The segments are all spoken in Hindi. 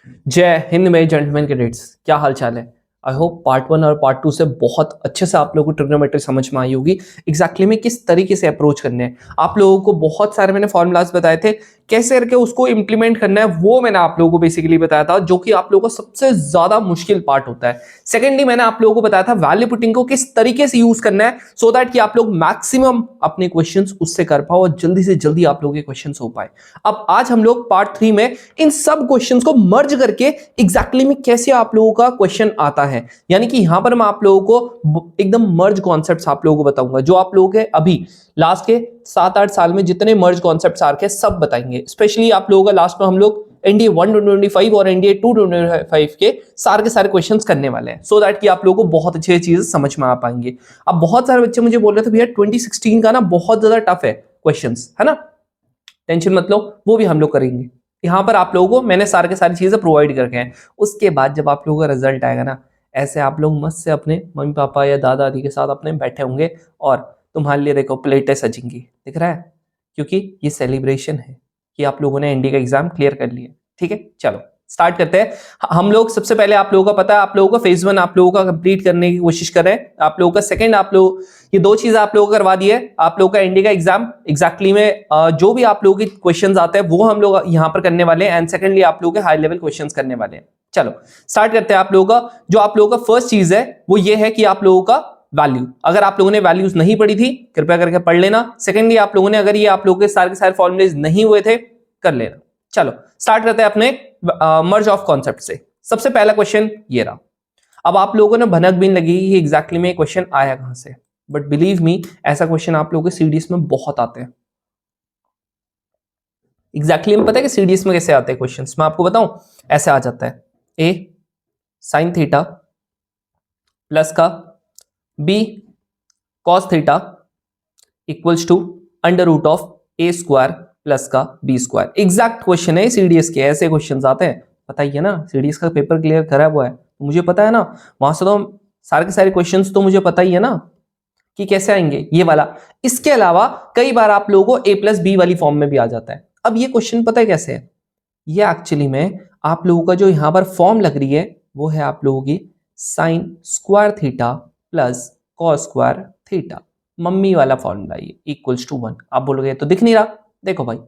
जय हिंद में जेंटलमैन कैडेट्स, क्या हाल चाल है। आई होप पार्ट 1 और पार्ट 2 से बहुत अच्छे से आप लोगों को ट्रिग्नोमेट्री समझ में आई होगी। एग्जैक्टली में किस तरीके से अप्रोच करने हैं, आप लोगों को बहुत सारे मैंने फॉर्मूलाज बताए थे, कैसे करके उसको इंप्लीमेंट करना है वो मैंने आप लोगों को बेसिकली बताया था, जो कि आप लोगों का सबसे ज्यादा मुश्किल पार्ट होता है। सेकेंडली मैंने आप लोगों को बताया था वैल्यू पुटिंग को किस तरीके से यूज करना है सो दैट कि आप लोग मैक्सिमम अपने क्वेश्चंस उससे कर पाओ और जल्दी से जल्दी आप लोगों के क्वेश्चंस हो पाए। अब आज हम लोग पार्ट 3 में इन सब क्वेश्चंस को मर्ज करके एग्जैक्टली में कैसे आप लोगों का क्वेश्चन आता है, यानी कि यहां पर मैं आप लोगों को एकदम मर्ज कॉन्सेप्ट्स आप लोगों को बताऊंगा, जो आप लोगों के अभी लास्ट के 7-8 साल में जितने मर्ज कॉन्सेप्ट्स आ रखे हैं सब बताएंगे। स्पेशली आप लोगों का लास्ट में हम लोग एनडीए 1 और एनडीए 2 के सारे क्वेश्चंस करने वाले हैं, सो दैट कि आप लोगों को बहुत अच्छी चीजें समझ में आ पाएंगे। अब बहुत सारे बच्चे मुझे बोल रहे थे भैया 2016 का ना बहुत ज्यादा टफ है क्वेश्चंस, है ना, टेंशन मत लो, वो भी हम लोग करेंगे। यहां पर आप लोगों को मैंने सारे के सारी चीजें प्रोवाइड करके हैं। उसके बाद जब आप लोगों का रिजल्ट आएगा ना, ऐसे आप लोग मस्त से अपने मम्मी पापा या दादा दादी के साथ अपने बैठे होंगे और तुम्हारे लिए देखो प्लेटें सजेंगी, दिख रहा है, क्योंकि ये सेलिब्रेशन है कि आप लोगों ने एनडी का एग्जाम क्लियर कर लिया। ठीक है, चलो स्टार्ट करते हैं। हम लोग सबसे पहले आप लोगों का पता है, आप लोगों का फेज 1 आप लोगों का कंप्लीट करने की कोशिश करें। आप लोगों का सेकंड, आप लोग ये दो चीज आप लोगों को करवा दी है। आप लोगों का एनडी का एग्जाम एग्जैक्टली में जो भी आप लोगों के क्वेश्चंस आते हैं वो हम लोग यहां पर करने वाले हैं, एंड सेकंडली आप लोगों के हाई लेवल क्वेश्चंस करने वाले हैं। चलो स्टार्ट करते हैं। आप लोगों का जो आप लोगों का फर्स्ट चीज है वो ये है कि आप लोगों का वैल्यू, अगर आप लोगों ने वैल्यूज नहीं पढ़ी थी कृपया करके पढ़ लेना। सेकेंडली आप लोगों ने अगर ये आप लोगों के सारे फॉर्मुलेज नहीं हुए थे कर लेना। चलो स्टार्ट करते हैं अपने मर्ज ऑफ कॉन्सेप्ट से। सबसे पहला क्वेश्चन ये रहा। अब आप लोगों ने भनक भी लगी कि एग्जैक्टली में क्वेश्चन आया कहां से, बट बिलीव मी ऐसा क्वेश्चन आप लोगों के सीडीएस में बहुत आते हैं। एग्जैक्टली में पता है कि सीडीएस में कैसे आते हैं क्वेश्चंस, मैं आपको बताऊं। ऐसे आ जाता है ए साइन थीटा प्लस का b cos theta equals to under root of a square plus का बी स्क्वायर। एग्जैक्ट क्वेश्चन है सीडीएस के, ऐसे क्वेश्चंस आते हैं। पता ही है ना, सीडीएस का पेपर क्लियर करा हुआ है तो मुझे पता है ना, वहां से तो सारे के सारे क्वेश्चंस तो मुझे पता ही है ना कि कैसे आएंगे ये वाला। इसके अलावा कई बार आप लोगों को ए प्लस बी वाली फॉर्म में भी आ जाता है। अब ये क्वेश्चन पता है कैसे है, ये एक्चुअली में आप लोगों का जो यहां पर फॉर्म लग रही है वो है आप लोगों की sign square theta plus cos square theta, मम्मी वाला फॉर्मूला, ये इक्वल्स टू 1। आप बोलोगे तो दिख नहीं रहा, देखो भाई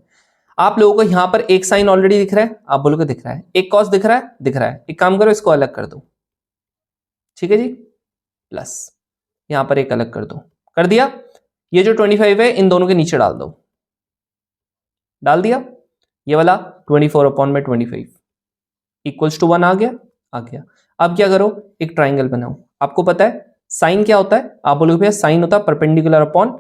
आप लोगों को यहां पर एक साइन ऑलरेडी दिख रहा है, आप बोलोगे दिख रहा है, एक कॉस दिख रहा है, दिख रहा है। एक काम करो इसको अलग कर दो, ठीक है जी, प्लस यहां पर एक अलग कर दो, कर दिया। ये जो 25 है इन दोनों के नीचे डाल दो, डाल दिया। ये वाला 24/25 इक्वल्स टू 1 आ गया, आ गया। अब क्या करो, एक ट्राइंगल बनाओ। आपको पता है साइन क्या होता है, आप बोलोगे भैया साइन होता है परपेंडिकुलर अपॉन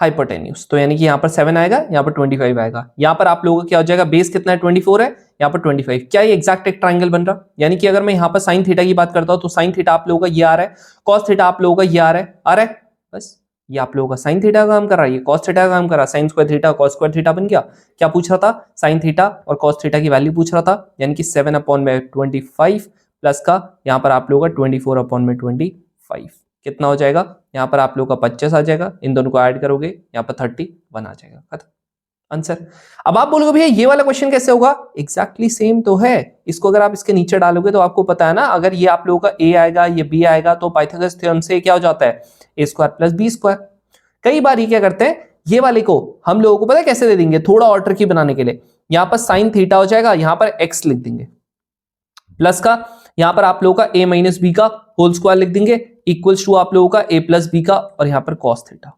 हाइपोटेन्यूज, तो यानी कि यहां पर 7 आएगा, यहां पर 25 आएगा। यहां पर आप लोगों का क्या हो जाएगा, बेस कितना है 24 है, यहां पर 25। क्या ये एग्जैक्ट एक ट्राइंगल बन रहा, यानी कि अगर मैं यहां पर साइन थीटा की बात करता हूं तो साइन थीटा आप लोगों का ये आ रहा है, कॉस थीटा आप लोगों का ये आ रहा है, आ रहा है। बस ये आप लोगों का साइन थीटा का काम कर रहा है, ये कॉस थीटा का काम कर रहा है। Sign square theta cos square theta बन गया। क्या पूछ रहा था, साइन थीटा और कॉस थीटा की वैल्यू पूछ रहा था, यानी कि 7/25 प्लस का यहाँ पर आप लोगों का 24/25 कितना हो जाएगा, यहाँ पर आप लोगों का 25 आ जाएगा। इन दोनों को ऐड करोगे यहाँ पर 31 आ जाएगा, खत्म आंसर। अब आप बोलोगे भैया ये वाला क्वेश्चन कैसे होगा, एग्जैक्टली सेम तो है। इसको अगर आप इसके नीचे डालोगे तो आपको पता है ना, अगर ये आप लोगों का ए आएगा ये बी आएगा तो पाइथागोरस थ्योरम से क्या हो जाता है, A square plus B square. कई बार ये क्या करते हैं, ये वाले को हम लोगों को पता है कैसे दे देंगे, थोड़ा और ट्रिकी बनाने के लिए। यहां पर साइन थीटा हो जाएगा, यहां पर एक्स लिख देंगे, प्लस का यहां पर आप लोगों का ए माइनस बी का होल स्क्वायर लिख देंगे, इक्वल्स टू आप लोगों का ए प्लस बी का और यहां पर कॉस थीटा,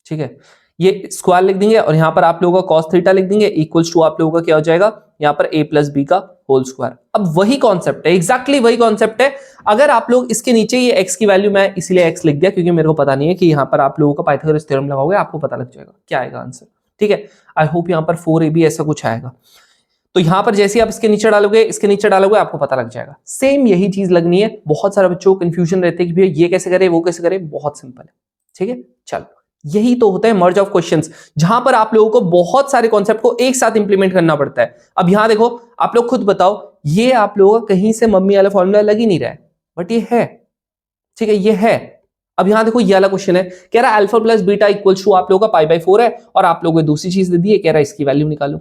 ठीक है, ये स्क्वायर लिख देंगे और यहां पर आप लोगों का कॉस थीटा लिख देंगे, इक्वल्स टू आप लोगों का क्या हो जाएगा, यहां पर ए प्लस बी का होल स्क्वायर। अब वही कॉन्सेप्ट है, एग्जैक्टली वही कॉन्सेप्ट है। अगर आप लोग इसके नीचे ये एक्स की वैल्यू, मैं इसलिए एक्स लिख दिया क्योंकि मेरे को पता नहीं है कि यहां पर आप लोगों का पाइथागोरस थ्योरम लगाओगे आपको पता लग जाएगा क्या आएगा आंसर, ठीक है। आई होप यहां पर 4ab ऐसा कुछ आएगा, तो यहां पर जैसे आप इसके नीचे डालोगे इसके नीचे डालोगे आपको पता लग जाएगा। सेम यही चीज लगनी है। बहुत सारे बच्चों को कंफ्यूजन रहते हैं कि भैया ये कैसे करे वो कैसे करे, बहुत सिंपल है, ठीक है। चलो यही तो होता है मर्ज ऑफ क्वेश्चंस, जहां पर आप लोगों को बहुत सारे कॉन्सेप्ट को एक साथ इंप्लीमेंट करना पड़ता है। अब यहां देखो, आप लोग खुद बताओ, ये आप लोगों का कहीं से मम्मी वाला फॉर्मूला लग ही नहीं रहा है, बट ये है, ठीक है, ये है। अब यहां देखो ये वाला क्वेश्चन है, कह रहा है alpha plus beta equals to आप लोगों का पाई बाय 4 है, और आप लोगों को दूसरी चीज दे दी है, कह रहा है इसकी वैल्यू निकालो।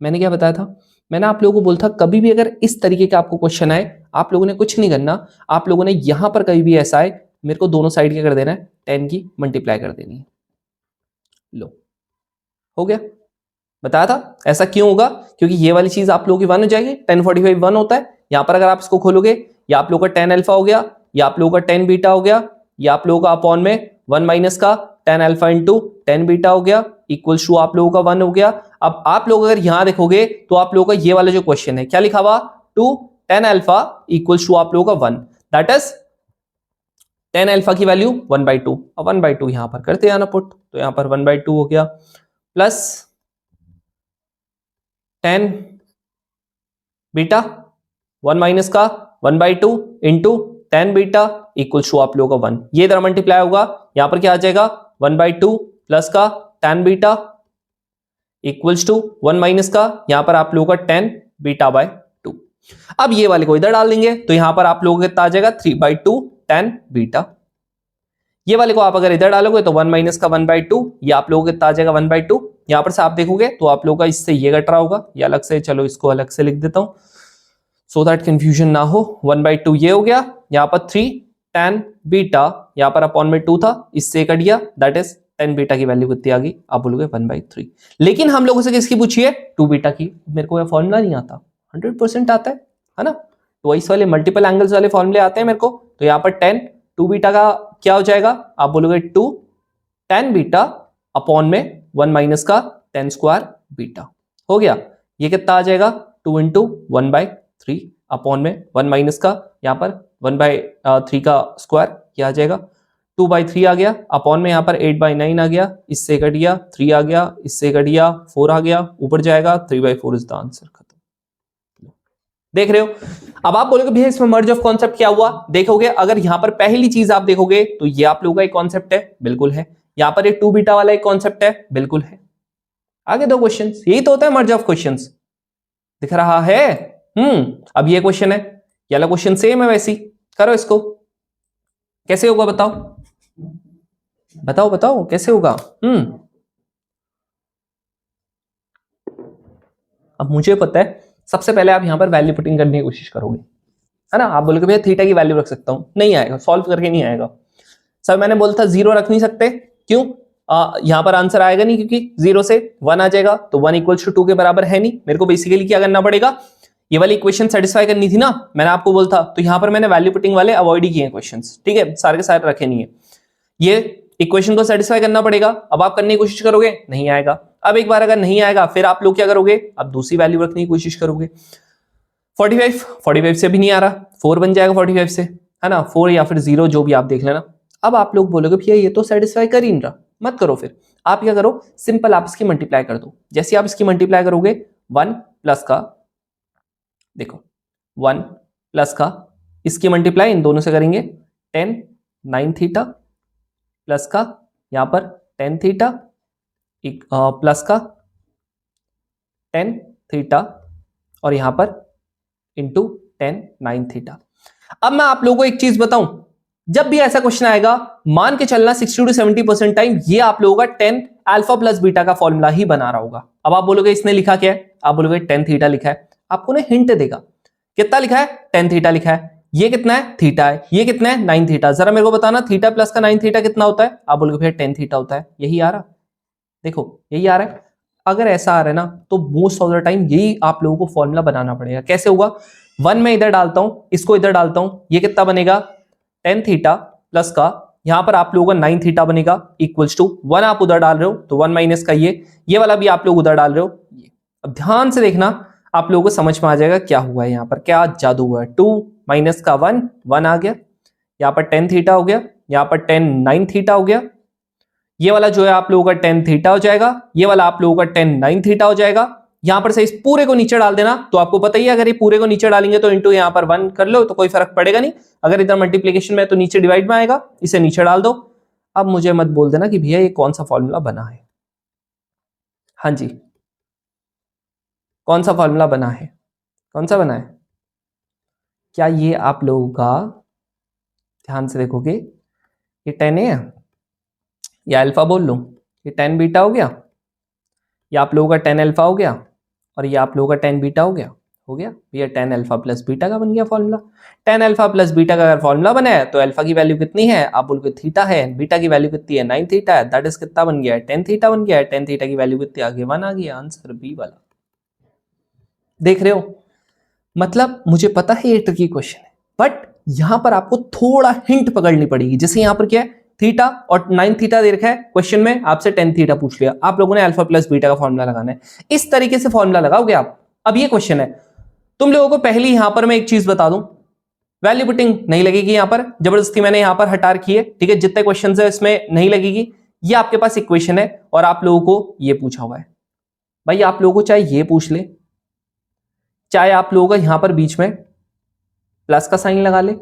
मैंने क्या बताया था, मैंने आप लोगों को बोला था कभी भी अगर इस तरीके का आपको क्वेश्चन आए, आप लोगों ने कुछ नहीं करना, आप लोगों ने यहां पर कभी भी ऐसा आए, मेरे को दोनों साइड क्या कर देना है, 10 की मल्टीप्लाई कर देनी है। लो, हो गया। बताया था ऐसा क्यों होगा, क्योंकि ये वाली चीज आप लोगों की 1 हो जाएगी, 1045 1 होता है। यहां पर अगर आप इसको खोलोगे, या आप लोगों का 10 अल्फा हो गया, या आप लोगों का 10 बीटा हो गया, या आप लोगों का अपॉन में 1 माइनस का 10 अल्फा इंटू 10 बीटा हो गया, इक्वल्स टू आप लोगों का 1 हो गया। अब आप लोग अगर यहां देखोगे तो आप लोगों का ये वाला जो क्वेश्चन है क्या लिखा हुआ, 2 10 अल्फा इक्वल्स टू आप लोगों का 1, दैट इज 10 अल्फा की वैल्यू 1/2। अब 1/2 यहां पर करते हैं ना पुट, तो यहां पर 1/2 हो गया, प्लस 10 बीटा 1 माइनस का 1/2 इंटू 10 बीटा इक्वल्स टू आप लोगों का 1। ये इधर मल्टीप्लाई होगा, यहां पर क्या आ जाएगा 1/2 प्लस का 10 बीटा इक्वल्स टू 1 माइनस का यहां पर आप लोगों का 10 बीटा बाय 2। अब ये वाले को इधर डाल देंगे, तो यहां पर आप लोगों का कितना आ जाएगा 3/2 10 बीटा। ये वाले को आप अगर इधर डालोगे तो 1 माइनस का 1/2, ये आप लोगों का कितना आ जाएगा 1/2। यहां पर से आप देखोगे तो आप लोगों का इससे ये कट रहा होगा, ये अलग से, चलो इसको अलग से लिख देता हूं सो दैट कंफ्यूजन ना हो। 1/2 ये हो गया, यहां पर 3 10 बीटा, यहां पर अपॉन में 2 था, इससे कट गया, दैट इज 10 बीटा की वैल्यू कितनी आ गई, आप बोलोगे 1/3। लेकिन हम लोगों से किसकी पूछी है, 2 बीटा की। मेरे को यह फॉर्मूला नहीं आता, 100% आता है ना, ट्वाइस वाले मल्टीपल एंगल्स वाले फॉर्मूले आते हैं मेरे को। तो यहां पर 10 2 बीटा का क्या हो जाएगा, आप बोलोगे 2 10 बीटा अपॉन में 1 माइनस का 10 स्क्वायर बीटा हो गया। ये कितना आ जाएगा 2 इंटू 1/3 अपॉन में 1 माइनस का यहाँ पर 1/3 का स्क्वायर, क्या आ जाएगा 2/3 आ गया, अपॉन में यहाँ पर 8/9 आ गया, इससे कट गया 3 आ गया, इससे कट गया 4 आ गया, ऊपर जाएगा 3/4 इज द आंसर। खत्म। देख रहे हो। अब आप बोलोगे भैया इसमें मर्ज ऑफ कॉन्सेप्ट क्या हुआ, देखोगे अगर यहां पर पहली चीज आप देखोगे तो ये आप लोगों का एक कॉन्सेप्ट है, बिल्कुल है। यहां पर एक 2 बीटा वाला एक कॉन्सेप्ट है, बिल्कुल है। आगे दो क्वेश्चंस, यही तो होता है मर्ज ऑफ क्वेश्चंस, दिख रहा है। अब ये क्वेश्चन है, ये वाला क्वेश्चन सेम है, वैसी करो इसको, कैसे होगा बताओ, बताओ बताओ कैसे होगा। अब मुझे पता है सबसे पहले आप यहां पर वैल्यू पुटिंग करने की कोशिश करोगे, है ना। आप बोलोगे भैया थीटा की वैल्यू रख सकता हूं, नहीं आएगा, सॉल्व करके नहीं आएगा। सर मैंने बोला था 0 रख नहीं सकते, क्यों, यहां पर आंसर आएगा नहीं, क्योंकि 0 से 1 आ जाएगा, तो 1 इक्वल्स टू 2 के बराबर है नहीं। मेरे को बेसिकली क्या करना पड़ेगा, ये वाली इक्वेशन सेटिस्फाई करनी थी ना, मैंने आपको बोला था, तो यहां पर मैंने वैल्यू पुटिंग वाले अवॉइड ही किए क्वेश्चंस, ठीक है, सारे के सारे रखे नहीं है। ये इक्वेशन को सेटिस्फाई करना पड़ेगा, अब आप करने की कोशिश करोगे नहीं आएगा। अब एक बार अगर नहीं आएगा फिर आप लोग क्या करोगे, अब दूसरी वैल्यू रखने की कोशिश करोगे। 45 से भी नहीं आ रहा, 4 बन जाएगा 45 से, है ना, 4 या फिर 0 जो भी आप देख लेना। अब आप लोग बोलोगे भैया ये तो सेटिस्फाई कर ही नहीं रहा, मत करो, फिर आप क्या करो, सिंपल आप इसकी मल्टीप्लाई कर दो। जैसे आप इसकी मल्टीप्लाई करोगे 1 प्लस का, देखो 1 प्लस का, इसकी मल्टीप्लाई इन दोनों से करेंगे 10 9 थीटा प्लस का यहां पर 10 थीटा प्लस का 10 थीटा और यहां पर इंटू 10 9 थीटा। अब मैं आप लोगों को एक चीज बताऊं, जब भी ऐसा क्वेश्चन आएगा मान के चलना 60 to 70% टाइम ये आप लोगों का 10 अल्फा प्लस बीटा का फॉर्मूला ही बना रहा होगा। अब आप बोलोगे इसने लिखा क्या है, आप बोलोगे 10 थीटा लिखा है, आपको ना हिंट देगा, कितना लिखा है 10 थीटा लिखा है, ये कितना है थीटा है, ये कितना है 9 थीटा, जरा मेरे को बताना थीटा प्लस का 9 थीटा कितना होता है, आप बोलोगे भैया 10 थीटा होता है, यही आ रहा, देखो यही आ रहा है। अगर ऐसा आ रहा है ना तो मोस्ट ऑफ द टाइम यही आप लोगों को फॉर्मूला बनाना पड़ेगा। कैसे होगा, 1 में इधर डालता हूं, इसको इधर डालता हूं, ये कितना बनेगा 10 थीटा प्लस का यहां पर आप लोगों का 9 थीटा बनेगा इक्वल्स टू 1 आप उधर डाल रहे हो तो 1 माइनस का ये वाला भी आप लोग उधर डाल रहे हो ये। अब ध्यान से देखना आप लोगों को समझ में आ जाएगा क्या हुआ है, यहां पर क्या जादू हुआ है। 2 माइनस का 1 आ गया, यहां पर 10 थीटा हो गया, यहां पर 10 9 थीटा हो गया, ये वाला जो है आप लोगों का 10 थीटा हो जाएगा, ये वाला आप लोगों का 10 9 थीटा हो जाएगा। यहां पर से इस पूरे को नीचे डाल देना, तो आपको पता ही है अगर ये पूरे को नीचे डालेंगे तो इंटू यहां पर 1 कर लो तो कोई फर्क पड़ेगा नहीं, अगर इधर मल्टीप्लीकेशन में तो नीचे डिवाइड में आएगा, इसे नीचे डाल दो। अब मुझे मत बोल देना कि भैया ये कौन सा फॉर्मूला बना है, हाँ जी कौन सा फॉर्मूला बना है, कौन सा बना है, क्या ये आप लोगों का, ध्यान से देखोगे ये 10 है या अल्फा बोल लो, ये 10 बीटा हो गया, या आप लोगों का 10 अल्फा हो गया और ये आप लोगों का टेन बीटा हो गया भैया, टेन अल्फा प्लस बीटा का बन गया formula. Tan alpha plus beta का अगर फॉर्मूला बना है तो अल्फा की वैल्यू कितनी है, आप बोलोगे थीटा है, बीटा की वैल्यू कितनी है 9 थीटा है, दैट इज कितना बन गया है 10 थीटा बन गया है। 10 थीटा की वैल्यू कितनी आ गई 1 आ गई, आंसर बी वाला। देख रहे हो, मतलब मुझे पता है ये ट्रिकी क्वेश्चन है, बट यहां पर आपको थोड़ा हिंट पकड़नी पड़ेगी। जैसे यहां पर क्या है, थीटा और 9 थीटा दे रखा है क्वेश्चन में, आपसे 10 थीटा पूछ लिया, आप लोगों ने अल्फा प्लस बीटा का फॉर्मूला लगाना है। इस तरीके से फॉर्मूला लगाओगे आप। अब ये क्वेश्चन है, तुम लोगों को पहली यहां पर मैं एक चीज बता दूं, वैल्यू पुटिंग नहीं लगेगी यहां पर, जबरदस्ती मैंने यहां पर हटा रखी है, ठीक है। जितने क्वेश्चन है इसमें नहीं लगेगी। ये आपके पास इक्वेशन है और आप लोगों को ये पूछा हुआ है। भाई आप लोगों को चाहे ये पूछ ले, चाहे आप लोगों का यहां पर बीच में प्लस का साइन लगा ले,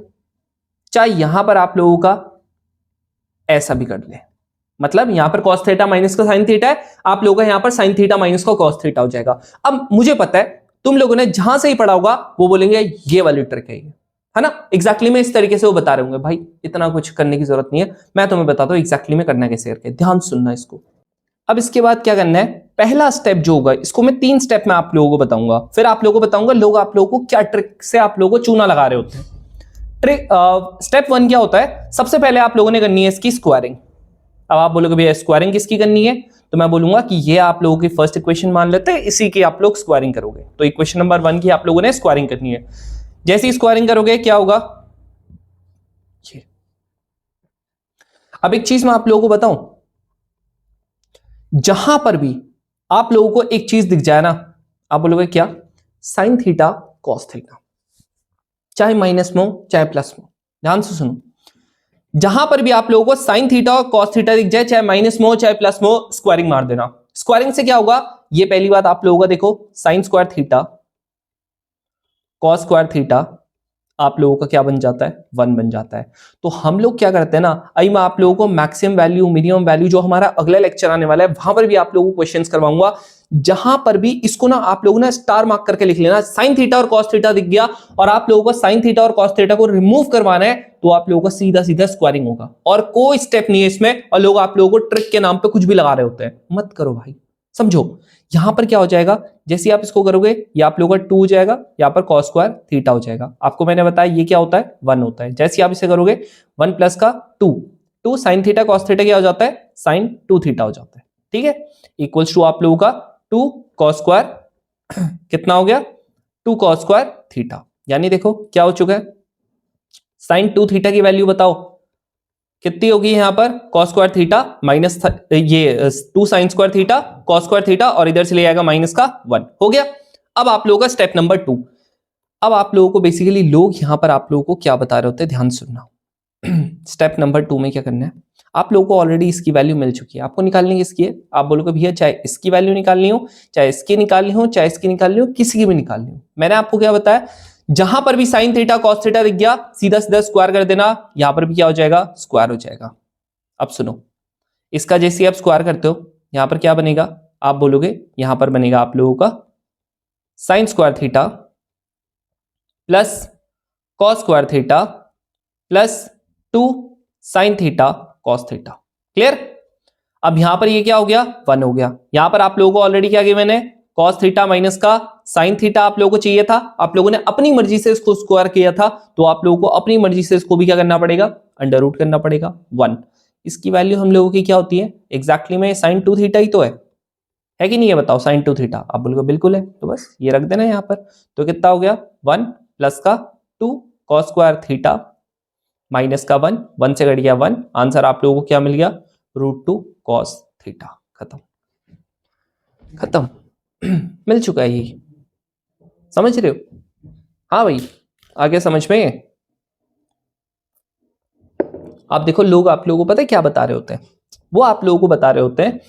चाहे यहां पर आप लोगों का ऐसा भी कर ले, मतलब यहां पर cos थीटा माइनस का sin थीटा है, आप लोगों का यहां पर sin थीटा माइनस का cos थीटा हो जाएगा। अब मुझे पता है तुम लोगों ने जहां से ही पढ़ा होगा वो बोलेंगे ये वाली ट्रिक है ना। एग्जैक्टली में इस तरीके से वो बता रहे होंगे, भाई इतना कुछ करने की जरूरत नहीं है, मैं तुम्हें बताता हूं एग्जैक्टली में करना कैसे करके, ध्यान सुनना इसको। अब इसके बाद क्या करना है, पहला स्टेप जो होगा, इसको मैं 3 स्टेप में आप लोगों को बताऊंगा, फिर आप लोगों को बताऊंगा लोग आप लोगों को क्या ट्रिक से आप लोगों को चूना लगा रहे होते हैं। ट्रिक स्टेप 1 क्या होता है, सबसे पहले आप लोगों ने करनी है इसकी स्क्वायरिंग। अब आप बोलोगे भैया स्क्वायरिंग किसकी करनी है, तो मैं बोलूंगा कि ये आप लोगों की फर्स्ट इक्वेशन मान लेते हैं, इसी की आप लोग स्क्वायरिंग करोगे। तो इक्वेशन नंबर 1 की आप लोगों ने स्क्वायरिंग करनी है। जैसे ही स्क्वायरिंग करोगे क्या होगा, ये। अब एक चीज मैं आप लोगों को बताऊं, जहां पर भी आप लोगों को एक चीज दिख जाए ना, आप बोलोगे क्या, साइन थीटा कॉस थीटा, चाहे माइनस में हो चाहे प्लस में हो। ध्यान से सुनो, जहां पर भी आप लोगों को साइन थीटा और कॉस थीटा दिख जाए, चाहे माइनस में हो चाहे प्लस में हो, स्क्वायरिंग मार देना। स्क्वायरिंग से क्या होगा, ये पहली बात आप लोगों का देखो, sign square theta cos square theta आप लोगों का क्या बन जाता है, 1 बन जाता है। तो हम लोग क्या करते हैं ना, आई मैं आप लोगों को मैक्सिमम वैल्यू मिनिमम वैल्यू जो हमारा अगला लेक्चर आने वाला है वहां पर भी आप लोगों को क्वेश्चंस करवाऊंगा, जहां पर भी इसको ना आप लोगों ने स्टार मार्क करके लिख लेना। साइन थीटा और कॉस थीटा दिख गया और आप लोगों को साइन थीटा और कॉस थीटा को रिमूव करवाना है, तो आप लोगों का सीधा सीधा स्क्वायरिंग होगा और कोई स्टेप नहीं है इसमें। और लोग आप लोगों को ट्रिक के नाम पे कुछ भी लगा रहे होते हैं, मत करो भाई, समझो। यहां पर क्या हो जाएगा, जैसे आप इसको करोगे ये आप लोगों का 2 हो जाएगा, यहां पर cos स्क्वायर थीटा हो जाएगा। आपको मैंने बताया ये क्या होता है, 1 होता है। जैसे आप इसे करोगे 1 प्लस का 2 साइन थीटा कॉस थीटा क्या हो जाता है, साइन 2 थीटा हो जाता है, ठीक है। इक्वल्स टू आप लोगों का 2 cos स्क्वायर कितना हो गया, 2 cos स्क्वायर थीटा। यानी देखो क्या हो चुका है, साइन 2 थीटा की वैल्यू बताओ कितनी होगी, यहां पर cos स्क्वायर थीटा माइनस ये 2 sign square theta cos square theta और इधर से ले आएगा माइनस का 1 हो गया। अब आप लोगों का स्टेप नंबर 2, अब आप लोगों को बेसिकली लोग यहां पर आप लोगों को क्या बता रहे होते हैं, ध्यान सुनना। स्टेप नंबर 2 में क्या करना है, आप लोगों को ऑलरेडी इसकी वैल्यू मिल चुकी है, आपको निकालनी किसकी है, आप बोलोगे भैया चाहे इसकी वैल्यू निकालनी हो, चाहे इसकी निकालनी हो, चाहे इसकी निकालनी हो, किसी की भी निकालनी हो। मैंने आपको क्या बताया, जहां पर भी साइन थीटा कॉस थीटा दिख गया सीधा सीधा स्क्वायर कर देना, यहां पर भी क्या हो जाएगा, स्क्वायर हो जाएगा। अब सुनो, इसका जैसे आप स्क्वायर करते हो यहां पर क्या बनेगा, आप बोलोगे यहां पर बनेगा आप लोगों का sign square theta plus cos square theta plus 2 sign theta cos theta. Clear. अब यहां पर ये क्या हो गया, 1 हो गया। यहां पर आप लोगों को ऑलरेडी क्या किया मैंने, कॉस थीटा माइनस का साइन थीटा आप लोगों को चाहिए था, आप लोगों ने अपनी मर्जी से इसको स्क्वायर किया था, तो आप लोगों को अपनी मर्जी से इसको भी क्या करना पड़ेगा, अंडर रूट करना पड़ेगा 1। इसकी वैल्यू हम लोगों की क्या होती है, एग्जैक्टली में साइन 2 थीटा ही तो है कि नहीं, है बताओ, साइन 2 थीटा। आप बोलोगे बिल्कुल है, तो बस ये रख देना यहां पर। तो कितना हो गया, 1 प्लस का 2 कॉस स्क्वायर थीटा माइनस का 1 से घट गया 1, आंसर आप लोगों को क्या मिल गया, √2 कॉस थीटा। खत्म खत्म मिल चुका है ये, समझ रहे हो। हाँ भाई, आगे समझ में। आप देखो लोग आप लोगों को पता है क्या बता रहे होते हैं, वो आप लोगों को बता रहे होते हैं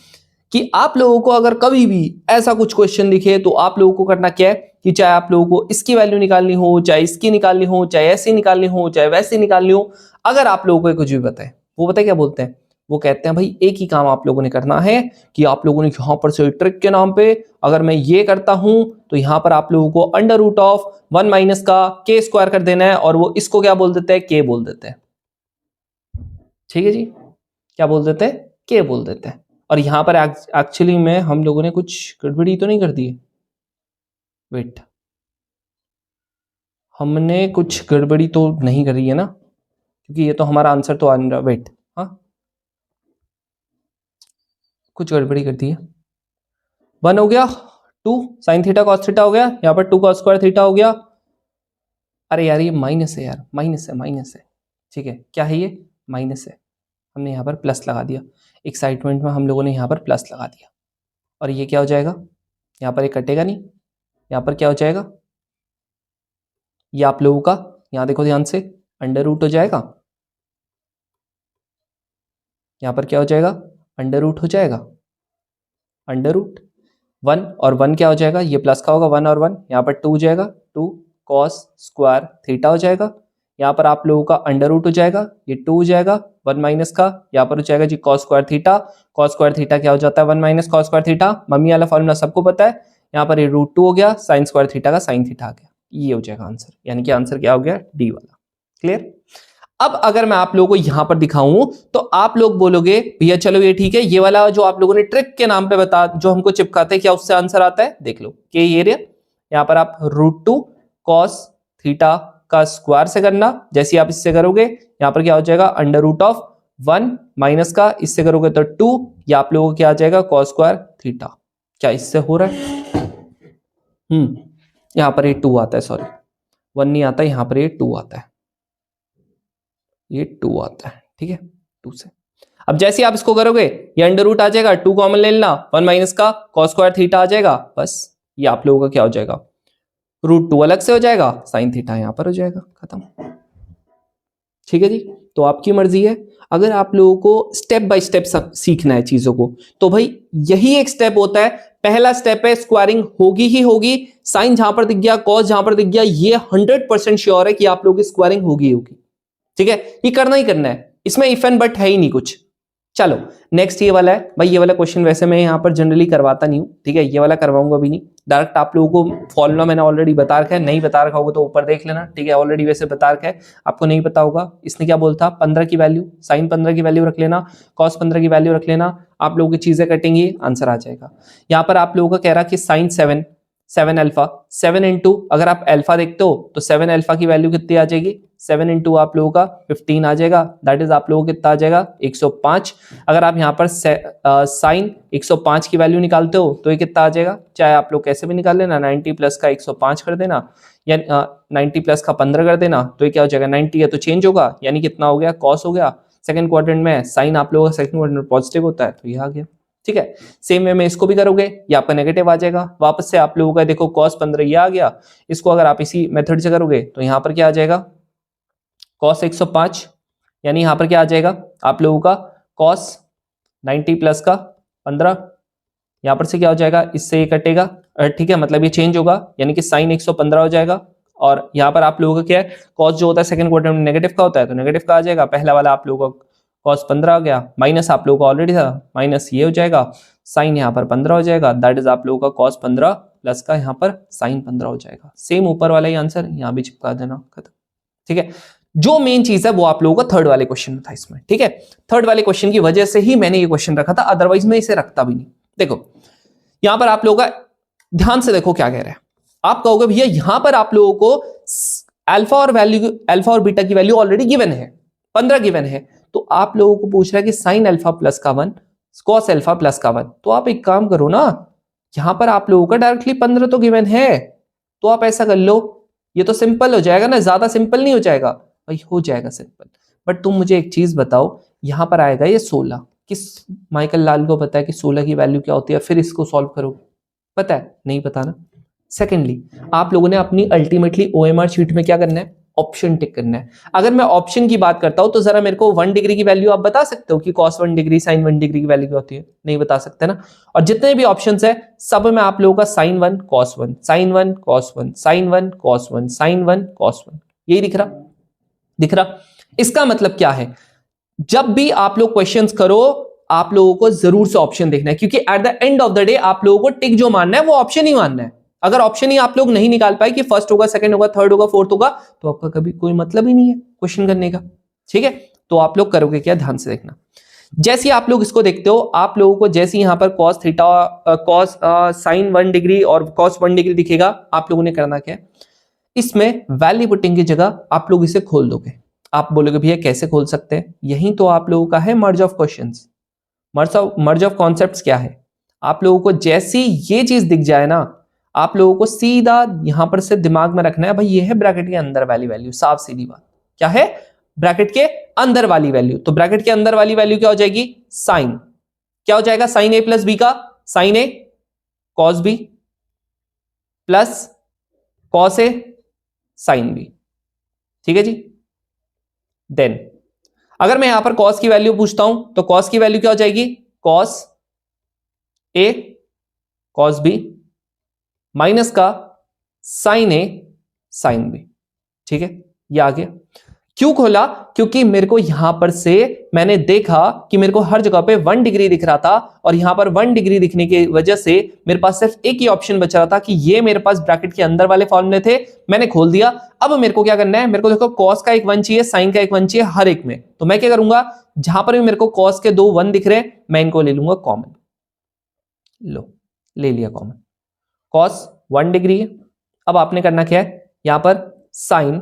कि आप लोगों को अगर कभी भी ऐसा कुछ क्वेश्चन दिखे तो आप लोगों को करना क्या है कि चाहे आप लोगों को इसकी वैल्यू निकालनी हो, चाहे इसकी निकालनी हो, चाहे ऐसी निकालनी हो, चाहे वैसी निकालनी हो, अगर आप लोगों को कुछ भी बताए, वो पता है क्या बोलते हैं, वो कहते हैं भाई एक ही काम आप लोगों ने करना है कि आप लोगों ने यहां पर से ट्रिक के नाम पे अगर मैं ये करता हूं तो यहां पर आप लोगों को अंडर रूट ऑफ 1 माइनस का के स्क्वायर कर देना है, और वो इसको क्या बोल देते हैं, के बोल देते हैं। ठीक है जी, क्या बोल देते हैं, के बोल देते हैं। और यहां पर एक्चुअली में हम लोगों ने कुछ गड़बड़ी तो नहीं कर दी है, वेट, हमने कुछ गड़बड़ी तो नहीं करी है ना, क्योंकि ये तो हमारा आंसर तो आ नहीं रहा। वेट, हाँ कुछ गड़बड़ी कर दी है। 1 हो गया, 2 साइन थीटा कॉस थीटा हो गया, यहाँ पर 2 कॉस स्क्वायर थीटा हो गया। अरे यार ये माइनस है यार, माइनस है। ठीक है, क्या है ये? माइनस है। हमने यहाँ पर प्लस लगा दिया, एक्साइटमेंट में हम लोगों ने यहाँ पर प्लस लगा दिया। और ये क्या हो जाएगा? यहाँ पर ये कटेगा नहीं, यहाँ पर क्या हो जाएगा? ये आप लोगों का, यहाँ देखो ध्यान से, अंडर रूट हो जाएगा। यहाँ पर क्या हो जाएगा? अंडर रूट हो जाएगा। अंडर रूट 1 और 1 क्या हो जाएगा? ये प्लस का होगा 1 और 1, यहाँ पर 2 हो जाएगा, 2 कॉस स्क्वायर थीटा हो जाएगा। यहाँ पर आप लोगों का अंडर रूट हो जाएगा, ये 2 हो जाएगा, 1 माइनस का यहाँ पर हो जाएगा जी cos square theta. Cos square theta क्या हो जाता है? 1 माइनस कॉस स्क्वायर थीटा। मम्मी वाला फॉर्मूला सबको पता है। यहाँ पर ये √2 हो गया, साइन स्क्वायर थीटा का साइन थीटा आ गया। ये हो जाएगा आंसर, यानी कि आंसर क्या हो गया? डी वाला। क्लियर? अब अगर मैं आप लोगों को यहां पर दिखाऊं तो आप लोग बोलोगे भैया चलो ये ठीक है, ये वाला जो आप लोगों ने ट्रिक के नाम पे बता जो हमको चिपकाते हैं, क्या उससे आंसर आता है? देख लो कि ये एरिया, यहां पर आप √2 कॉस थीटा का स्क्वायर से करना, जैसे आप इससे करोगे यहां पर क्या हो जाएगा? अंडर रूट ऑफ 1 माइनस का इससे करोगे तो 2, या आप लोगों को क्या आ जाएगा? Cos square theta. क्या इससे हो रहा है? यहां पर ये 2 आता है, सॉरी 1 नहीं आता, यहां पर ये 2 आता है, ये 2 आता है। ठीक है, 2 से अब जैसे आप इसको करोगे ये अंडर रूट आ जाएगा, 2 कॉमन ले लेना, 1 माइनस का कॉस स्क्वायर थीटा आ जाएगा, बस ये आप लोगों का क्या हो जाएगा? √2 अलग से हो जाएगा, साइन थीटा यहां पर हो जाएगा, खत्म। ठीक है जी, तो आपकी मर्जी है। अगर आप लोगों को स्टेप बाय स्टेप सीखना है चीजों को, तो भाई यही एक स्टेप होता है। पहला स्टेप है स्क्वायरिंग होगी ही होगी। साइन जहां पर दिख गया, कॉस जहां पर दिख गया, ये 100% श्योर है कि आप लोगों की स्क्वायरिंग होगी होगी। ठीक है, ये करना ही करना है, इसमें इफ एंड बट है ही नहीं कुछ। चलो नेक्स्ट ये वाला है भाई, ये वाला क्वेश्चन वैसे मैं यहाँ पर जनरली करवाता नहीं हूँ, ठीक है, ये वाला करवाऊंगा भी नहीं। डायरेक्ट आप लोगों को फॉर्मूला मैंने ऑलरेडी बता रखा है, नहीं बता रखा होगा तो ऊपर देख लेना, ठीक है, ऑलरेडी वैसे बता रखा है, आपको नहीं पता होगा। इसने क्या बोलता? 15 की वैल्यू, साइन 15 की वैल्यू रख लेना, कॉस 15 की वैल्यू रख लेना, आप लोगों की चीजें कटेंगी, आंसर आ जाएगा। यहाँ पर आप लोगों का कह रहा कि साइन 7 अल्फा, 7 इंटू, अगर आप अल्फा देखते हो तो 7 अल्फा की वैल्यू कितनी आ जाएगी? 7 इंटू आप लोगों का 15 आ जाएगा, दैट इज आप लोगों को कितना आ जाएगा? 105। अगर आप यहाँ पर साइन 105 की वैल्यू निकालते हो तो ये कितना आ जाएगा? चाहे आप लोग कैसे भी निकाल लेना, 90 प्लस का 105 कर देना, या 90 प्लस का 15 कर देना, तो ये क्या हो जाएगा? 90 है तो चेंज होगा, यानी कितना हो गया? कॉस हो गया। सेकंड क्वाड्रेंट में साइन आप लोगों का सेकंड क्वाड्रेंट पॉजिटिव होता है, तो ये आ गया। ठीक है, सेम वे में इसको भी करोगे, ये आपका नेगेटिव आ जाएगा, वापस से आप लोगों का देखो cos 15 ये आ गया, इसको अगर आप इसी मेथड से करोगे तो यहां पर क्या आ जाएगा? cos 105, यानी यहां पर क्या आ जाएगा आप लोगों का? cos 90 प्लस का 15, यहां पर से क्या हो जाएगा? इससे ये कटेगा, ठीक है, मतलब ये चेंज होगा, यानी कि साइन 115 हो जाएगा। और यहाँ पर आप लोगों का क्या है? cos जो होता है सेकंड क्वाड्रेंट में नेगेटिव का होता है, तो नेगेटिव का आ जाएगा। पहला वाला आप लोगों का cos 15 आ गया, माइनस आप लोगों का ऑलरेडी था, माइनस ये हो जाएगा, साइन यहाँ पर 15 हो जाएगा, दैट इज आप लोगों का cos 15 प्लस का यहाँ पर साइन 15 हो जाएगा। सेम ऊपर वाला ही आंसर यहाँ भी चिपका देना, खत्म। ठीक है, जो मेन चीज है वो आप लोगों का थर्ड वाले क्वेश्चन में था इसमें। ठीक है, थर्ड वाले क्वेश्चन की वजह से ही मैंने ये क्वेश्चन रखा था, अदरवाइज मैं इसे रखता भी नहीं। देखो यहां पर आप लोगों का ध्यान से देखो क्या कह रहे हैं। आप कहोगे भैया यहां पर आप लोगों को अल्फा और बीटा की वैल्यू ऑलरेडी गिवन है, 15 गिवन है, तो आप लोगों को पूछ रहा है कि साइन अल्फा प्लस का 1, कॉस अल्फा प्लस का 1। तो आप एक काम करो ना, यहां पर आप लोगों का डायरेक्टली 15 तो गिवन है, तो आप ऐसा कर लो, ये तो सिंपल हो जाएगा ना, ज्यादा सिंपल नहीं हो जाएगा भाई? हो जाएगा सिंपल, बट तुम मुझे एक चीज बताओ, यहां पर आएगा ये 16, किस माइकल लाल को पता है कि 16 की वैल्यू क्या होती है? फिर इसको सॉल्व करो, पता है? नहीं पता ना। सेकेंडली आप लोगों ने अपनी अल्टीमेटली ओएमआर शीट में क्या करना है? ऑप्शन टिक करना है। अगर मैं ऑप्शन की बात करता हूं तो जरा मेरे को 1 डिग्री की वैल्यू आप बता सकते हो कि cos 1 डिग्री साइन 1 डिग्री की वैल्यू क्या होती है? नहीं बता सकते ना। और जितने भी ऑप्शंस है सब में आप लोगों का sine 1 cos 1, sine 1 cos 1, sine 1 cos 1, sine 1 cos 1, यही दिख रहा। इसका मतलब क्या है? जब भी आप लोग क्वेश्चंस करो आप लोगों को जरूर से ऑप्शन देखना है, क्योंकि at the end of the day आप लोगों को टिक जो मानना है वो ऑप्शन ही मानना है। अगर ऑप्शन ही आप लोग नहीं निकाल पाए कि फर्स्ट होगा, सेकंड होगा, थर्ड होगा, फोर्थ होगा, तो आपका कभी कोई मतलब ही नहीं है क्वेश्चन करने का। ठीक है, तो आप लोग करोगे क्या? ध्यान से देखना। जैसे ही आप लोग इसको देखते हो, आप लोगों को जैसे यहां पर cos theta cos sin 1 degree और cos 1 डिग्री दिखेगा, आप लोगों ने करना क्या है, इसमें वैल्यू पुटिंग की जगह आप लोग इसे खोल दोगे। आप बोलोगे भैया कैसे खोल सकते हैं, यही तो आप लोगों का है merge of questions. Merge of concepts क्या है, आप लोगों को जैसी ये चीज दिख जाए ना, आप लोगों को सीधा यहां पर से दिमाग में रखना है भाई ये है ब्रैकेट के अंदर वाली वैल्यू, साफ सीधी बात। क्या है, ब्रैकेट के अंदर वाली वैल्यू। तो ब्रैकेट के अंदर वाली वैल्यू क्या हो जाएगी, साइन, क्या हो जाएगा, साइन ए प्लस बी का sign A cos B plus cos A sine B. ठीक है जी। देन अगर मैं यहां पर कॉस की वैल्यू पूछता हूं तो कॉस की वैल्यू क्या हो जाएगी, cos A cos B minus का साइन ए साइन बी। ठीक है, ये आ गया। क्यों खोला, क्योंकि मेरे को यहां पर से मैंने देखा कि मेरे को हर जगह पे 1 डिग्री दिख रहा था, और यहां पर 1 डिग्री दिखने की वजह से मेरे पास सिर्फ एक ही ऑप्शन बच रहा था कि ये मेरे पास ब्रैकेट के अंदर वाले फॉर्मूले थे, मैंने खोल दिया। अब मेरे को क्या करना है, मेरे को देखो कॉस का एक 1 चाहिए, साइन का एक 1 चाहिए हर एक में। तो मैं क्या करूंगा, जहां पर भी मेरे को कॉस के 2 1 दिख रहे हैं, मैं इनको ले लूंगा कॉमन। लो, ले लिया कॉमन। कॉस 1 डिग्री है, अब आपने करना क्या है, यहां पर साइन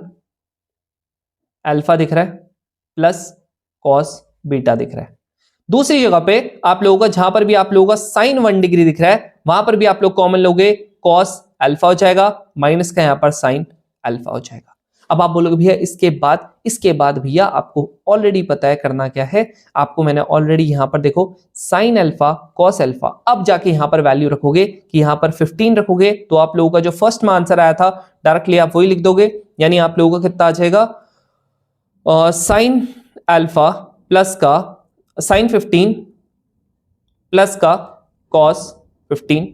अल्फा दिख रहा है प्लस कॉस बीटा दिख रहा है। दूसरी जगह पे आप लोगों का, जहां पर भी आप लोगों का साइन 1 डिग्री दिख रहा है, वहां पर भी आप लोग कॉमन लोगे, कॉस अल्फा हो जाएगा माइनस का यहां पर साइन अल्फा हो जाएगा। अब आप बोलोगे भैया इसके बाद भैया आपको ऑलरेडी पता है करना क्या है, आपको मैंने ऑलरेडी यहां पर देखो साइन अल्फा कॉस अल्फा, अब जाके यहां पर वैल्यू रखोगे कि यहां पर 15 रखोगे, तो आप लोगों का जो फर्स्ट में आंसर आया था डायरेक्टली आप वही लिख दोगे। यानी आप लोगों का कितना आ जाएगा, साइन अल्फा प्लस का साइन 15 प्लस का कॉस 15,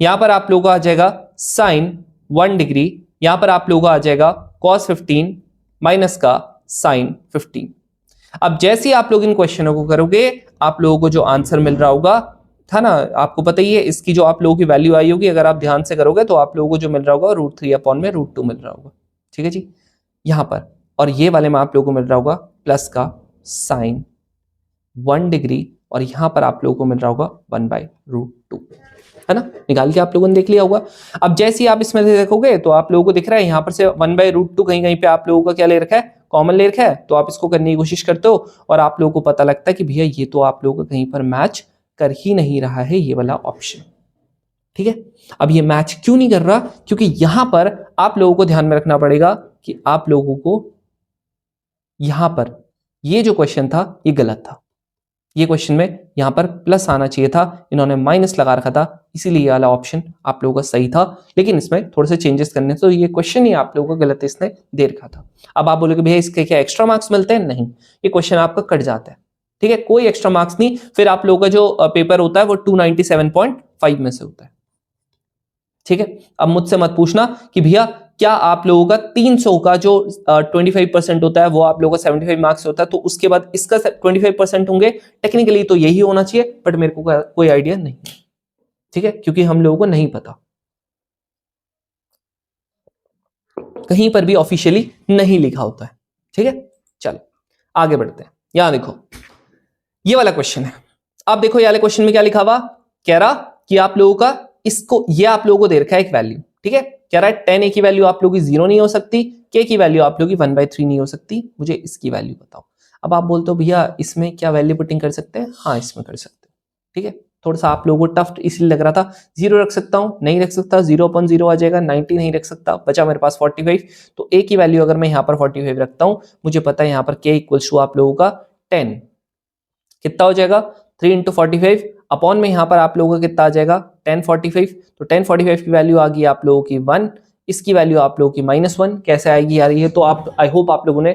यहां पर आप लोगों का आ जाएगा साइन 1 डिग्री, यहां पर आप लोगों का आ जाएगा कॉस 15 माइनस का साइन 15। अब जैसे ही आप लोग इन क्वेश्चनों को करोगे, आप लोगों को जो आंसर मिल रहा होगा, था ना, आपको पता ही है इसकी जो आप लोगों की वैल्यू आई होगी, अगर आप ध्यान से करोगे तो आप लोगों को जो मिल रहा होगा √3/√2 मिल रहा होगा। ठीक है जी, यहां पर, और ये वाले में आप लोगों को मिल रहा होगा प्लस का साइन 1 डिग्री, और यहां पर आप लोगों को मिल रहा होगा 1/√2, है ना, निकाल के आप लोगों ने देख लिया होगा। अब जैसे ही आप इसमें से देखोगे तो आप लोगों को दिख रहा है यहां पर से 1/√2 कहीं कहीं पे आप लोगों का क्या ले रखा है, कॉमन ले रखा है, तो आप इसको करने की कोशिश करते हो और आप लोगों को पता लगता है कि भैया ये तो आप लोगों को कहीं पर मैच कर ही नहीं रहा है ये वाला ऑप्शन। ठीक है, अब ये मैच क्यों नहीं कर रहा, क्योंकि यहां पर आप लोगों को ध्यान में रखना पड़ेगा कि आप लोगों को यहां पर ये जो क्वेश्चन था ये गलत था, ये क्वेश्चन में यहां पर प्लस आना चाहिए था, इन्होंने माइनस लगा रखा था, इसीलिए ये वाला ऑप्शन आप लोगों का सही था, लेकिन इसमें थोड़े से चेंजेस करने, तो ये क्वेश्चन ही आप लोगों का गलत इसने दे रखा था। अब आप बोलोगे भैया इसके क्या एक्स्ट्रा मार्क्स मिलते हैं, नहीं, ये क्वेश्चन आपका कट जाता है। ठीक है, कोई एक्स्ट्रा मार्क्स नहीं, फिर आप लोगों का जो पेपर होता है वो 297.5 में से होता है। ठीक है, अब मुझसे मत पूछना कि भैया क्या आप लोगों का 300 का जो 25% होता है वो आप लोगों का 75 मार्क्स होता है, तो उसके बाद इसका 25% होंगे, टेक्निकली तो यही होना चाहिए, बट मेरे को कोई आइडिया नहीं। ठीक है, क्योंकि हम लोगों को नहीं पता, कहीं पर भी ऑफिशियली नहीं लिखा होता है। ठीक है, चलो आगे बढ़ते हैं। यहां देखो ये वाला क्वेश्चन है, आप देखो ये वाले क्वेश्चन में क्या लिखा हुआ, कह रहा कि आप लोगों का इसको, ये आप लोगों को दे रखा है एक वैल्यू। ठीक है, कह रहा है 10a की वैल्यू आप लोगों की 0 नहीं हो सकती, k की वैल्यू आप लोगों की 1/3 नहीं हो सकती, मुझे इसकी वैल्यू बताओ। अब आप बोलते हो भैया इसमें क्या वैल्यू पुटिंग कर सकते हैं, हाँ इसमें कर सकते हैं। ठीक है, थोड़ा सा आप लोगों को टफ इसलिए लग रहा था, 0 रख सकता हूं, नहीं रख सकता, 0/0 आ जाएगा, 90 नहीं रख सकता, बचा मेरे पास 45, तो a की वैल्यू अगर मैं यहाँ पर 45 रखता हूं, मुझे पता है यहाँ पर k इक्वल्स टू आप लोगों का 10, कितना हो जाएगा 3 × 45 अपॉन में यहाँ पर आप लोगों का कितना आ जाएगा 1045, तो 1045 की वैल्यू आ गई आप लोगों की 1, इसकी वैल्यू आप लोगों की -1, कैसे आएगी यार ये तो आप, आई होप आप लोगों ने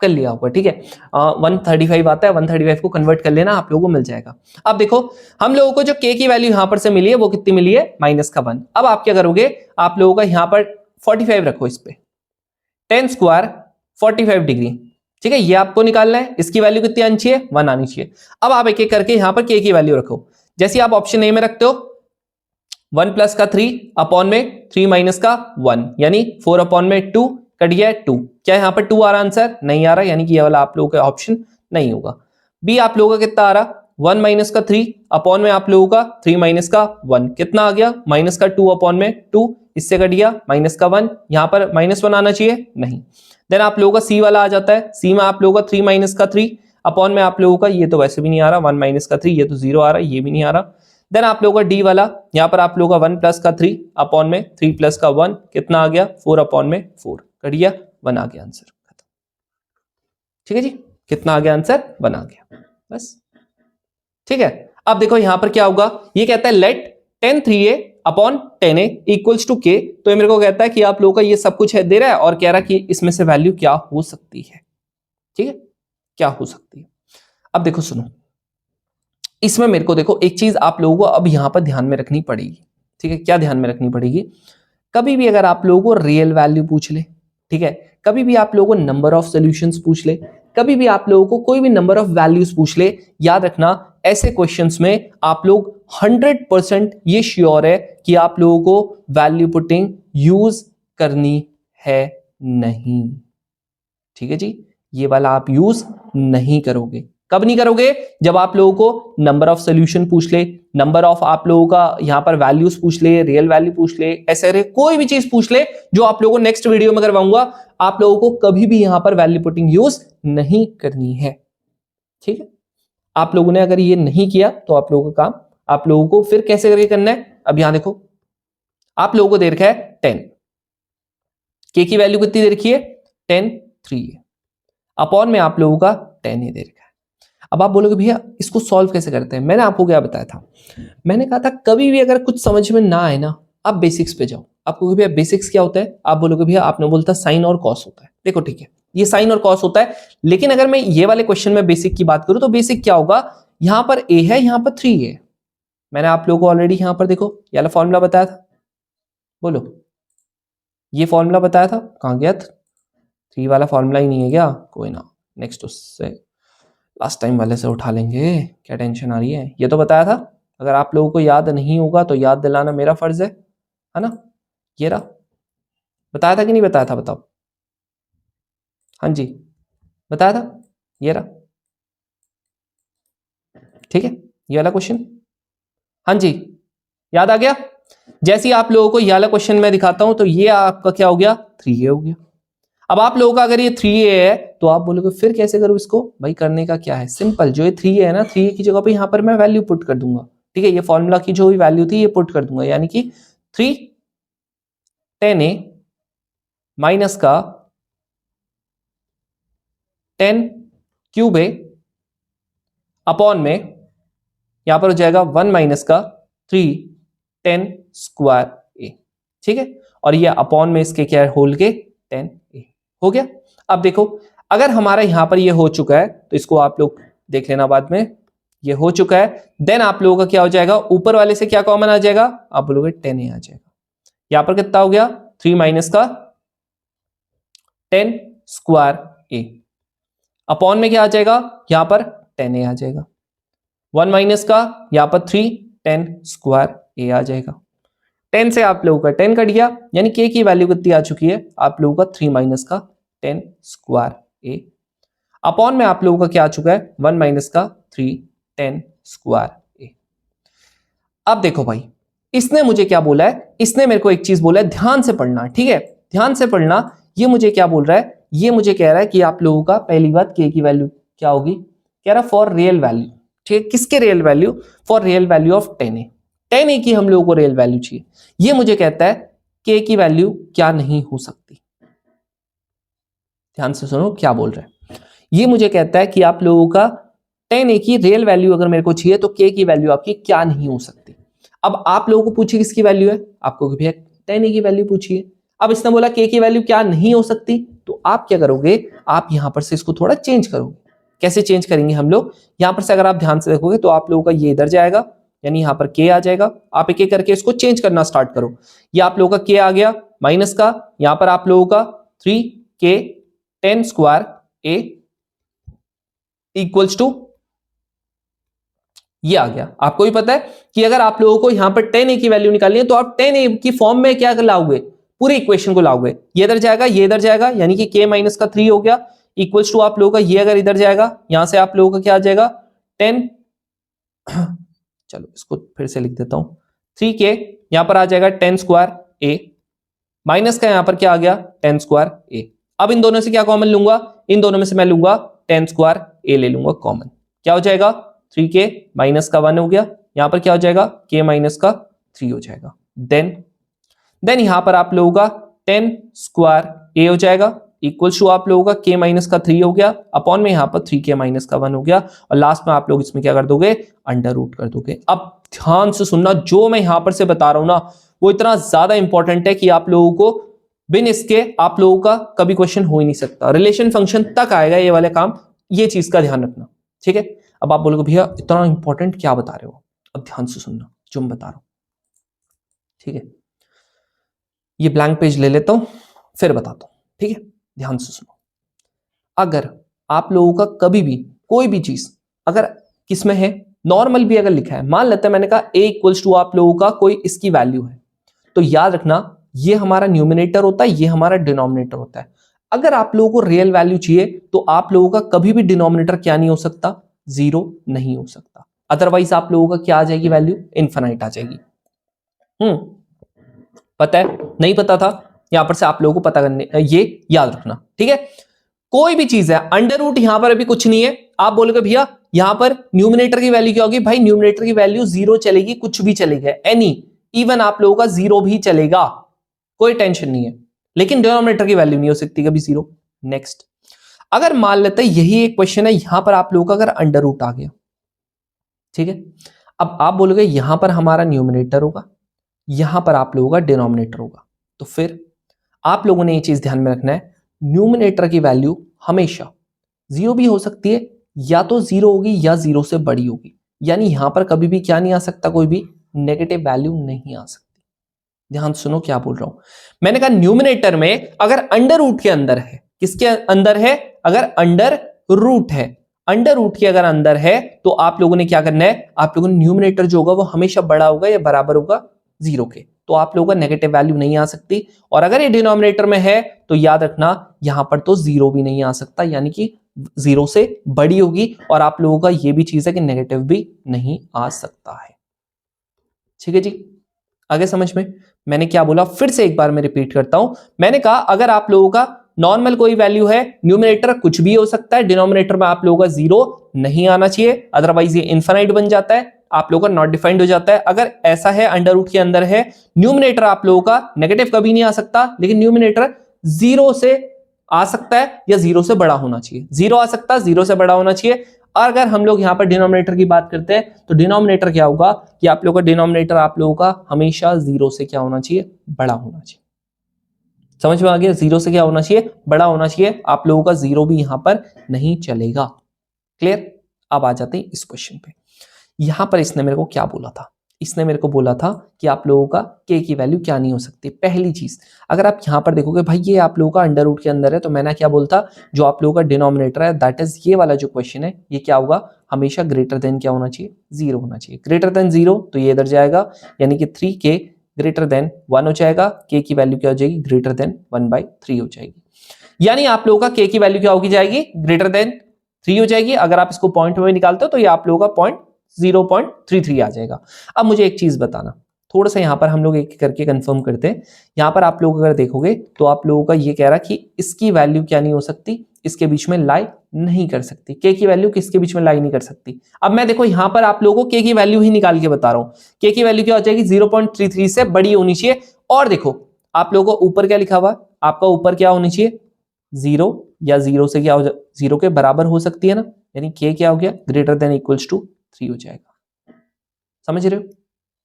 कर लिया होगा। ठीक है, 135 आता है, 135 को कन्वर्ट कर लेना, आप लोगों को मिल जाएगा। अब देखो हम लोगों को जो k की वैल्यू यहां पर से मिली है वो कितनी मिली है, -1। अब आप क्या करोगे, आप लोगों का यहां पर 45 रखो, इस पे 10 स्क्वायर 45 डिग्री। ठीक है, ये आपको निकालना है, इसकी वैल्यू कितनी आनी चाहिए, 1 आनी चाहिए। अब आप एक एक करके यहां पर k की वैल्यू रखो, जैसे आप ऑप्शन ए में रखते हो 1 प्लस का 3 अपॉन में 3 माइनस का 1, यानी 4 अपॉन में 2 कट गया 2, क्या यहां पर 2 आ रहा आंसर, नहीं आ रहा, यानी कि ये वाला आप लोगों का ऑप्शन नहीं होगा। बी आप लोगों का कितना आ रहा, 1 माइनस का 3 अपॉन में आप लोगों का 3 माइनस का 1 कितना आ गया, माइनस का 2 अपॉन में 2, इससे कट गया माइनस का 1, यहां पर -1 आना चाहिए नहीं। देन आप लोगों का सी वाला आ जाता है, सी में आप लोगों का 3 माइनस का 3 अपॉन में आप लोगों का, ये तो वैसे भी नहीं आ रहा, 1 माइनस का 3, ये तो 0 आ रहा है, ये भी नहीं आ रहा। देन आप लोगों का डी वाला, यहां पर आप लोगों का 1 प्लस का 3 अपॉन में 3 प्लस का 1 कितना आ गया, 4 अपॉन में 4 कट गया, 1 आ गया आंसर। ठीक है जी, कितना आ गया आंसर, 1 आ गया बस। ठीक है, अब देखो यहां पर क्या होगा, ये कहता है let tan 3a upon tan a equals to k, तो ये मेरे को कहता है कि आप लोगों का ये सब कुछ है दे रहा है और कह रहा है कि इसमें से वैल्यू क्या हो सकती है। ठीक है, क्या हो सकती है। अब देखो सुनो, इसमें मेरे को देखो एक चीज आप लोगों को अब यहां पर ध्यान में रखनी पड़ेगी। ठीक है, क्या ध्यान में रखनी पड़ेगी, कभी भी अगर आप लोगों को रियल वैल्यू पूछ ले, ठीक है, कभी भी आप लोगों को नंबर ऑफ सॉल्यूशंस पूछ ले, कभी भी आप लोगों को कोई भी नंबर ऑफ वैल्यूज पूछ ले, याद रखना ऐसे क्वेश्चंस में आप लोग 100% ये श्योर है कि आप लोगों को वैल्यू पुटिंग यूज करनी है नहीं। ठीक है जी, ये वाला आप यूज नहीं करोगे। कब नहीं करोगे, जब आप लोगों को नंबर ऑफ सॉल्यूशन पूछ ले, नंबर ऑफ आप लोगों का यहां पर वैल्यूज पूछ ले, रियल वैल्यू पूछ ले, ऐसे कोई भी चीज पूछ ले जो आप लोगों को नेक्स्ट वीडियो में करवाऊंगा, आप लोगों को कभी भी यहां पर वैल्यू पुटिंग यूज नहीं करनी है। ठीक है, आप लोगों ने अगर ये नहीं किया तो आप लोगों का काम, आप लोगों को फिर कैसे करके करना है। अब यहां देखो, आप लोगों को दे रखा है 10, के की वैल्यू कितनी दे रखी है, 10 3 अपॉन में आप लोगों का 10 दे रखा है। अब आप बोलोगे भैया इसको सॉल्व कैसे करते हैं, मैंने आपको क्या बताया था, मैंने कहा था कभी भी अगर कुछ समझ में ना आए ना, आप बेसिक्स पे जाओ। आपको भैया बेसिक्स क्या होता है, आप बोलोगे भैया आपने बोलता साइन और कॉस होता है, देखो ठीक है ये साइन और कॉस होता है, लेकिन अगर मैं ये वाले क्वेश्चन में बेसिक की बात करूं तो बेसिक क्या होगा, यहां पर a है, यहां पर 3 है। मैंने आप लोगों को ऑलरेडी यहां पर देखो ये वाला फॉर्मूला बताया था, बोलो ये फॉर्मूला बताया था, कहां गया, 3 वाला फॉर्मूला ही नहीं है क्या, कोई ना नेक्स्ट उससे लास्ट टाइम वाले से उठा लेंगे, क्या टेंशन आ रही है। ये तो बताया था, अगर आप लोगों को याद नहीं होगा तो याद दिलाना मेरा फर्ज है ना। ये रहा, बताया था कि नहीं बताया था, बताओ। हाँ जी बताया था, ये रहा। ठीक है, ये वाला क्वेश्चन, हाँ जी याद आ गया। जैसे ही आप लोगों को ये वाला क्वेश्चन मैं दिखाता हूं तो ये आपका क्या हो गया, 3a हो गया। अब आप लोगों का अगर ये 3a है तो आप बोलोगे फिर कैसे करूं इसको, भाई करने का क्या है, सिंपल, जो ये 3a है ना, 3a की जगह पे यहां पर मैं वैल्यू पुट कर दूंगा। ठीक है, ये फॉर्मूला की जो भी वैल्यू थी ये पुट कर दूंगा, यानी कि 3 10a माइनस का 10 क्यूब a अपॉन में यहां पर हो जाएगा 1 माइनस का 3 10 स्क्वायर a। ठीक है, और ये अपॉन में इसके क्या है, होल के 10a हो गया। अब देखो अगर हमारा यहां पर ये हो चुका है तो इसको आप लोग देख लेना बाद में, ये हो चुका है, देन आप लोगों का क्या हो जाएगा, ऊपर वाले से क्या कॉमन आ जाएगा, आप बोलोगे 10a आ जाएगा। यहां पर कितना हो गया, 3 माइनस का 10 स्क्वायर a अपॉन में क्या आ जाएगा, यहां पर 10a आ जाएगा। 1 माइनस का यहां पर 3 10 स्क्वायर a आ जाएगा। 10 से आप लोगों का 10 कट गया, यानी k की वैल्यू कितनी आ चुकी है, आप लोगों का 3 माइनस का 10 स्क्वायर a अपॉन में आप लोगों का क्या आ चुका है, 1 माइनस का 3 10 स्क्वायर a। अब देखो भाई इसने मुझे क्या बोला है, इसने मेरे को एक चीज बोला है, ध्यान से पढ़ना। ठीक है, ध्यान से पढ़ना। ये मुझे क्या बोल रहा है, ये मुझे कह रहा है कि आप लोगों का पहली बात k की वैल्यू क्या होगी, कह रहा फॉर रियल वैल्यू। ठीक है, किसके real value, for real value of 10a। 10a की हम लोगों को रियल वैल्यू चाहिए। ये मुझे कहता है k की वैल्यू क्या नहीं हो सकती, ध्यान से सुनो क्या बोल रहा है। ये मुझे कहता है कि आप लोगों का 10a की रियल वैल्यू अगर मेरे को चाहिए तो k की वैल्यू आपकी क्या नहीं हो सकती। अब आप लोगों को पूछिए किसकी वैल्यू है, आपको भैया 10a की वैल्यू पूछिए। अब इसने बोला k की वैल्यू क्या नहीं हो सकती, तो आप क्या करोगे, आप यहां पर से इसको थोड़ा चेंज करोगे। कैसे चेंज करेंगे हम लोग, यहां पर से अगर आप ध्यान से देखोगे तो आप लोगों का ये इधर जाएगा, यानी यहां पर k आ जाएगा। आप एक एक करके इसको चेंज करना स्टार्ट करो। ये आप लोगों का k आ गया माइनस का, यहां पर आप लोगों का 3k 10 square a equals to ये आ गया। आपको भी पता है कि अगर आप लोगों को यहां पर 10a की वैल्यू निकालनी है तो आप 10a की फॉर्म में क्या लाओगे, पूरे इक्वेशन को लाओगे। ये इधर जाएगा, ये इधर जाएगा, यानी कि k माइनस का 3 हो गया। इक्वल्स टू आप लोगों का ये अगर इधर जाएगा, यहां से आप लोगों का क्या आ जाएगा 10 चलो इसको फिर से लिख देता हूं 3k, यहां पर आ जाएगा 10 स्क्वायर a माइनस का यहां पर क्या आ गया 10 स्क्वायर a। अब इन दोनों से क्या कॉमन लूंगा, इन दोनों में से मैं लूंगा 10 स्क्वायर a ले लूंगा कॉमन, क्या हो जाएगा 3k माइनस का 1 हो गया, यहां पर क्या हो जाएगा k माइनस का 3 हो जाएगा। देन यहां पर आप लोगों का 10 स्क्वायर a हो जाएगा इक्वल्स टू आप लोगों का k माइनस का 3 हो गया अपॉन में यहां पर 3k माइनस का 1 हो गया, और लास्ट में आप लोग इसमें क्या कर दोगे अंडर रूट कर दोगे। अब ध्यान से सुनना, जो मैं यहां पर से बता रहा हूं ना वो इतना ज्यादा इंपॉर्टेंट है कि आप लोगों को बिन इसके आप लोगों का कभी क्वेश्चन हो ही नहीं सकता, रिलेशन फंक्शन तक आएगा ये वाले काम, ये चीज का ध्यान रखना, ठीक है। अब आप बोलोगे भैया इतना इंपॉर्टेंट क्या बता रहे हो, अब ध्यान से सुनना जो मैं बता रहा हूं, ठीक है। ये ब्लैंक पेज ले लेता हूं फिर बताता हूं, ठीक है। ध्यान से सुनो, अगर आप लोगों का कभी भी कोई भी चीज अगर किसमें है नॉर्मल भी अगर लिखा है, मान लेते हैं मैंने कहा a इक्वल्स टू आप लोगों का कोई इसकी वैल्यू है, तो याद रखना ये हमारा न्यूमिनेटर होता है, ये हमारा डिनोमिनेटर होता है। अगर आप लोगों को रियल वैल्यू चाहिए तो आप लोगों का कभी भी डिनोमिनेटर क्या नहीं हो सकता, जीरो नहीं हो सकता, अदरवाइज आप लोगों का क्या आ जाएगी वैल्यू इनफाइनाइट आ जाएगी। पता है, नहीं पता था, यहां पर से आप लोगों को पता करने, ये याद रखना, ठीक है। कोई भी चीज है अंडर रूट यहां पर अभी कुछ नहीं है, आप बोलोगे भैया यहां पर न्यूमिनेटर की वैल्यू क्या होगी, भाई न्यूमिनेटर की वैल्यू जीरो चलेगी, कुछ भी चलेगा, एनी इवन आप लोगों का जीरो भी चलेगा, कोई टेंशन नहीं है, लेकिन डिनोमिनेटर की वैल्यू नहीं हो सकती कभी जीरो। नेक्स्ट, अगर मान लेते हैं यही एक क्वेश्चन है, यहां पर आप लोगों का अगर अंडर रूट आ गया, ठीक है, अब आप बोलोगे यहां पर हमारा न्यूमिनेटर होगा, यहां पर आप लोगों का डिनोमिनेटर होगा, तो फिर आप लोगों ने ये चीज ध्यान में रखना है, न्यूमिनेटर की वैल्यू हमेशा जीरो भी हो सकती है, या तो जीरो होगी या जीरो से बड़ी होगी, यानी यहां पर कभी भी क्या नहीं आ सकता, कोई भी नेगेटिव वैल्यू नहीं आ सकती। ध्यान सुनो क्या बोल रहा हूं, मैंने कहा न्यूमिनेटर में अगर अंडर रूट के अंदर है, किसके अंदर है, अगर अंडर रूट है, अंडर रूट के अगर अंदर है तो आप लोगों ने क्या करना है, आप लोगों ने न्यूमिनेटर जो होगा वो हमेशा बड़ा होगा या बराबर होगा जीरो के, तो आप लोगों का नेगेटिव वैल्यू नहीं आ सकती। और अगर ये डिनोमिनेटर में है तो याद रखना यहां पर तो जीरो भी नहीं आ सकता, यानी कि जीरो से बड़ी होगी, और आप लोगों का ये भी चीज है कि नेगेटिव भी नहीं आ सकता है, ठीक है जी। आगे समझ में, मैंने क्या बोला फिर से एक बार मैं रिपीट करता हूं, मैंने कहा अगर आप लोगों का नॉर्मल कोई वैल्यू है, न्यूमिनेटर कुछ भी हो सकता है, डिनोमिनेटर में आप लोगों का जीरो नहीं आना चाहिए, अदरवाइज ये इनफाइनाइट बन जाता है, आप लोगों का नॉट डिफाइंड हो जाता है। अगर ऐसा है अंडर रूट के अंदर है, न्यूमिनेटर आप लोगों का नेगेटिव कभी नहीं आ सकता, लेकिन न्यूमिनेटर जीरो से आ सकता है या जीरो से बड़ा होना चाहिए, जीरो आ सकता है, जीरो से बड़ा होना चाहिए। और अगर हम लोग यहां पर डिनोमिनेटर की बात करते हैं तो डिनोमिनेटर क्या होगा कि आप लोगों का डिनोमिनेटर आप लोगों का हमेशा जीरो से क्या होना चाहिए, बड़ा होना चाहिए। समझ में आ गया, जीरो से क्या होना चाहिए, बड़ा होना चाहिए, आप लोगों का जीरो भी यहां पर नहीं चलेगा। क्लियर। अब आ जाते हैं इस क्वेश्चन पे, यहां पर इसने मेरे को क्या बोला था, इसने मेरे को बोला था कि आप लोगों का k की वैल्यू क्या नहीं हो सकती। पहली चीज, अगर आप यहां पर देखोगे भाई ये आप लोगों का अंडर रूट के अंदर है, तो मैंने क्या बोलता, जो आप लोगों का डिनोमिनेटर है दैट इज ये वाला जो क्वेश्चन है, ये क्या होगा, हमेशा ग्रेटर देन क्या होना चाहिए, जीरो होना चाहिए। ग्रेटर देन जीरो तो ये इधर जाएगा, यानी कि 3k ग्रेटर देन 1 हो जाएगा, k की वैल्यू क्या हो जाएगी, ग्रेटर देन 1/3 हो जाएगी, यानी आप लोगों का k की वैल्यू क्या होगी जाएगी, ग्रेटर देन 3 हो जाएगी। अगर आप इसको पॉइंट में निकालते हो तो ये आप लोगों का 0.33 आ जाएगा। अब मुझे एक चीज बताना, थोड़ा सा यहां पर हम लोग एक करके कंफर्म करते हैं। यहां पर आप लोग अगर देखोगे तो आप लोगों का ये कह रहा कि इसकी वैल्यू क्या नहीं हो सकती, इसके बीच में लाई नहीं कर सकती, k की वैल्यू किसके बीच में लाई नहीं कर सकती। अब मैं देखो यहां पर आप लोगों को k की वैल्यू ही निकाल के बता रहा हूं, k की वैल्यू क्या हो जाएगी, 0.33 से बड़ी होनी चाहिए। और देखो आप लोगों को ऊपर क्या लिखा हुआ, आपका ऊपर क्या होनी चाहिए, जीरो, या जीरो से क्या हो जाए, जीरो के बराबर हो सकती है ना, यानी k क्या हो गया, ग्रेटर देन इक्वल्स टू 3 हो जाएगा। समझ रहे हो,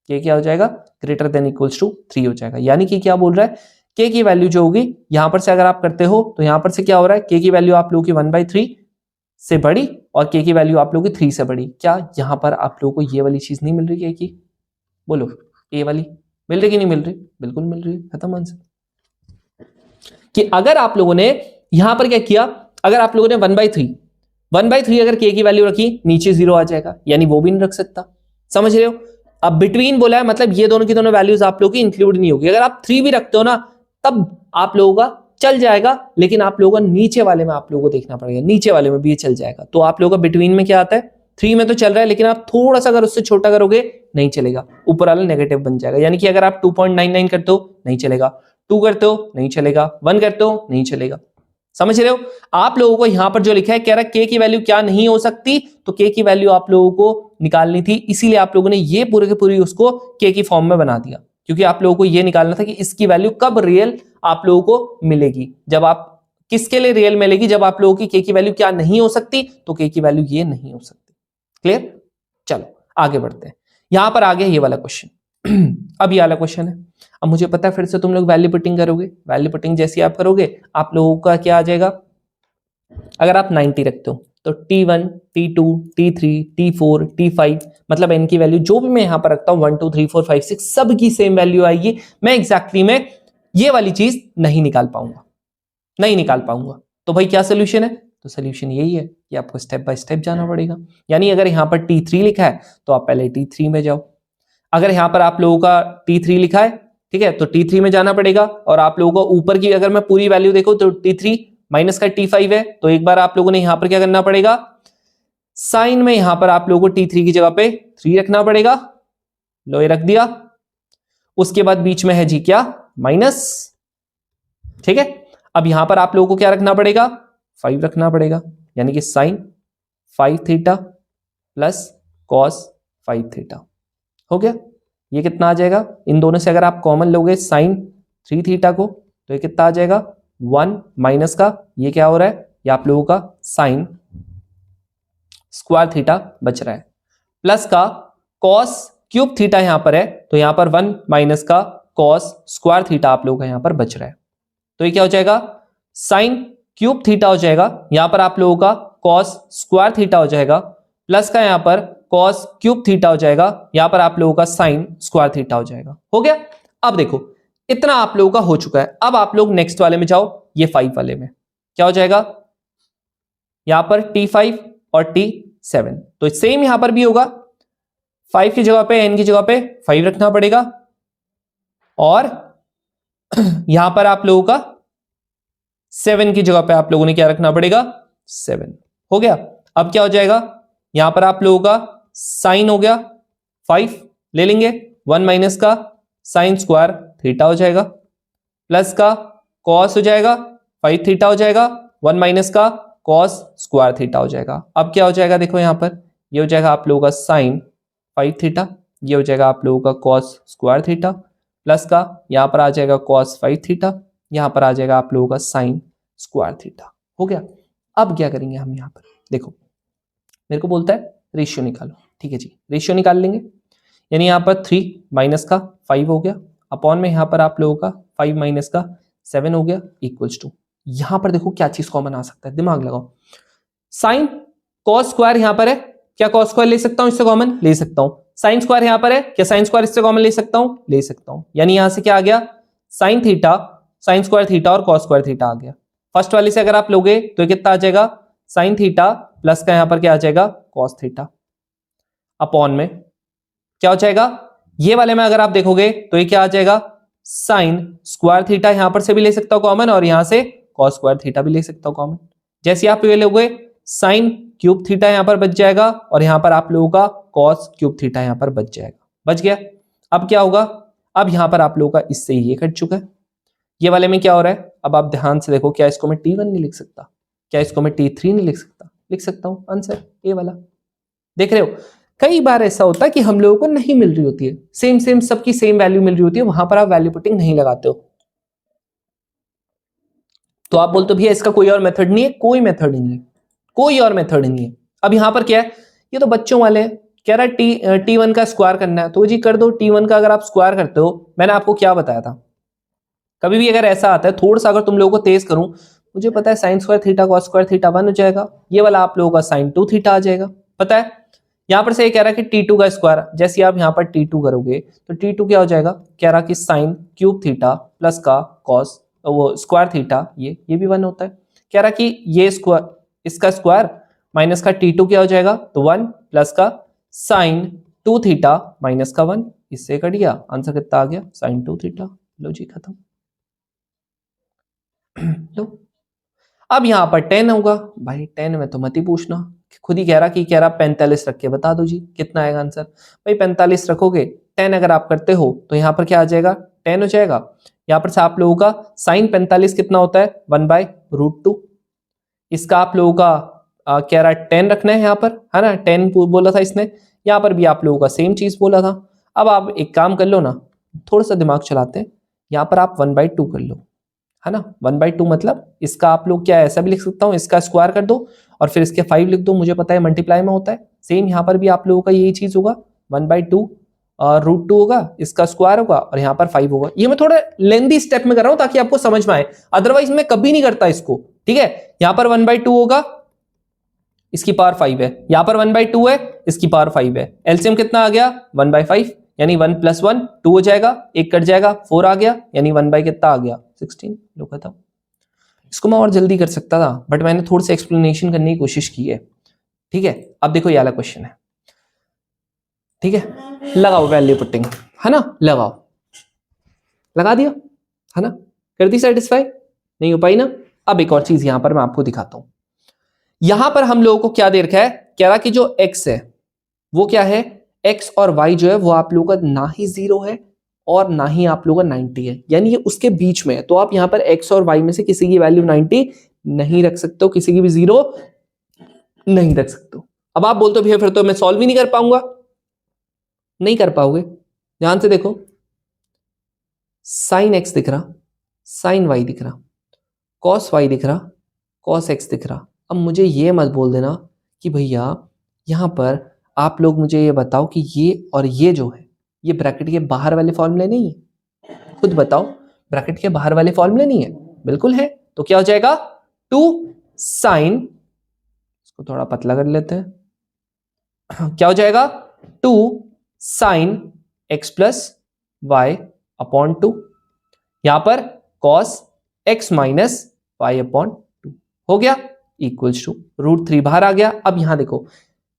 k क्या हो जाएगा, ग्रेटर देन इक्वल्स टू 3 हो जाएगा, यानी कि क्या बोल रहा है, k की वैल्यू जो होगी यहां पर से अगर आप करते हो तो यहां पर से क्या हो रहा है, k की वैल्यू आप लोगों की 1/3 से बड़ी और k की वैल्यू आप लोगों की 3 से बड़ी। क्या यहां पर आप लोगों को ये वाली चीज नहीं मिल रही है, की बोलो ये वाली मिल रही कि नहीं मिल रही, बिल्कुल मिल रही है, खत्म आंसर। कि अगर आप लोगों ने यहां पर क्या किया, अगर आप लोगों ने 1/3 अगर k की वैल्यू रखी, नीचे जीरो आ जाएगा, यानी वो भी नहीं रख सकता। समझ रहे हो, अब बिटवीन बोला है, मतलब ये दोनों की दोनों वैल्यूज आप लोगों की इंक्लूड नहीं होगी। अगर आप 3 भी रखते हो ना, तब आप लोगों का चल जाएगा, लेकिन आप लोगों को नीचे वाले में आप लोगों को देखना पड़ेगा, नीचे वाले में भी ये चल जाएगा। तो आप लोगों का बिटवीन में क्या आता है, 3 में तो चल रहा है, लेकिन आप थोड़ा सा अगर उससे छोटा करोगे नहीं चलेगा, ऊपर वाला नेगेटिव बन जाएगा। यानी कि अगर आप 2.99 करते हो नहीं चलेगा, 2 करते हो नहीं चलेगा, 1 करते हो नहीं चलेगा। समझ रहे हो? आप लोगों को यहां पर जो लिखा है, कह रहा है के की वैल्यू क्या नहीं हो सकती, तो के की वैल्यू आप लोगों को निकालनी थी, इसीलिए आप लोगों ने ये पूरे के पूरी उसको के की फॉर्म में बना दिया, क्योंकि आप लोगों को ये निकालना था कि इसकी वैल्यू कब रियल आप लोगों को मिलेगी। जब आप किसके लिए रियल मिलेगी, जब आप लोगों की के की वैल्यू क्या नहीं हो सकती, तो के की वैल्यू ये नहीं हो सकती। क्लियर? चलो आगे बढ़ते हैं। यहां पर आ गया ये वाला क्वेश्चन। अब ये वाला क्वेश्चन है, अब मुझे पता है फिर से तुम लोग वैल्यू पुटिंग करोगे। वैल्यू पुटिंग जैसी आप करोगे, आप लोगों का क्या आ जाएगा, अगर आप 90 रखते हो तो T1, T2, T3, T4, T5, मतलब n की वैल्यू जो भी मैं यहां पर रखता हूं 1 2 3 4 5 6 सब की सेम वैल्यू आएगी। मैं एग्जैक्टली में ये वाली चीज नहीं निकाल पाऊंगा, नहीं निकाल पाऊंगा। तो भाई क्या सोल्यूशन है, तो सोल्यूशन यही है कि आपको स्टेप बाय स्टेप जाना पड़ेगा। यानी अगर यहां पर T3 लिखा है तो आप पहले T3 में जाओ, अगर यहां पर आप लोगों का T3 लिखा है, ठीक है, तो T3 में जाना पड़ेगा। और आप लोगों को ऊपर की अगर मैं पूरी वैल्यू देखूं तो T3 माइनस का T5 है, तो एक बार आप लोगों ने यहां पर क्या करना पड़ेगा, साइन में यहां पर आप लोगों को T3 की जगह पे 3 रखना पड़ेगा। लो ये रख दिया, उसके बाद बीच में है जी क्या, माइनस, ठीक है। अब यहां पर आप लोगों को क्या रखना पड़ेगा, 5 रखना पड़ेगा, यानी कि sine 5 theta plus cos 5 theta हो गया। ये कितना आ जाएगा, इन दोनों से अगर आप कॉमन लोगे साइन 3 थीटा को, तो ये कितना आ जाएगा 1 माइनस का ये क्या हो रहा है, ये आप लोगों का साइन स्क्वायर थीटा बच रहा है, प्लस का कॉस क्यूब थीटा यहां पर है, तो यहां पर 1 माइनस का कॉस स्क्वायर थीटा आप लोगों का यहां पर बच रहा है। तो ये क्या हो जाएगा, साइन क्यूब थीटा हो जाएगा, यहां पर आप लोगों का कॉस स्क्वायर थीटा हो जाएगा, प्लस का यहां पर कॉस क्यूब थीटा हो जाएगा, यहां पर आप लोगों का साइन स्क्वायर थीटा हो जाएगा। हो गया। अब देखो इतना आप लोगों का हो चुका है। अब आप लोग नेक्स्ट वाले में जाओ, ये 5 वाले में क्या हो जाएगा, यहां पर T5 और T7, तो सेम यहां पर भी होगा, 5 की जगह पे n की जगह पे 5 रखना पड़ेगा, और यहां पर आप लोगों का 7 की जगह पे आप लोगों ने क्या रखना पड़ेगा, 7। हो गया। अब क्या हो जाएगा, यहां पर आप लोगों का साइन हो गया 5 ले लेंगे, 1 माइनस का साइन स्क्वायर थीटा हो जाएगा, प्लस का कॉस हो जाएगा 5 थीटा हो जाएगा, 1 माइनस का कॉस स्क्वायर थीटा हो जाएगा। अब क्या हो जाएगा, देखो यहां पर ये हो जाएगा आप लोगों का साइन 5 थीटा, ये हो जाएगा आप लोगों का कॉस स्क्वायर थीटा, प्लस का यहां पर आ जाएगा कॉस 5 थीटा, यहां पर आ जाएगा आप लोगों का साइन स्क्वायर थीटा। हो गया। अब क्या करेंगे हम, यहां पर देखो मेरे को बोलता है रेशियो निकालो, ठीक है जी, रेशियो निकाल लेंगे। यानी यहां पर 3 माइनस का 5 हो गया, अपॉन में यहां पर आप लोगों का 5 माइनस का 7 हो गया, इक्वल्स टू, यहां पर देखो क्या चीज कॉमन आ सकता है, दिमाग लगाओ, साइन कॉस स्क्वायर यहां पर है, क्या कॉस स्क्वायर ले सकता हूं इससे कॉमन, ले सकता हूं। साइन स्क्वायर यहां पर है, क्या साइन स्क्वायर इससे कॉमन ले सकता हूं, ले सकता हूं। यानी यहां से क्या आ गया, sine theta, sign square theta और कॉस स्क्वायर थीटा आ गया। फर्स्ट वाले से अगर आप लोगे तो कितना आ जाएगा, साइन थीटा प्लस का यहां पर क्या आ जाएगा, कॉस थीटा, अपॉन में क्या हो जाएगा, ये वाले में अगर आप देखोगे तो ये क्या आ जाएगा, साइन स्क्वायर थीटा यहां पर से भी ले सकता हूं कॉमन, और यहां से कॉस स्क्वायर थीटा भी ले सकता हूं कॉमन। जैसे आप ये लोगे साइन क्यूब थीटा यहां पर बच जाएगा, और यहां पर आप लोगों का कॉस क्यूब थीटा यहां पर बच जाएगा, बच गया। अब क्या होगा, अब यहां पर आप लोगों का इससे ये कट चुका है। ये वाले में क्या हो रहा है, अब आप ध्यान से देखो, क्या इसको मैं T1 नहीं लिख सकता, क्या इसको मैं T3 नहीं लिख सकता, लिख सकता हूं, आंसर ए वाला। देख रहे हो, कई बार ऐसा होता है कि हम लोगों को नहीं मिल रही होती है, सेम सेम सबकी सेम वैल्यू मिल रही होती है, वहां पर आप वैल्यू पुटिंग नहीं लगाते हो, तो आप बोलते हो भैया इसका कोई और मेथड नहीं है, कोई मेथड नहीं है, कोई और मेथड नहीं है। अब यहां पर क्या है, ये तो बच्चों वाले हैं, कह रहा है T1 का स्क्वायर करना है, तो जी कर दो, T1 का अगर आप स्क्वायर करते हो, मैंने आपको क्या बताया था, कभी भी अगर ऐसा आता है, थोड़ा सा अगर तुम लोगों को तेज करूं, मुझे पता है sign square theta cos square theta 1 हो जाएगा, ये वाला आप लोगों का साइन 2 थीटा आ जाएगा, पता है। यहां पर से ये कह रहा है कि T2 का स्क्वायर, जैसे आप यहां पर T2 करोगे तो T2 क्या हो जाएगा, कह रहा कि साइन क्यूब थीटा प्लस का कॉस वो स्क्वायर थीटा, ये भी 1 होता है, कह रहा कि ये स्क्वायर इसका स्क्वायर माइनस का T2 क्या हो जाएगा, तो 1 प्लस का साइन 2 थीटा माइनस का 1, इससे कट गया, आंसर कितना आ गया, साइन 2 थीटा। लो जी खत्म। लो, अब यहां पर 10 होगा भाई, 10 में तो मत ही पूछना, खुद ही कह रहा 45 रख के बता दो जी कितना आएगा आंसर। भाई 45 रखोगे, 10 अगर आप करते हो तो यहां पर क्या आ जाएगा, 10 हो जाएगा। यहां पर से आप लोगों का साइन 45 कितना होता है, 1/√2। इसका आप लोगों का कह रहा है 10 रखना है यहाँ पर, है ना, 10 बोला था इसने, यहाँ पर भी आप लोगों का सेम चीज बोला था। अब आप एक काम कर लो ना, थोड़ा सा दिमाग चलाते हैं, यहाँ पर आप 1/2 कर लो, है ना। 1/2 मतलब इसका आप लोग क्या ऐसा भी लिख सकता हूँ, इसका स्क्वायर कर दो और फिर इसके 5 लिख दो, मुझे पता है मल्टीप्लाई में होता है। सेम यहाँ पर भी आप लोगों का यही चीज होगा, 1/2 √2 होगा, इसका स्क्वायर होगा और यहाँ पर 5 होगा। ये मैं थोड़ा लेंदी स्टेप में कर रहा हूँ ताकि आपको समझ में आए, अदरवाइज मैं कभी नहीं करता इसको, ठीक है। यहाँ पर 1/2 होगा, इसकी पावर 5 है, यहाँ पर 1/2 है, इसकी पावर 5 है, एलसीएम कितना आ गया 1/5, यानी 1 + 1 2 हो जाएगा, एक कट जाएगा 4 आ गया, यानी 1 कितना आ गया 16। लो खत्म। इसको मैं और जल्दी कर सकता था बट मैंने थोड़ी सी एक्सप्लेनेशन करने की कोशिश की है, ठीक है। अब देखो ये वाला क्वेश्चन है, ठीक है, लगाओ वैल्यू पुटिंग, है ना, लगाओ, लगा दिया, है ना, कर दी सेटिस्फाई, नहीं हो पाई ना। अब एक और चीज यहां पर मैं आपको दिखाता हूं, यहां पर हम लोगों को क्या दे रखा है, कह रहा कि जो x है वो क्या है, x और y जो है वो आप लोगों का ना ही 0 है और ना ही आप लोगों का 90 है, यानी ये उसके बीच में है। तो आप यहां पर x और y में से किसी की वैल्यू 90 नहीं रख सकते हो, किसी की भी 0 नहीं रख सकते हो। अब आप बोलते हो भैया फिर तो मैं सॉल्व ही नहीं कर पाऊंगा, नहीं कर पाओगे। ध्यान से देखो, साइन x दिख रहा, साइन y दिख रहा, कॉस y दिख रहा, कॉस x दिख रहा। अब मुझे ये मत बोल देना कि भैया यहां पर आप लोग मुझे ये बताओ कि ये और ये जो है ये ब्रैकेट के बाहर वाले फॉर्मूले नहीं है, खुद बताओ, ब्रैकेट के बाहर वाले फॉर्मूले नहीं है, बिल्कुल है। तो क्या हो जाएगा 2 साइन, इसको थोड़ा पतला कर लेते हैं, क्या हो जाएगा 2 साइन x + y अपॉन 2, यहां पर cos x - y अपॉन 2 हो गया, इक्वल्स टू √3 बाहर आ गया। अब यहां देखो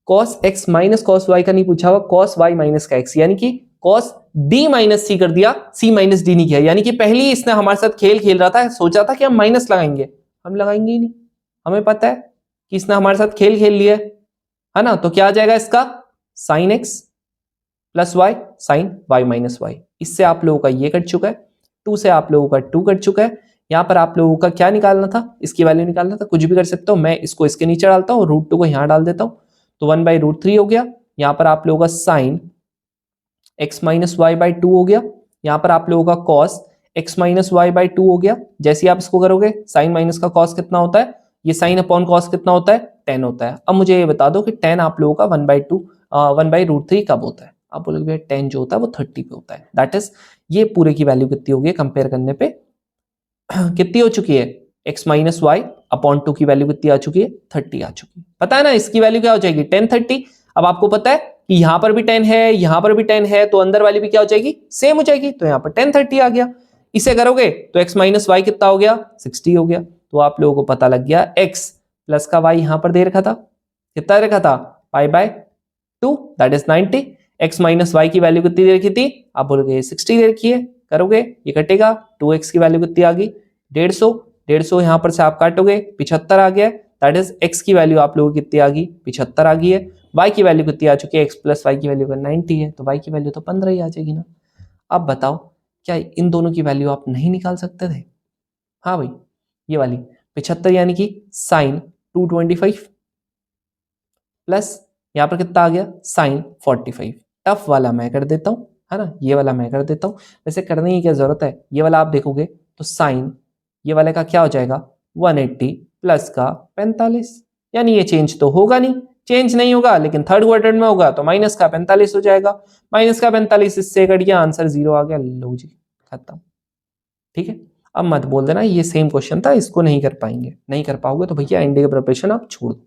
cos x - cos y का नहीं पूछा हुआ, cos y - का x, यानी कि cos d - c कर दिया, c - d नहीं किया, यानी कि पहले ही इसने हमारे साथ खेल खेल रहा था, सोचा था कि हम माइनस लगाएंगे, हम लगाएंगे ही नहीं, हमें पता है कि इसने हमारे साथ खेल खेल लिया है ना। तो क्या आ जाएगा इसका sin x + y sin y - y, इससे आप लोगों का ये कट चुका है, 2 से आप लोगों का 2 कट चुका है। यहां पर आप लोगों का क्या निकालना था, इसकी वैल्यू निकालना था, कुछ भी कर सकते हो, मैं इसको इसके नीचे डालता हूं, √2 को यहां डाल देता हूं, तो 1/√3 हो गया। यहां पर आप लोगों का साइन x - y/2 हो गया, यहां पर आप लोगों का cos x - y/2 हो गया। जैसे आप इसको करोगे साइन माइनस का cos कितना होता है, ये साइन अपॉन cos कितना होता है 10 होता है। अब मुझे ये बता दो कि 10 आप लोगों का 1/√3 कब होता है, आप बोलोगे भैया 10 जो होता है वो 30 पे होता है, दैट इज ये पूरे की वैल्यू कितनी होगी कंपेयर करने पे कितनी हो चुकी है, x - y अपॉन 2 की वैल्यू कितनी आ चुकी है 30 आ चुकी है। पता है ना इसकी वैल्यू क्या हो जाएगी 10 30। अब आपको पता है कि यहां पर भी 10 है, यहां पर भी 10 है, तो अंदर वाली भी क्या हो जाएगी सेम हो जाएगी, तो यहां पर 10 30 आ गया। इसे करोगे तो x - y कितना हो गया 60 हो गया। तो आप लोगों को पता लग गया x प्लस का y यहां पर दे रखा था, कितना दे रखा था π/2 दैट इज 90, x - y की वैल्यू कितनी दे रखी थी, आप बोलोगे 60 दे रखी है, करोगे ये कटेगा, 2x की वैल्यू कितनी आ गई 150, 150 यहां पर से आप काटोगे 75 आ गया, दैट इज x की वैल्यू आप लोगों की कितनी आ गई 75 आ गई है। y की वैल्यू कितनी आ चुकी है, x + y की वैल्यू का 90 है, तो y की वैल्यू तो 15 ही आ जाएगी ना। अब बताओ क्या इन दोनों की वैल्यू आप नहीं निकाल सकते थे, हाँ भाई ये वाली 75 यानी कि साइन 225 प्लस यहां पर कितना आ गया साइन 45। टफ वाला मैं कर देता हूं, है ना, ये वाला मैं कर देता हूं, वैसे करने की क्या जरूरत है, ये वाला आप देखोगे तो साइन ये वाले का क्या हो जाएगा 180 प्लस का 45, यानी ये चेंज तो होगा नहीं, चेंज नहीं होगा, लेकिन थर्ड क्वाड्रेंट में होगा तो माइनस का 45 हो जाएगा, माइनस का 45 इससे कट गया, आंसर 0 आ गया, लो जी खत्म। ठीक है, अब मत बोल देना ये सेम क्वेश्चन था इसको नहीं कर पाएंगे, नहीं कर पाओगे तो भैया एनडीए का प्रिपरेशन आप छोड़ दो।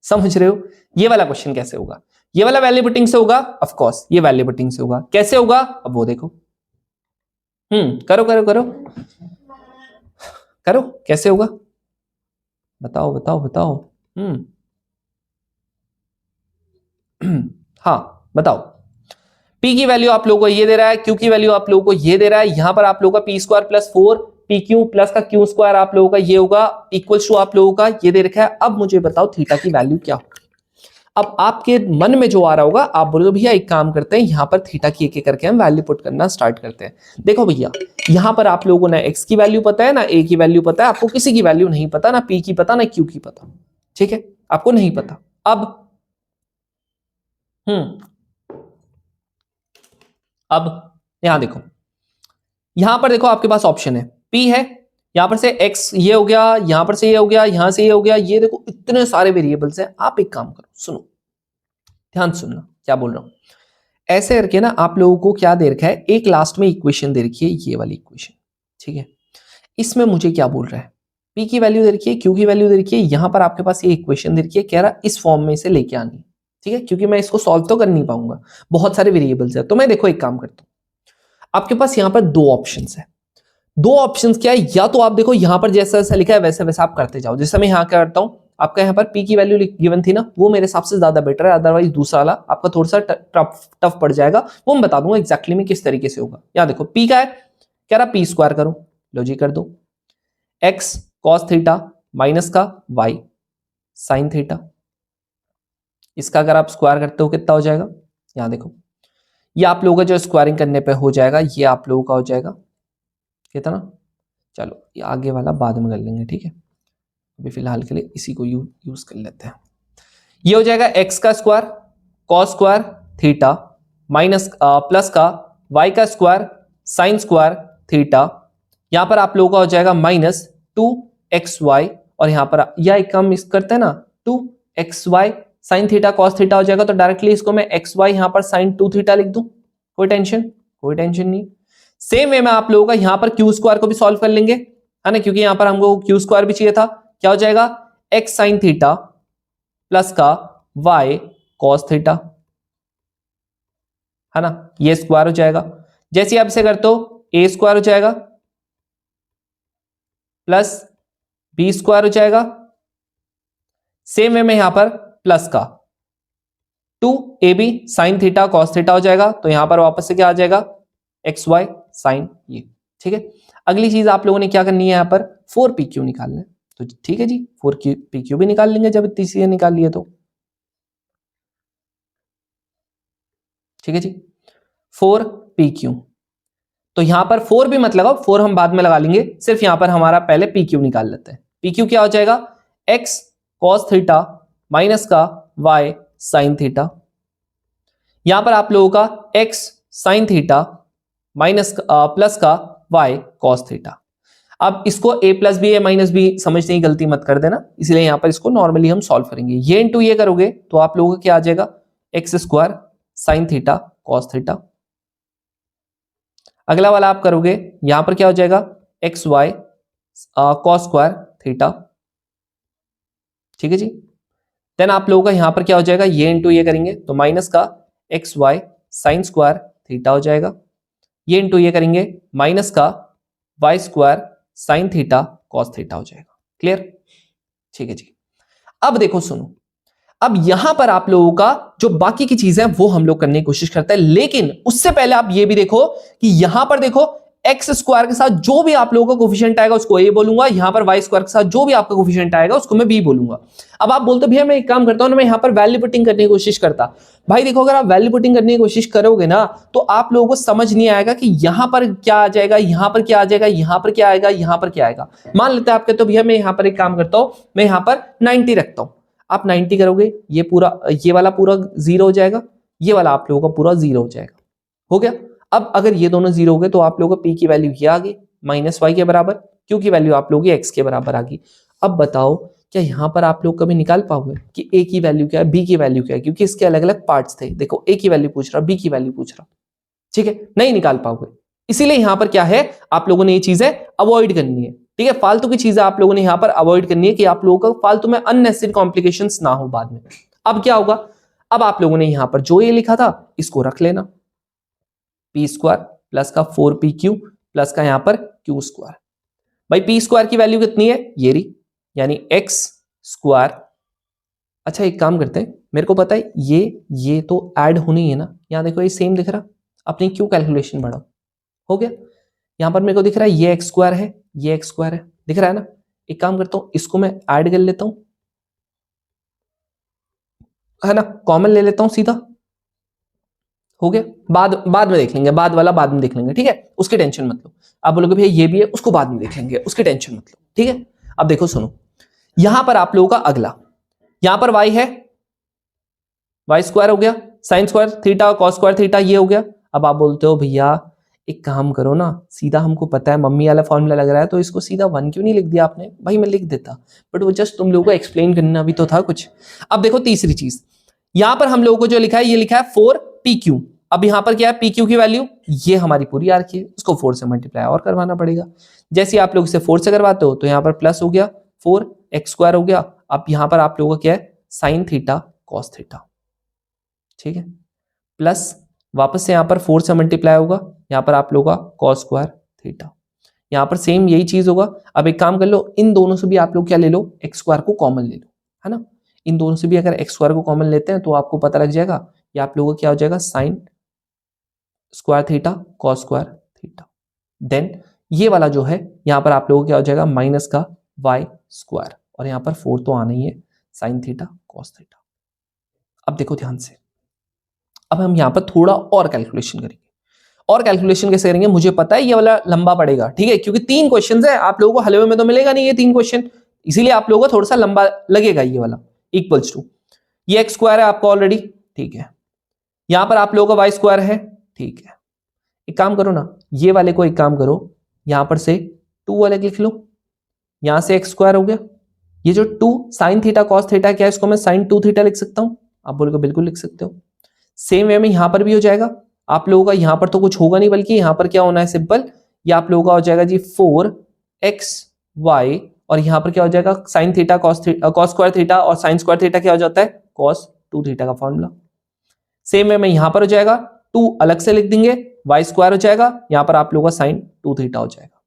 समझ रहे हो ये वाला क्वेश्चन कैसे होगा, ये वाला वैल्यू पुटिंग से होगा, ऑफ कोर्स ये वैल्यू पुटिंग से होगा, कैसे होगा अब वो देखो। करो करो करो करो, कैसे होगा बताओ बताओ बताओ। हाँ बताओ, P की वैल्यू आप लोगों को ये दे रहा है, Q की वैल्यू आप लोगों को ये दे रहा है, यहां पर आप लोगों का P² + 4 पी क्यू प्लस का क्यू स्क्वायर आप लोगों का ये होगा इक्वल्स टू आप लोगों का ये दे रखा है। अब मुझे बताओ थीटा की वैल्यू क्या होगी। अब आपके मन में जो आ रहा होगा आप बोलोगे भैया एक काम करते हैं, यहां पर थीटा की एक एक करके हम वैल्यू पुट करना स्टार्ट करते हैं। देखो भैया यहां पर आप लोगों को ना एक्स की वैल्यू पता है ना ए की वैल्यू पता है, आपको किसी की वैल्यू नहीं पता, ना पी की पता ना क्यू की पता, ठीक है, आपको नहीं पता। अब यहां देखो, यहां पर देखो आपके पास ऑप्शन है पी है, यहां पर से एक्स ये हो गया, यहां पर से ये हो गया, यहां से ये हो गया, ये देखो इतने सारे वेरिएबल्स हैं। आप एक काम करो, सुनो ध्यान सुनना क्या बोल रहा हूं। ऐसे करके ना आप लोगों को क्या दे रखा है, एक लास्ट में इक्वेशन दे रखी है, ये वाली इक्वेशन, ठीक है। इसमें मुझे क्या बोल रहा है, पी की वैल्यू दे रखी है, क्यू की वैल्यू दे रखी है, यहां पर आपके पास ये इक्वेशन दे रखी है, कह रहा इस फॉर्म में से लेके आनी, ठीक है, क्योंकि मैं इसको सॉल्व तो कर नहीं पाऊंगा, बहुत सारे वेरिएबल्स है। तो मैं देखो एक काम करता हूं, आपके पास यहां पर दो ऑप्शंस है। दो ऑप्शंस क्या है, या तो आप देखो यहां पर जैसा जैसा लिखा है वैसे वैसा आप करते जाओ। जैसे मैं यहां क्या करता हूं, आपका यहां पर पी की वैल्यू गिवन थी ना, वो मेरे हिसाब से ज्यादा बेटर है, अदरवाइज दूसरा वाला आपका थोड़ा सा टफ पड़ जाएगा। वो मैं बता दूंगा एक्जैक्टली में किस तरीके से होगा। यहां देखो पी का है, कह रहा पी स्क्वायर करो, लो जी कर दो, एक्स कॉस थीटा माइनस का वाई साइन थीटा, इसका अगर आप स्क्वायर करते हो कितना हो जाएगा, यहां देखो ये आप लोगों का जो स्क्वायरिंग करने पे हो जाएगा, ये आप लोगों का हो जाएगा कितना, चलो ये आगे वाला बाद में कर लेंगे, ठीक है, अभी फिलहाल के लिए इसी को यूज कर लेते हैं। ये हो जाएगा एक्स का square cos square theta minus plus का वाई का स्क्वायर साइन स्क्वायर थीटा, यहां पर आप लोगों का हो जाएगा माइनस 2xy, और यहां पर या एक काम इस करते हैं ना 2xy sign theta cos theta हो जाएगा, तो डायरेक्टली इसको मैं xy यहां पर साइन 2 थीटा लिख दूं, कोई टेंशन नहीं। सेम वे में आप लोगों का यहां पर क्यू स्क्वायर को भी सॉल्व कर लेंगे, है ना, क्योंकि यहां पर हमको क्यू स्क्वायर भी चाहिए था। क्या हो जाएगा एक्स साइन थीटा प्लस का वाई कॉस थीटा, है ना, ये स्क्वायर हो जाएगा। जैसे आप इसे करते हो ए स्क्वायर हो जाएगा प्लस बी स्क्वायर हो जाएगा, सेम वे में यहां पर प्लस का 2ab sign theta cos theta हो जाएगा, तो यहां पर वापस से क्या आ जाएगा एक्स वाई साइन ये, ठीक है। अगली चीज आप लोगों ने क्या करनी है, यहां पर 4pq निकालना है, तो ठीक है जी 4pq भी निकाल लेंगे जब इतनी चीजें निकाल लिए तो, ठीक है जी 4pq। तो यहां पर 4 भी मत लगाओ, 4 हम बाद में लगा लेंगे, सिर्फ यहां पर हमारा पहले pq निकाल लेते हैं। pq क्या हो जाएगा x cos थीटा माइनस का y sin थीटा, यहां पर आप लोगों का x sin theta minus plus का y cos थीटा। अब इसको a plus b a minus b समझने की गलती मत कर देना, इसलिए यहां पर इसको नॉर्मली हम सॉल्व करेंगे। ये इंटू ये करोगे तो आप लोगों का क्या आ जाएगा x square sine theta cos theta. अगला वाला आप करोगे यहां पर क्या हो जाएगा x y cos square theta, ठीक है जी। देन आप लोगों का यहां पर क्या हो जाएगा, ये इंटू ये करेंगे तो माइनस का x y sine square theta हो जाएगा, ये इंटू ये करेंगे माइनस का y square sine theta cos theta हो जाएगा। क्लियर, ठीक है जी। अब देखो सुनो, अब यहां पर आप लोगों का जो बाकी की चीजें हैं वो हम लोग करने की कोशिश करते हैं, लेकिन उससे पहले आप ये भी देखो कि यहां पर देखो एक्स स्क्वायर के साथ जो भी आप लोगों का कोफिशिएंट आएगा उसको ए बोलूंगा, यहां पर वाई स्क्वायर के साथ जो भी आपका कोफिशिएंट आएगा उसको मैं बी बोलूंगा। अब आप बोलते भैया मैं एक काम करता हूं ना, मैं यहां पर वैल्यू पुटिंग करने की कोशिश करता। भाई देखो अगर आप वैल्यू पुटिंग करने की कोशिश करोगे ना तो आप लोगों को समझ नहीं आएगा कि यहां पर क्या आ जाएगा, यहां पर क्या आ जाएगा, यहां पर क्या आएगा, यहां पर क्या आएगा। मान लेते हैं आप कहते हो भैया मैं यहां पर एक काम करता हूं, मैं यहां पर 90 रखता हूं, आप 90 करोगे ये पूरा ये वाला पूरा जीरो हो जाएगा, ये वाला आप लोगों का पूरा जीरो हो जाएगा, हो गया। अब अगर ये दोनों जीरो हो गए तो आप लोगों को पी की वैल्यू ये आ गई माइनस वाई के बराबर, क्यू की वैल्यू आप लोगों की एक्स के बराबर आ गई। अब बताओ क्या यहां पर आप लोग कभी निकाल पाओगे कि ए की वैल्यू क्या है बी की वैल्यू क्या है, क्योंकि इसके अलग अलग पार्ट्स थे। देखो ए की वैल्यू पूछ रहा, बी की वैल्यू पूछ रहा, ठीक है, नहीं निकाल पाओगे। इसीलिए यहां पर क्या है आप लोगों ने ये चीजें अवॉइड करनी है, ठीक है, फालतू की चीजें आप लोगों ने यहां पर अवॉइड करनी है कि आप लोगों का फालतू में अननेसेसरी कॉम्प्लिकेशंस ना हो बाद में। अब क्या होगा, अब आप लोगों ने यहां पर जो ये लिखा था इसको रख लेना, पी स्क्वायर प्लस का 4pq प्लस का यहां पर क्यू स्क्वायर। भाई पी स्क्वायर की वैल्यू कितनी है ये रही, यानी एक्स स्क्वायर। अच्छा एक काम करते हैं, मेरे को पता है ये तो ऐड होनी है ना, यहां देखो ये सेम दिख रहा, अपनी क्यू कैलकुलेशन बढ़ाओ, हो गया। यहां पर मेरे को दिख रहा है ये एक्स स्क्वायर है, ये एक्स स्क्वायर है, दिख रहा है ना। एक काम करता हूं, इसको मैं ऐड कर लेता हूं, है ना, कॉमन ले लेता हूं सीधा, हो गया। बाद में देख लेंगे, बाद वाला बाद में देख लेंगे, ठीक है, उसकी टेंशन मत लो। आप बोलोगे भैया ये भी है, उसको बाद में देख लेंगे, उसकी टेंशन मत लो, ठीक है। अब देखो सुनो, यहां पर आप लोगों का अगला, यहां पर y है, वाई स्क्वायर हो गया, sine square theta, cos square theta, ये हो गया। अब आप बोलते हो भैया एक काम करो ना, सीधा हमको पता है मम्मी वाला फॉर्मूला लग रहा है, तो इसको सीधा 1 क्यों नहीं लिख दिया आपने? भाई मैं लिख देता, बट वो जस्ट तुम लोगों को एक्सप्लेन करना भी तो था कुछ। अब देखो तीसरी चीज, यहां पर हम लोगों को जो लिखा है, ये लिखा है 4pq। अब यहां पर क्या है, pq की वैल्यू ये हमारी पूरी आ रखी है, उसको 4 से मल्टीप्लाई और करवाना पड़ेगा। जैसे आप लोग इसे 4 से करवाते हो तो यहां पर प्लस हो गया 4x स्क्वायर हो गया। अब यहां पर आप लोगों का क्या है, साइन थीटा कॉस थीटा, ठीक है, प्लस वापस से यहां पर 4 से मल्टीप्लाई होगा, यहां पर आप लोगों का कॉस स्क्वायर थीटा, यहां पर सेम यही चीज होगा। अब एक काम कर लो, इन दोनों से भी आप लोग क्या ले लो, एक्स स्क्वायर को कॉमन ले लो, है ना। इन दोनों से भी अगर एक्स स्क्वायर को कॉमन लेते हैं तो आपको पता लग जाएगा, ये आप लोगों का क्या हो जाएगा, sine square theta cos square theta. Then ये वाला जो है, यहां पर आप लोगों को क्या हो जाएगा, माइनस का वाई स्क्वायर, और यहां पर 4 तो आना ही है, साइन थीटा कॉस थीटा। अब देखो ध्यान से, अब हम यहां पर थोड़ा और कैलकुलेशन करेंगे। और कैलकुलेशन कैसे करेंगे, मुझे पता है ये वाला लंबा पड़ेगा, ठीक है, क्योंकि 3 क्वेश्चंस है, आप लोगों को हलवे में तो मिलेगा नहीं ये 3 क्वेश्चन, इसीलिए आप लोगों को थोड़ा सा लंबा लगेगा ये वाला। इक्वल्स टू, ये एक्स स्क्वायर है आपको ऑलरेडी, ठीक है, यहां पर आप लोगों का वाई स्क्वायर है, ठीक है। एक काम करो ना, ये वाले को एक काम करो, यहां पर से 2 अलग लिख लो, यहां से एक्स स्क्वायर हो गया, ये जो 2 साइन थीटा कॉस थीटा क्या है, इसको मैं साइन 2 थीटा लिख सकता हूं, आप बोलोगे बिल्कुल लिख सकते हो। सेम वे में यहां पर भी हो जाएगा, आप लोगों का यहां पर तो कुछ होगा नहीं, बल्कि यहां पर क्या होना है, सिंपल, ये आप लोगों का हो जाएगा जी 4xy, और यहां पर क्या हो जाएगा, sign theta cos square theta, और साइन स्क्वायर थीटा क्या हो जाता है, कॉस 2 थीटा का फॉर्मूला। सेम वे में यहां पर हो जाएगा, 2 अलग से लिख देंगे, वाई स्क्वायर हो जाएगा, यहां पर आप लोगों का साइन 2 थीटा हो जाएगा।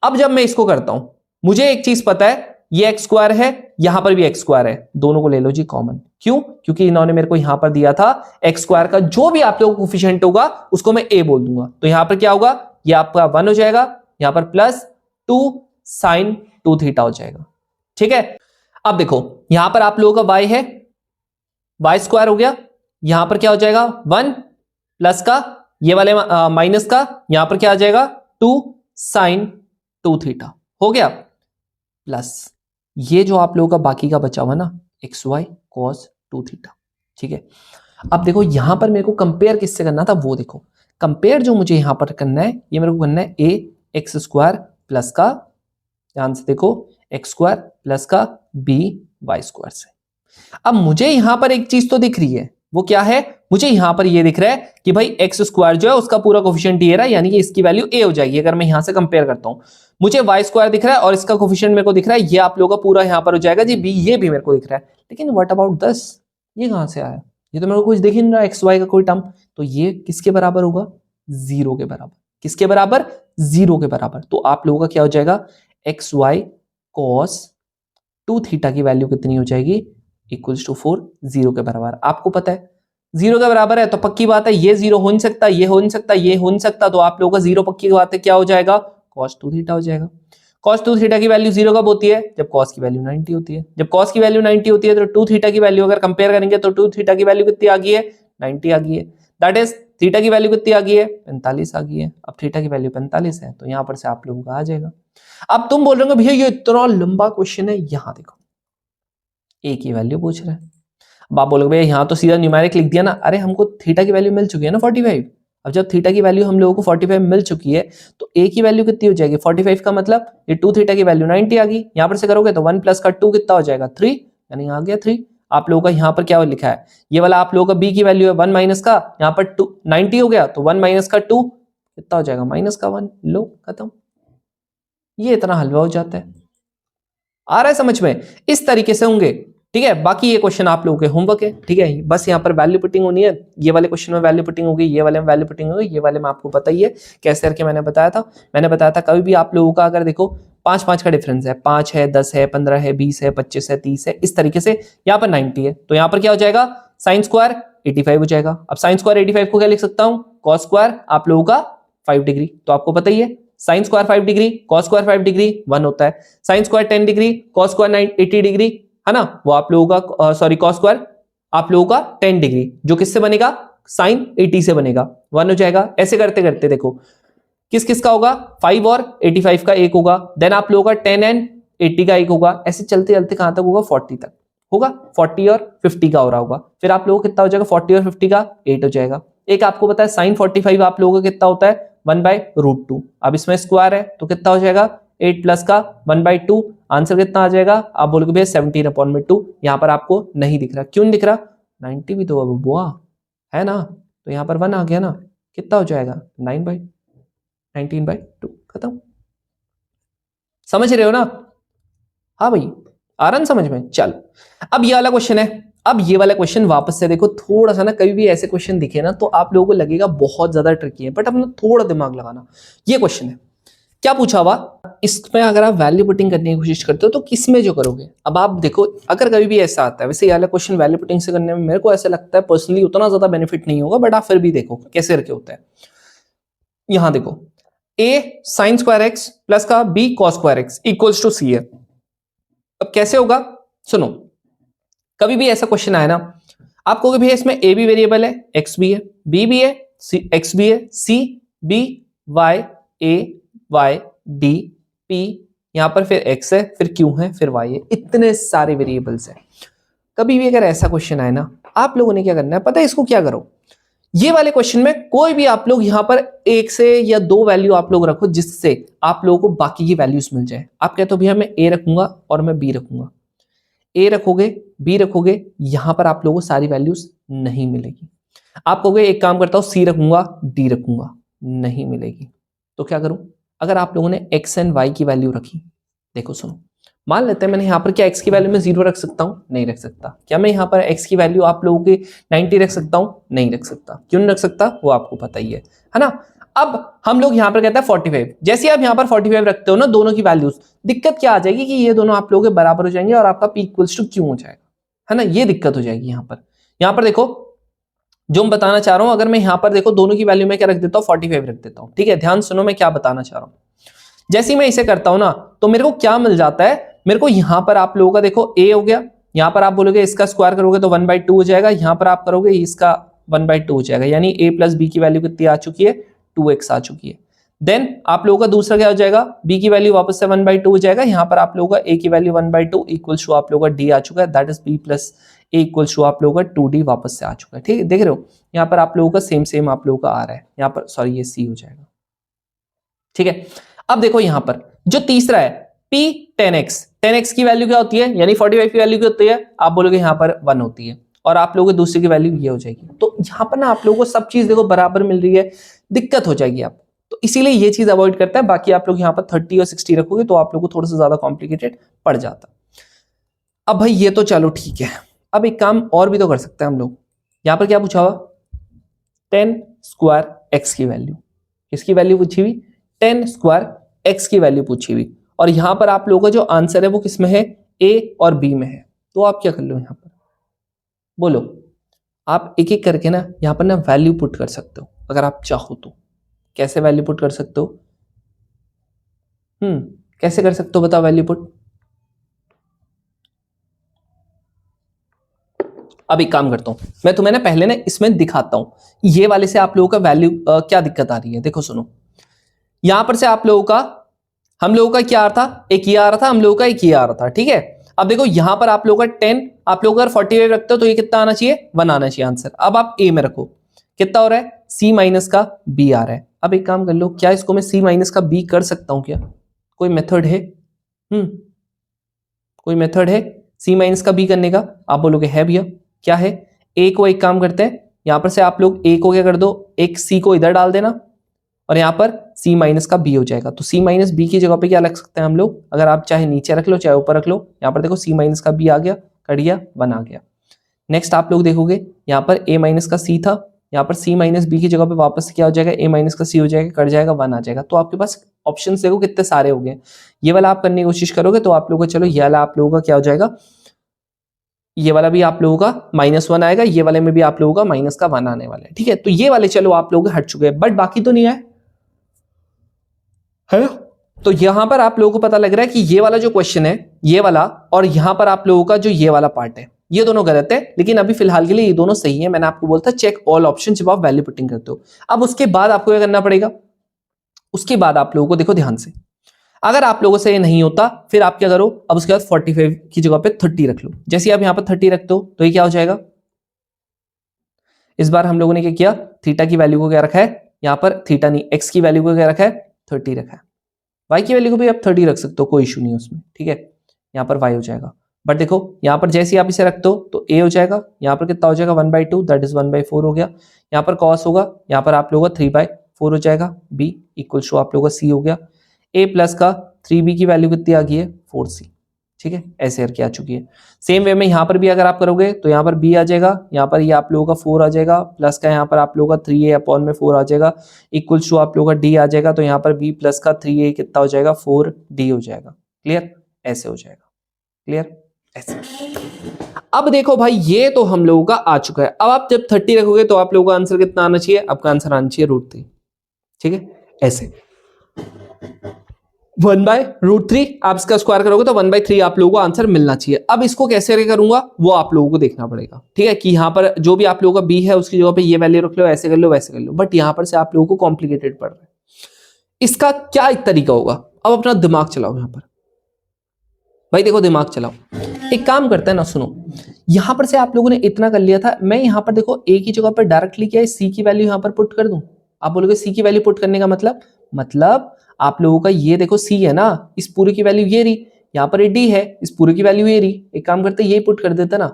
अब जब मैं इसको करता हूं, मुझे एक चीज पता है, ये एक्स स्क्वायर है, यहां पर भी एक्स स्क्वायर है, दोनों को ले लो जी कॉमन। क्यों? क्योंकि इन्होंने मेरे को यहां पर दिया था एक्स स्क्वायर का जो भी आप लोगों को कोफिशिएंट होगा उसको मैं ए बोल दूंगा, तो यहां पर क्या होगा, ये आपका 1 हो जाएगा, यहां पर प्लस 2 साइन 2 थीटा हो जाएगा, ठीक है। अब देखो यहां पर आप लोगों का वाई है, वाई स्क्वायर हो गया, यहां पर क्या हो जाएगा 1 प्लस का ये वाले माइनस का, यहां पर क्या आ जाएगा 2 साइन 2 थीटा हो गया, प्लस ये जो आप लोगों का बाकी का बचा हुआ ना, एक्स वाई कॉस 2 थीटा, ठीक है। अब देखो यहां पर मेरे को कंपेयर किससे करना था, वो देखो, कंपेयर जो मुझे यहां पर करना है, ये मेरे को करना है ए एक्स स्क्वायर प्लस का, ध्यान से देखो, एक्स स्क्वायर प्लस का बी वाई स्क्वायर से। अब मुझे यहां पर एक चीज तो दिख रही है, वो क्या है, मुझे यहां पर ये दिख रहा है कि भाई एक्स स्क्वायर जो है उसका पूरा कोफिशिएंट ये रहा है, यानी कि इसकी वैल्यू ए हो जाएगी अगर मैं यहां से कंपेयर करता हूं। मुझे वाई स्क्वायर दिख रहा है और इसका कोफिशिएंट मेरे को दिख रहा है, ये आप लोगों का पूरा यहां पर हो जाएगा जी बी, ये भी मेरे को दिख रहा है। लेकिन व्हाट अबाउट 10, ये कहां से आया, ये तो मेरे को कुछ दिख ही नहीं रहा एक्स वाई का कोई टर्म, तो ये किसके बराबर होगा, 0 के बराबर। किसके बराबर, 0 के बराबर। तो आप लोगों का क्या हो जाएगा, एक्स वाई कॉस 2 थीटा की वैल्यू कितनी हो जाएगी, इक्वल्स टू 4, 0 के बराबर। आपको पता है 0 के बराबर है तो पक्की बात है ये 0 हो नहीं सकता, ये हो नहीं सकता, ये हो नहीं सकता, तो आप लोगों का 0 पक्की बात है क्या हो जाएगा, cos 2 थीटा हो जाएगा। cos 2 थीटा की वैल्यू 0 कब होती है, जब cos की वैल्यू 90 होती है। जब cos की वैल्यू 90 होती है तो 2 थीटा की वैल्यू अगर कंपेयर करेंगे तो 2 थीटा की वैल्यू कितनी आ गई है, 90 आ गई है। दैट इज थीटा की वैल्यू कितनी आ गई है, 45 आ गई है। अब थीटा की वैल्यू 45 है तो यहां पर से आप लोगों का आ जाएगा। अब तुम बोल रहे हो भैया ये इतना लंबा क्वेश्चन है, यहां देखो ए की वैल्यू पूछ रहा है। अब आप बोलोगे भैया यहाँ तो सीधा न्यूमेरिक लिख दिया ना, अरे हमको थीटा की वैल्यू मिल चुकी है ना 45। अब जब थीटा की वैल्यू हम लोगों को 45 मिल चुकी है तो ए की वैल्यू कितनी हो जाएगी 45 का मतलब ये 2 थीटा की वैल्यू 90 आ गई। यहाँ पर से करोगे तो 1 प्लस का 2 कितना हो जाएगा 3, यानी आ गया 3। आप लोगों का यहाँ पर क्या लिखा है, ये वाला आप लोगों का बी की वैल्यू है 1 माइनस का, यहाँ पर 2 90 हो गया तो 1 माइनस का 2 कितना हो जाएगा माइनस का 1, लो खत्म। ये इतना हलवा हो जाता है। आ रहा है समझ में, इस तरीके से होंगे, ठीक है। बाकी ये क्वेश्चन आप लोगों के होमवर्क है, ठीक है। बस यहाँ पर वैल्यू पुटिंग होनी है, ये वाले क्वेश्चन में वैल्यू पुटिंग होगी, ये वाले में वैल्यू पुटिंग होगी, ये वाले में आपको पता ही है कैसे करके मैंने बताया था। कभी भी आप लोगों का अगर देखो 5-5 का डिफरेंस है, 5 है 10 है 15 है 20 है 25 है 30 है, इस तरीके से यहाँ पर 90 है तो यहाँ पर क्या हो जाएगा साइन स्क्वायर 85 हो जाएगा। अब साइन स्क्वायर 85 को क्या लिख सकता हूँ, कॉस स्क्वायर आप लोगों का 5 डिग्री, तो आपको पता ही है sine square 5 degree cos square 5 degree 1 होता है, sine square 10 degree cos square 80 degree है ना, वो आप लोगों का सॉरी कॉस स्क्वायर आप लोगों का 10 डिग्री जो किससे बनेगा, साइन 80 से बनेगा, 1 हो जाएगा। ऐसे करते करते देखो किस किस का होगा, 5 और 85 का एक होगा, देन आप लोगों का 10 एंड 80 का एक होगा, ऐसे चलते चलते कहां तक होगा, 40 तक होगा, 40 और 50 का हो रहा होगा, फिर आप लोगों को कितना हो जाएगा, 40 और 50 का 8 हो जाएगा। एक आपको पता है साइन 45 आप लोगों का कितना होता है, 1/√2, अब इसमें स्क्वायर है तो कितना हो जाएगा, 8 प्लस का 1/2, आंसर कितना आ जाएगा, आप बोलोगे भैया 17/2, यहां पर आपको नहीं दिख रहा, क्यों नहीं दिख रहा, 90 भी तो बुआ है ना, तो यहां पर 1 आ गया ना, कितना हो जाएगा 19/2, खत्म। समझ रहे हो ना, हाँ भाई आ रहा ना समझ में। चलो अब ये वाला क्वेश्चन है, अब ये वाला क्वेश्चन वापस से देखो, थोड़ा सा ना कभी भी ऐसे क्वेश्चन दिखे ना तो आप लोगों को लगेगा बहुत ज्यादा ट्रिकी है, बट अपना थोड़ा दिमाग लगाना। ये क्वेश्चन है, क्या पूछा हुआ, इसमें अगर आप वैल्यू पुटिंग करने की कोशिश करते हो तो किसमें जो करोगे, अब आप देखो अगर कभी भी ऐसा आता है, वैसे ये वाला क्वेश्चन वैल्यू पुटिंग से करने में मेरे को ऐसा लगता है पर्सनली उतना ज्यादा बेनिफिट नहीं होगा, बट आप फिर भी देखो कैसे करके होता है। यहां देखो a sine square x plus का b cos square x equals to c है। अब कैसे होगा, सुनो, कभी भी ऐसा क्वेश्चन आए ना, आप कहोगे भैया इसमें a भी वेरिएबल है, x भी है, b भी है, x भी है, c b y a y d p, यहां पर फिर x है, फिर q है, फिर y है, इतने सारे वेरिएबल्स हैं। कभी भी अगर ऐसा क्वेश्चन आए ना, आप लोगों ने क्या करना है पता है, इसको क्या करो, ये वाले क्वेश्चन में कोई भी आप लोग यहां पर एक से या दो वैल्यू आप लोग रखो जिससे आप लोगों को बाकी की वैल्यूज मिल जाए। आप कहते हो भैया मैं a रखूंगा और मैं b रखूंगा, a रखोगे b रखोगे, यहां पर आप लोगों को सारी वैल्यूज नहीं मिलेगी। आप कहोगे एक काम करता हूं c रखूंगा d रखूंगा, नहीं मिलेगी। तो क्या करूं, अगर आप लोगों ने x एंड y की वैल्यू रखी, देखो सुनो, मान लेते हैं मैंने यहाँ पर क्या x की वैल्यू में 0 रख सकता हूँ, नहीं रख सकता। क्या मैं यहाँ पर x की वैल्यू आप लोगों के 90 रख सकता हूँ, नहीं रख सकता। क्यों नहीं रख सकता, वो आपको पता ही है ना। अब हम लोग यहाँ पर कहते हैं 45, जैसे आप यहाँ पर 45 रखते हो ना दोनों की वैल्यूज, दिक्कत क्या आ जाएगी कि ये दोनों आप लोगों के बराबर हो जाएंगे और आपका p इक्वल्स टू q हो जाएगा, है ना, ये दिक्कत हो जाएगी। यहाँ पर देखो जो मैं बताना चाह रहा हूं, अगर मैं यहाँ पर देखो दोनों की वैल्यू में क्या रख देता हूँ, 45 रख देता हूँ, ठीक है, ध्यान सुनो मैं क्या बताना चाह रहा हूँ। जैसे ही मैं इसे करता हूं ना तो मेरे को क्या मिल जाता है, मेरे को यहां पर आप लोगों का देखो a हो गया, यहां पर आप बोलोगे इसका स्क्वायर करोगे तो 1/2 हो जाएगा, यहां पर आप करोगे इसका 1/2 हो जाएगा, यानी a प्लस बी की वैल्यू कितनी आ चुकी है, 2x आ चुकी है। देन आप लोगों का दूसरा क्या हो जाएगा, b की वैल्यू वापस से 1/2 हो जाएगा, यहां पर आप लोगों का a की वैल्यू 1/2 इक्वल्स टू आप लोगों का d आ चुका है, that is b plus a equals to आप लोगों का 2d वापस से आ चुका है। ठीक है, देख रहे हो यहाँ पर आप लोगों का सेम आप लोगों का आ रहा है, यहाँ पर सॉरी ये c हो जाएगा। ठीक है, अब देखो यहां पर जो तीसरा है p 10x की वैल्यू क्या होती है, यानी 45 की वैल्यू क्या होती है, आप बोलोगे यहां पर 1 होती है, और आप लोगों को दूसरे की वैल्यू ये हो जाएगी। तो यहां पर ना आप लोगों को सब चीज देखो बराबर मिल रही है, दिक्कत हो जाएगी आप, तो इसीलिए ये चीज अवॉइड करता है। बाकी आप लोग यहाँ पर 30 और 60 रखोगे तो आप लोगों को थोड़ा सा ज्यादा कॉम्प्लिकेटेड पड़ जाता। अब भाई ये तो चलो ठीक है, अब एक काम और भी तो कर सकते हैं हम लोग। यहाँ पर क्या पूछा हुआ, 10 स्क्वायर एक्स की वैल्यू, किसकी वैल्यू पूछी हुई, 10 स्क्वायर एक्स की वैल्यू पूछी हुई, और यहां पर आप लोगों का जो आंसर है वो किसमें है, a और b में है। तो आप क्या कर लो, यहां पर बोलो, आप एक एक करके ना यहां पर ना वैल्यू पुट कर सकते हो अगर आप चाहो तो। कैसे वैल्यू पुट कर सकते हो, कैसे कर सकते हो बताओ वैल्यू पुट। अब एक काम करता हूं मैं तुम्हें ना पहले ना इसमें दिखाता हूं, ये वाले से आप लोगों का वैल्यू क्या दिक्कत आ रही है। देखो सुनो, यहां पर से आप लोगों का, हम लोगों का क्या आ रहा था, एक ये आ रहा था, हम लोगों का एक ये आ रहा था। ठीक है, अब देखो यहां पर आप लोगों का 10, आप लोग अगर 45 रखते हो तो ये कितना आना चाहिए, 1 आना चाहिए आंसर। अब आप a में रखो, कितना हो रहा है, c माइनस का b आ रहा है। अब एक काम कर लो, क्या इसको मैं c माइनस का b कर सकता हूं, क्या कोई मेथड है, कोई मेथड है c माइनस का b करने का। आप बोलोगे है भैया, क्या है, a को एक काम करते हैं, यहां पर से आप लोग a को क्या कर दो, एक c को इधर डाल देना, और यहाँ पर c माइनस का b हो जाएगा। तो c माइनस b की जगह पे क्या रख सकते हैं हम लोग, अगर आप चाहे नीचे रख लो चाहे ऊपर रख लो। यहाँ पर देखो c माइनस का b आ गया, कट गया, 1 आ गया। नेक्स्ट आप लोग देखोगे यहाँ पर a माइनस का c था, यहाँ पर c माइनस b की जगह पे वापस क्या हो जाएगा, a माइनस का c हो जाएगा, कट जाएगा, 1 आ जाएगा। तो आपके पास ऑप्शन देखो कितने सारे हो गए। ये वाला आप करने की कोशिश करोगे तो आप लोगों को, चलो ये वाला आप लोगों का क्या हो जाएगा, ये वाला भी आप लोगों का -1 आएगा, ये वाले में भी आप लोगों का माइनस का 1 आने वाला है। ठीक है, तो ये वाले चलो आप लोग हट चुके हैं, बट बाकी तो नहीं है। है ना। तो यहां पर आप लोगों को पता लग रहा है कि ये वाला जो क्वेश्चन है, ये वाला, और यहां पर आप लोगों का जो ये वाला पार्ट है, ये दोनों गलत है, लेकिन अभी फिलहाल के लिए ये दोनों सही है। मैंने आपको बोलता चेक ऑल ऑप्शन जब आप वैल्यू पुटिंग करते हो। अब उसके बाद आपको क्या करना पड़ेगा, उसके बाद आप लोगों को देखो ध्यान से, अगर आप लोगों से ये नहीं होता फिर आप क्या करो, अब उसके बाद 45 की जगह पे 30 रख लो। जैसे आप यहां पर 30 रखते हो तो ये क्या हो जाएगा, इस बार हम लोगों ने क्या किया, थीटा की वैल्यू को क्या रखा है, यहां पर थीटा नहीं, एक्स की वैल्यू को क्या रखा है, 30 रखा है। वाई की वैल्यू को भी आप 30 रख सकते हो, कोई इशू नहीं है उसमें, ठीक है। यहां पर वाई हो जाएगा, बट देखो यहां पर जैसे आप इसे रखते हो तो ए हो जाएगा, यहां पर कितना हो जाएगा 1/2, दैट इज 1/4 हो गया। यहां पर कॉस होगा, यहां पर आप लोगों का 3/4 हो जाएगा। बी इक्वल्स टू आप लोगों का सी हो गया। ए प्लस का 3b की वैल्यू कितनी आ गई है, 4c, ठीक है, ऐसे करके आ चुकी है। सेम वे में यहां पर भी अगर आप करोगे तो यहां पर b आ जाएगा, यहां पर ये आप लोगों का 4 आ जाएगा, प्लस का यहां पर आप लोगों का 3a अपॉन में 4 आ जाएगा, इक्वल्स टू आप लोगों का d आ जाएगा, तो यहां पर b प्लस का 3a कितना हो जाएगा, 4d हो जाएगा। क्लियर, ऐसे हो जाएगा, क्लियर, ऐसे। अब देखो भाई ये तो हम लोगों का आ चुका है। अब आप जब 30 रखोगे तो आप लोगों का आंसर कितना आना चाहिए, आपका आंसर आना चाहिए √3, ठीक है, ऐसे 1/√3 आप इसका स्क्वायर करोगे तो 1/3 आप लोगों को आंसर मिलना चाहिए। अब इसको कैसे करूंगा वो आप लोगों को देखना पड़ेगा, ठीक है, कि यहां पर जो भी आप लोगों का b है उसकी जगह पे ये वैल्यू रख लो, ऐसे कर लो, वैसे कर लो, बट यहां पर से आप लोगों को कॉम्प्लिकेटेड पड़ रहा है। इसका क्या एक तरीका होगा, अब अपना दिमाग चलाओ यहां पर, भाई देखो दिमाग चलाओ। एक काम करते हैं ना, सुनो, यहां पर से आप लोगों ने इतना कर लिया था, मैं यहां पर देखो a की जगह पर डायरेक्टली क्या है, c की वैल्यू यहां पर पुट कर दूं। आप बोलोगे c की वैल्यू पुट करने का मतलब आप लोगों का ये देखो c है ना, इस पूरे की वैल्यू ये रही, यहां पर d है, इस पूरे की वैल्यू ये रही। एक काम करते ये पुट कर देते ना,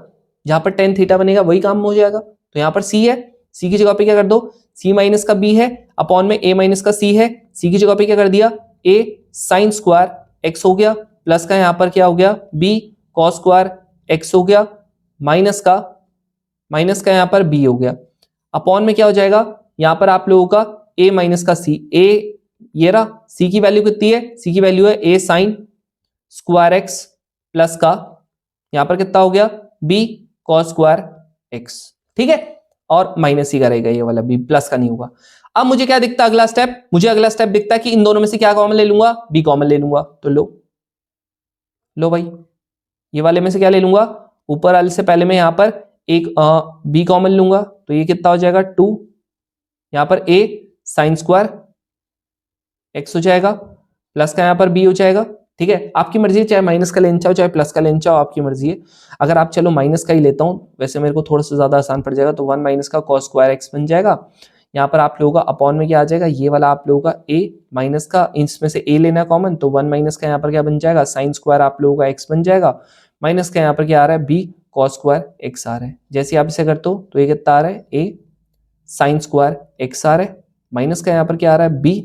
जहां पर tan थीटा बनेगा वही काम हो जाएगा। तो यहां पर c है, c की जगह पे क्या कर दो, c माइनस का b है अपॉन में a माइनस का c है, c की जगह पे क्या कर दिया, a साइन स्क्वायर x हो गया, प्लस का यहां पर क्या हो गया, b कॉस स्क्वायर x हो गया, माइनस का यहां पर b हो गया, अपॉन में क्या हो जाएगा, यहां पर आप लोगों का a माइनस का c, a ये रहा, c की वैल्यू कितनी है, c की वैल्यू है a sine square x, plus का यहां पर कितना हो गया, b कॉस स्क्वायर x, ठीक है, और माइनस ही करेगा ये वाला b, प्लस का नहीं होगा। अब मुझे क्या दिखता है अगला स्टेप, मुझे अगला स्टेप दिखता है कि इन दोनों में से क्या कॉमन ले लूंगा, b कॉमन ले लूंगा। तो लो भाई, ये वाले में से क्या ले लूंगा, ऊपर वाले से पहले मैं यहां पर एक b कॉमन लूंगा, तो ये कितना हो जाएगा 2, यहां पर a साइन स्क्वायर x हो जाएगा, प्लस का यहां पर b हो जाएगा, ठीक है। आपकी मर्जी है, चाहे माइनस का लेना चाहो चाहे प्लस का लेना चाहो, आपकी मर्जी है। अगर आप चलो माइनस का ही लेता हूं, वैसे मेरे को थोड़ा सा ज्यादा आसान पड़ जाएगा, तो 1 माइनस का कॉस स्क्वायर x बन जाएगा। यहाँ पर आप लोगों का अपॉन में क्या आ जाएगा, ये वाला आप लोगों का a माइनस का, इसमें से a लेना कॉमन, तो 1 माइनस का यहाँ पर क्या बन जाएगा, साइन स्क्वायर आप लोगों का x बन जाएगा, माइनस का यहाँ पर क्या आ रहा है, b कॉस स्क्वायर x आ रहा है। जैसे आप इसे करते हो तो ये कितना आ रहा है, a साइन स्क्वायर x आ रहा है, माइनस का यहाँ पर क्या आ रहा है, b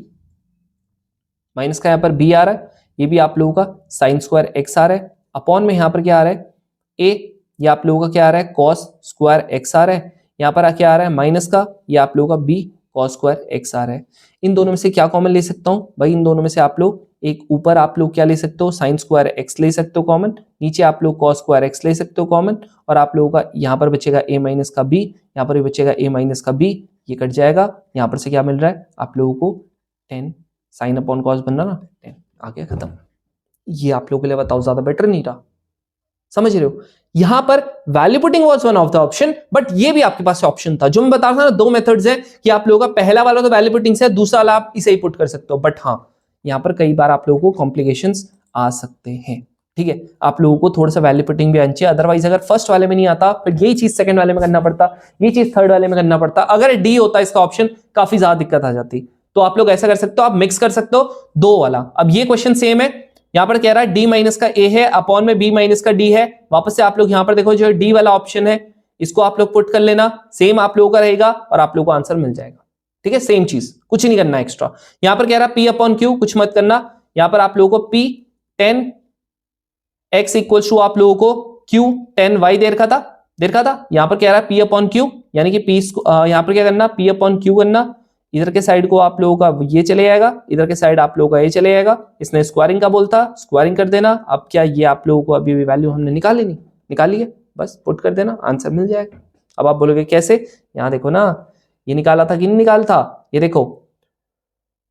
माइनस का यहाँ पर b आ रहा है, ये भी आप लोगों का साइन स्क्वायर x आ रहा है, अपॉन में यहाँ पर क्या आ रहा है, a ये आप लोगों का क्या आ रहा है, कॉस स्क्वायर x आ रहा है, यहाँ पर क्या आ रहा है माइनस का, ये आप लोगों का b कॉस स्क्वायर x आ रहा है। इन दोनों में से क्या कॉमन ले सकता हूँ भाई, इन दोनों में से आप लोग एक ऊपर आप लोग क्या ले सकते हो, साइन स्क्वायर x ले सकते हो कॉमन, नीचे आप लोग कॉस स्क्वायर x ले सकते हो कॉमन, और आप लोगों का यहाँ पर बचेगा a माइनस का b, यहाँ पर भी बचेगा a माइनस का b, ये कट जाएगा। यहाँ पर से क्या मिल रहा है आप लोगों को 10 साइन अपॉन कॉस बनना ना, 10 आ गया खत्म। ये आप लोगों के लिए बताओ ज्यादा बेटर नहीं रहा, समझ रहे हो। यहां पर value putting was one of the option, but ये भी आपके पास ऑप्शन था। जो मैं बता रहा था ना, दो मेथड्स है कि आप लोगों का पहला वाला तो वैल्यू पुटिंग से, दूसरा वाला आप इसे ही पुट कर सकते हो, बट हाँ यहां पर कई बार आप लोगों को कॉम्प्लिकेशंस आ सकते हैं, ठीक है। आप लोगों को थोड़ा सा वैल्यू पुटिंग भी आनी चाहिए, अदरवाइज अगर फर्स्ट वाले में नहीं आता फिर यही चीज सेकंड वाले में करना पड़ता, ये चीज थर्ड वाले में करना पड़ता। अगर डी होता इसका ऑप्शन काफी ज्यादा दिक्कत आ जाती। तो आप लोग ऐसा कर सकते हो, आप मिक्स कर सकते हो दो वाला। अब ये क्वेश्चन सेम है, यहां पर कह रहा है d माइनस का a है अपॉन में b माइनस का d है। वापस से आप लोग यहां पर देखो जो d वाला ऑप्शन है इसको आप लोग पुट कर लेना, सेम आप लोगों का रहेगा और आप लोगों को आंसर मिल जाएगा, ठीक है। सेम चीज, कुछ नहीं करना एक्स्ट्रा। यहां पर कह रहा है p अपॉन क्यू, कुछ मत करना। यहां पर आप लोगों को p 10 x इक्वल्स टू आप लोगों को q 10 y दे रखा था। यहां पर कह रहा है p अपॉन क्यू, यानी कि p यहां पर क्या करना, p अपॉन क्यू करना। इधर के साइड को आप लोगों का ये चले जाएगा, इधर के साइड आप लोगों का ये चले जाएगा। इसने स्क्वायरिंग का बोलता, स्क्वायरिंग कर देना। अब क्या ये आप लोगों को अभी भी वैल्यू हमने निकाली है, बस पुट कर देना, आंसर मिल जाएगा। अब आप बोलोगे कैसे, यहां देखो ना, ये निकाला था कि नहीं निकाला था, ये देखो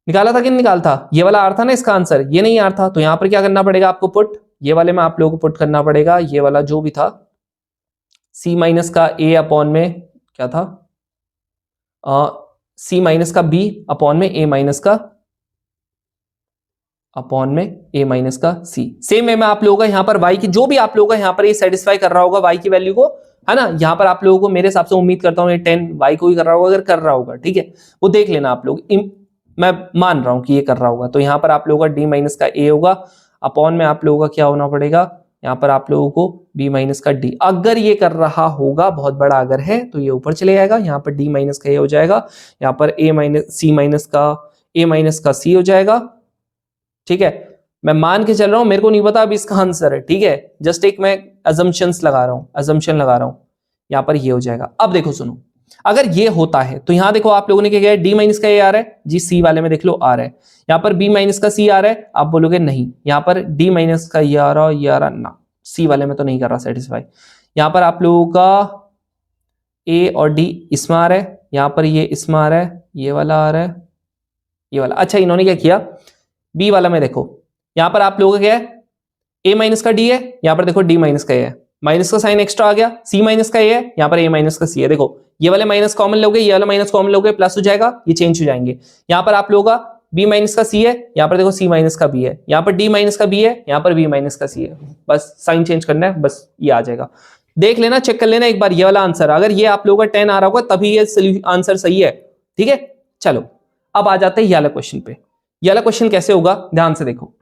निकाला था कि नहीं निकाला था? ये वाला आर था ना इसका आंसर, ये नहीं आर था, तो यहां पर क्या करना पड़ेगा आपको पुट, ये वाले में आप लोगों को पुट करना पड़ेगा ये वाला जो भी था सी माइनस का ए अपॉन में क्या था, सी माइनस का बी अपॉन में ए माइनस का अपॉन में ए माइनस का सी। सेम है मैं आप लोगों का यहाँ पर वाई की जो भी आप लोगों का यहाँ पर ये सेटिस्फाई कर रहा होगा वाई की वैल्यू को, है ना, यहाँ पर आप लोगों को मेरे हिसाब से उम्मीद करता हूँ ये 10 वाई को ही कर रहा होगा, अगर कर रहा होगा ठीक है वो देख लेना आप लोग, मैं मान रहा हूं कि ये कर रहा होगा। तो यहाँ पर आप लोगों का डी माइनस का ए होगा अपॉन में आप लोगों का क्या होना पड़ेगा, यहाँ पर आप लोगों को बी माइनस का डी, अगर ये कर रहा होगा, बहुत बड़ा अगर है तो ये ऊपर चले जाएगा, यहाँ पर डी माइनस का ए हो जाएगा, यहाँ पर ए माइनस सी माइनस का ए माइनस का सी हो जाएगा, ठीक है। मैं मान के चल रहा हूं, मेरे को नहीं पता अभी इसका आंसर है, ठीक है, जस्ट एक मैं अजम्पशंस लगा रहा हूं, अजम्पशन लगा रहा हूं, यहां पर ये हो जाएगा। अब देखो सुनो, अगर ये होता है तो यहां देखो आप लोगों ने क्या किया, डी माइनस का ए आ रहा है जी, सी वाले में देख लो आ रहा है, यहां पर बी माइनस का सी आ रहा है, आप बोलोगे नहीं, यहां पर डी माइनस का ये आ रहा, ये आ रहा ना, सी वाले में तो नहीं कर रहा सेटिस्फाई, यहां पर आप लोगों का ए और डी इसमें आ रहा है, यहां पर ये इसमें आ रहा है, ये वाला आ रहा है, ये वाला। अच्छा इन्होंने क्या किया, बी वाला में देखो, यहां पर आप लोगों का क्या है, ए माइनस का डी है, यहां पर देखो डी माइनस का ए है, माइनस का साइन एक्स्ट्रा आ गया, सी माइनस का ए है, यहां पर ए माइनस का सी है, देखो ये वाले माइनस कॉमन लोगे, ये वाला माइनस कॉमन लोगे, प्लस हो जाएगा, ये चेंज हो जाएंगे, यहां पर आप लोगों का बी माइनस का सी है, यहां पर देखो सी माइनस का बी है, यहां पर डी माइनस का बी है, यहां पर बी माइनस का सी है, बस साइन चेंज करना है, बस ये आ जाएगा। देख लेना, चेक कर लेना एक बार ये वाला आंसर, अगर ये आप लोगों का 10 आ रहा होगा तभी ये आंसर सही है, ठीक है। चलो अब आ जाते हैं ये वाला क्वेश्चन पे। ये वाला क्वेश्चन कैसे होगा, ध्यान से देखो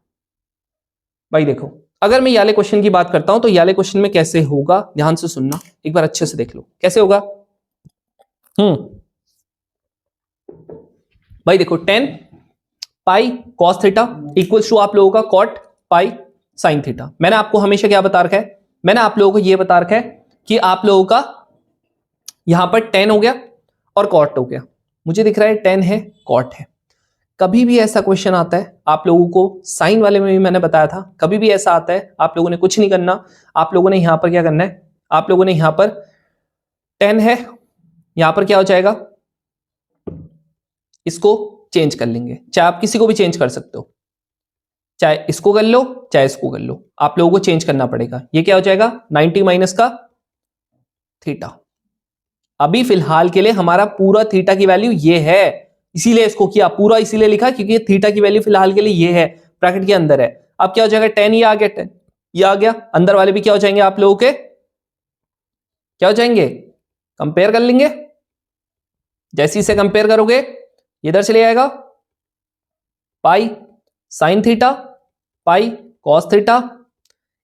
भाई, देखो अगर मैं याले क्वेश्चन की बात करता हूं तो याले क्वेश्चन में कैसे होगा, ध्यान से सुनना एक बार अच्छे से देख लो कैसे होगा। भाई देखो 10 pi cos theta equals to आप लोगों का कॉट पाई साइन थीटा। मैंने आपको हमेशा क्या बता रखा है, मैंने आप लोगों को यह बता रखा है कि आप लोगों का यहां पर 10 हो गया और कॉट हो गया, मुझे दिख रहा है 10 है कॉट है। कभी भी ऐसा क्वेश्चन आता है, आप लोगों को साइन वाले में भी मैंने बताया था, कभी भी ऐसा आता है आप लोगों ने कुछ नहीं करना, आप लोगों ने यहां पर क्या करना है, आप लोगों ने यहां पर 10 है, यहां पर क्या हो जाएगा, इसको चेंज कर लेंगे, चाहे आप किसी को भी चेंज कर सकते हो, चाहे इसको कर लो चाहे इसको कर लो, आप लोगों को चेंज करना पड़ेगा। ये क्या हो जाएगा 90 माइनस का थीटा। अभी फिलहाल के लिए हमारा पूरा थीटा की वैल्यू ये है, इसीलिए इसको किया पूरा, इसीलिए लिखा क्योंकि थीटा की वैल्यू फिलहाल के लिए ये है, ब्रैकेट के अंदर है। अब क्या हो जाएगा 10 ये आ गया, 10 ये आ गया, अंदर वाले भी क्या हो जाएंगे आप लोगों के, क्या हो जाएंगे, कंपेयर कर लेंगे, जैसे इसे कंपेयर करोगे इधर चले आएगा pi sine theta pi cos theta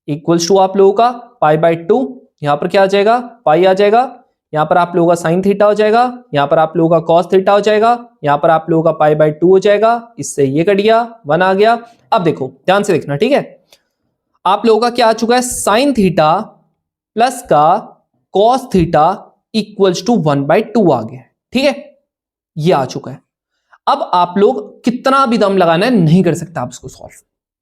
equals to आप लोगों का पाई बाय 2, यहां पर क्या आ जाएगा पाई आ जाएगा, यहां पर आप लोगों का साइन थीटा हो जाएगा, यहां पर आप लोगों का कॉस थीटा हो जाएगा, यहां पर आप लोगों का पाई बाय 2 हो जाएगा, इससे ये कट गया 1 आ गया। अब देखो ध्यान से देखना, ठीक है, आप लोगों का क्या आ चुका है साइन थीटा प्लस का कॉस थीटा इक्वल्स टू 1/2 आ गया, ठीक है, ये आ चुका है। अब आप लोग कितना भी दम लगाना है नहीं कर सकते, आप इसको सॉल्व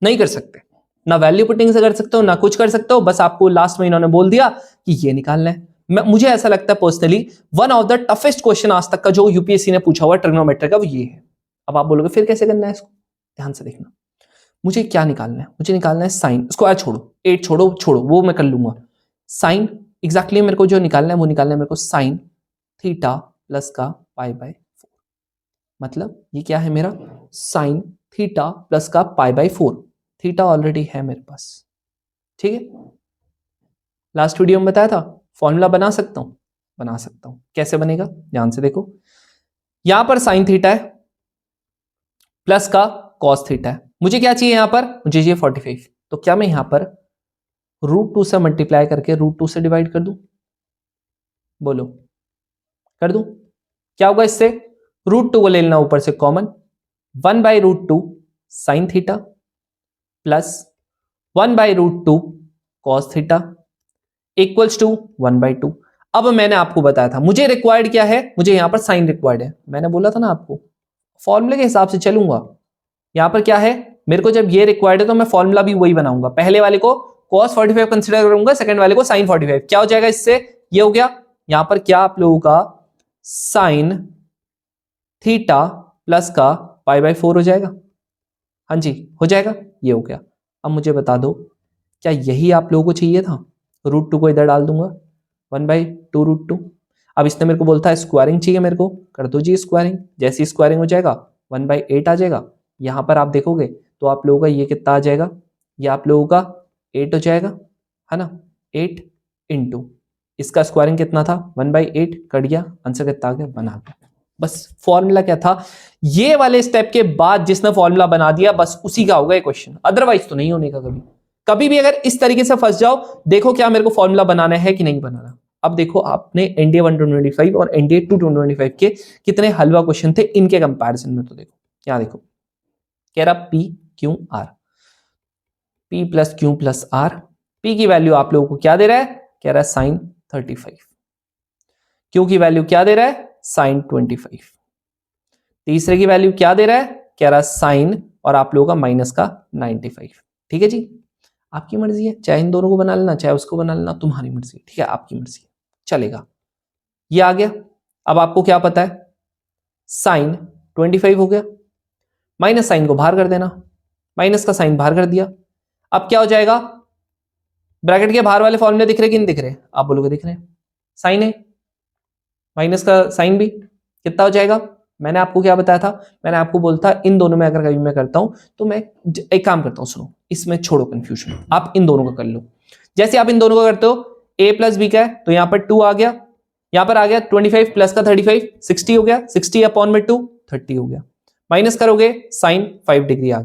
नहीं कर सकते, ना वैल्यू पुटिंग से कर सकते हो ना कुछ कर सकते हो, बस आपको लास्ट में इन्होंने बोल दिया कि ये निकालना है। मुझे ऐसा लगता है personally one of the toughest question आज तक का जो यूपीएससी ने पूछा हुआ ट्रिग्नोमेट्री का वो ये है। अब आप बोलोगे फिर कैसे करना है इसको, ध्यान से देखना, मुझे क्या निकालना है, मुझे निकालना है साइन, स्क्वायर छोड़ो 8 छोड़ो वो मैं कर लूंगा, साइन एग्जैक्टली मेरे को जो निकालना है वो निकालना है मेरे को साइन थीटा प्लस का पाई बाय 4, मतलब ये क्या है मेरा साइन थीटा प्लस का पाई बाय 4, थीटा ऑलरेडी है मेरे पास, ठीक है, लास्ट वीडियो में बताया था फॉर्मूला बना सकता हूं, बना सकता हूं, कैसे बनेगा ध्यान से देखो, यहां पर साइन थीटा है प्लस का कॉस थीटा है, मुझे क्या चाहिए यहां पर, मुझे चाहिए 45, तो क्या मैं यहां पर √2 से मल्टीप्लाई करके √2 से डिवाइड कर दूं, बोलो कर दूं, क्या होगा इससे, √2 को ले लेना ऊपर से common, 1/√2 sine theta plus 1/√2 cos theta equals to 1/2। अब मैंने आपको बताया था मुझे रिक्वायर्ड क्या है, मुझे यहां पर साइन रिक्वायर्ड है, मैंने बोला था ना आपको फॉर्मूले के हिसाब से चलूंगा, यहां पर क्या है मेरे को जब ये रिक्वायर्ड है तो मैं फॉर्मूला भी वही बनाऊंगा, पहले वाले को cos 45 कंसीडर करूंगा, सेकंड वाले को sin 45, क्या हो जाएगा इससे, ये हो गया, यहां पर क्या आप लोगों का साइन थीटा प्लस का π/4 हो जाएगा। हाँ जी हो जाएगा, ये हो गया। अब मुझे बता दो क्या यही आप लोगों को चाहिए था? √2 को इधर डाल दूंगा, 1/2 √2। अब इसने मेरे को बोलता है स्क्वायरिंग चाहिए मेरे को, कर दो जी स्क्वायरिंग। जैसी स्क्वायरिंग हो जाएगा 1/8 आ जाएगा। यहाँ पर आप देखोगे तो आप लोगों का ये कितना आ जाएगा, ये आप लोगों का 8 हो जाएगा, है ना। 8 इंटू इसका स्क्वायरिंग कितना था 1/8, कट गया, आंसर कितना आ गया, बना गया। बस फॉर्मूला क्या था, ये वाले स्टेप के बाद जिसने फॉर्मूला बना दिया बस उसी का होगा ये क्वेश्चन, अदरवाइज तो नहीं होने का कभी। कभी भी अगर इस तरीके से फंस जाओ, देखो क्या मेरे को फॉर्मूला बनाना है कि नहीं बनाना। अब देखो आपने एनडीए 1 to 25 और एनडीए 2 to 25 के कितने हलवा क्वेश्चन थे इनके कंपैरिजन में, तो देखो क्या देखो, कह रहा P Q R, P plus Q plus R. P की वैल्यू आप लोगों को क्या दे रहा है, कह रहा है साइन 35। क्यू की वैल्यू क्या दे रहा है, साइन 25। तीसरे की वैल्यू क्या दे रहा है, कह रहा है साइन और आप लोगों का माइनस का 95। ठीक है जी, आपकी मर्जी है, चाहे इन दोनों को बना लेना चाहे उसको बना लेना, तुम्हारी मर्जी। ठीक है, आपकी मर्जी चलेगा। ये आ गया। अब आपको क्या पता है, साइन 25 हो गया, माइनस साइन को बाहर कर देना, माइनस का साइन बाहर कर दिया। अब क्या हो जाएगा, ब्रैकेट के बाहर वाले फॉर्मूले दिख रहे कि नहीं दिख रहे, आप बोलोगे दिख रहे हैं। साइन है माइनस का साइन भी कितना हो जाएगा, मैंने आपको क्या बताया था, मैंने आपको बोलता इन दोनों में अगर कभी मैं करता हूं तो मैं एक काम करता हूं, सुनो इसमें छोड़ो कंफ्यूजन, आप इन दोनों का कर लो। जैसे आप इन दोनों का करते हो, a प्लस बी का है तो यहां पर 2 आ गया, यहां पर आ गया 25 प्लस का 35 60 हो गया, 60 अपॉन में 2 30 हो गया। माइनस करोगे साइन 5 डिग्री आ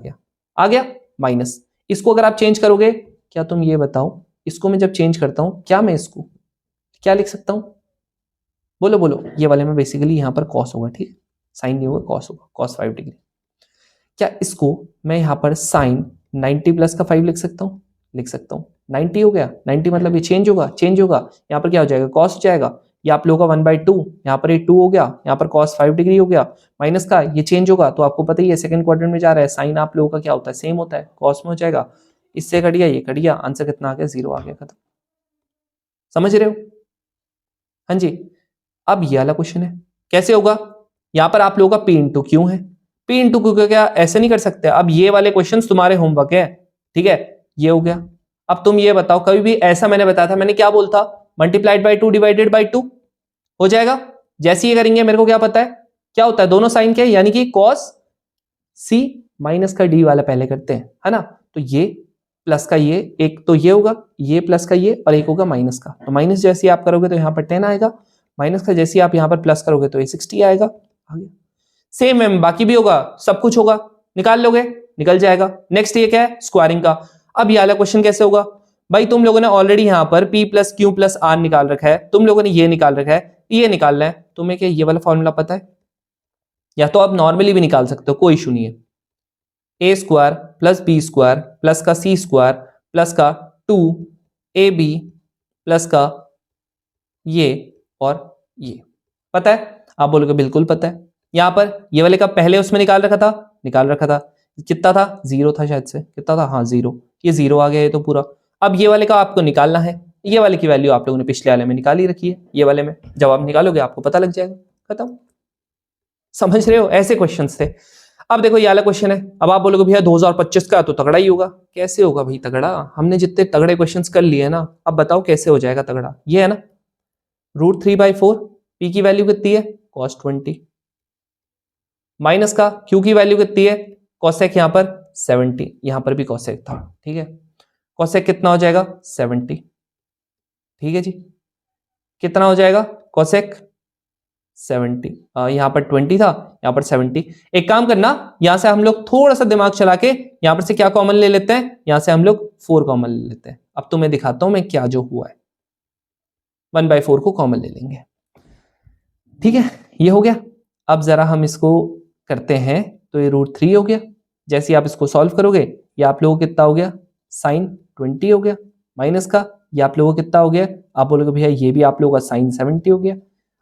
गया माइनस। इसको अगर आप चेंज करोगे, क्या तुम ये बताओ, इसको मैं जब चेंज करता हूं क्या मैं इसको क्या लिख सकता हूं, बोलो बोलो। ये वाले में बेसिकली यहां पर कॉस होगा, ठीक है, साइन नहीं होगा कॉस होगा, कॉस 5 डिग्री। क्या इसको मैं यहां पर साइन 90 प्लस का 5 लिख सकता हूं, लिख सकता हूं। 90 हो गया, 90 मतलब ये चेंज होगा, यहां पर क्या हो जाएगा, कॉस हो जाएगा। ये आप लोगों का 1/2, यहां पर ये 2 हो गया, यहां पर कॉस 5 डिग्री हो गया, माइनस का ये चेंज होगा, तो आपको पता ही है सेकंड क्वाड्रेंट में जा रहा है, साइन आप लोगों का क्या होता है, सेम होता है, कॉस में हो जाएगा। इससे कट गया, ये कट गया, आंसर कितना आ गया, 0 आ गया, खत्म। समझ रहे हो, हाँ जी। अब ये वाला क्वेश्चन है, कैसे होगा, यहां पर आप लोगों का पी इंटू क्यू है, पी इंटू क्यू का क्या ऐसे नहीं कर सकते। अब ये वाले क्वेश्चन तुम्हारे होमवर्क है, ठीक है, ये हो गया। अब तुम ये बताओ, कभी भी ऐसा मैंने बताया था, मैंने क्या बोलता, मल्टीप्लाइड बाई 2 डिवाइडेड बाई 2 हो जाएगा। जैसे ये करेंगे मेरे को क्या पता है क्या होता है, दोनों साइन के यानी कि कॉस सी माइनस का डी वाला पहले करते हैं, है ना। तो ये प्लस का ये एक, तो ये होगा, ये प्लस का ये और एक होगा माइनस का, तो माइनस जैसे आप करोगे तो यहाँ पर 10 आएगा, माइनस का जैसे आप यहाँ पर प्लस करोगे तो ये 60 आएगा, आ गया। सेम है, बाकी भी होगा, सब कुछ होगा, निकाल लोगे निकल जाएगा। नेक्स्ट ये क्या है, स्क्वायरिंग का। अब ये वाला क्वेश्चन कैसे होगा, भाई तुम लोगों ने ऑलरेडी यहाँ पर p plus Q plus R निकाल रखा है, तुम लोगों ने ये निकाल रखा है, ये निकालना है। तुम्हें क्या ये वाला फॉर्मूला पता है, या तो आप नॉर्मली भी निकाल सकते हो, कोई इशू नहीं है। A square plus B square plus का सी स्क्वायर प्लस का 2ab प्लस का ये और ये, पता है, आप बोलोगे बिल्कुल पता है। यहां पर ये वाले का पहले उसमें निकाल रखा था, कितना था, 0 था शायद से, कितना था, हाँ 0, ये 0 आ गया ये तो पूरा। अब ये वाले का आपको निकालना है, ये वाले की वैल्यू आप लोगों ने पिछले वाले में निकाली रखी है, ये वाले में जब आप निकालोगे आपको पता लग जाएगा, खत्म। समझ रहे हो, ऐसे क्वेश्चंस थे। अब देखो ये वाला क्वेश्चन है, अब आप बोलोगे भैया 2025 का तो तगड़ा ही होगा। कैसे होगा भाई तगड़ा, हमने जितने तगड़े क्वेश्चंस कर लिए ना, अब बताओ कैसे हो जाएगा तगड़ा। ये है ना √3/4, पी की वैल्यू कितनी है, cos 20, माइनस का क्यू की वैल्यू कितनी है, कॉसेक यहां पर 70, यहां पर भी कॉसेक था, ठीक है, कॉसेक कितना हो जाएगा 70, ठीक है जी, कितना हो जाएगा कॉसेक 70, यहां पर 20 था, यहां पर 70। एक काम करना, यहां से हम लोग थोड़ा सा दिमाग चला के यहां पर से क्या कॉमन ले लेते हैं, यहां से हम लोग 4 कॉमन ले लेते हैं। अब तुम्हें दिखाता हूं मैं क्या जो हुआ है, 1/4 को कॉमन ले लेंगे, ठीक है, ये हो गया। अब जरा हम इसको करते हैं, तो ये √3 हो गया, जैसे आप इसको सॉल्व करोगे ये आप लोगों को कितना हो गया, साइन 20 हो गया, माइनस का ये आप लोगों को कितना हो गया, आप बोलोगे भैया ये भी आप लोगों का साइन 70 हो गया।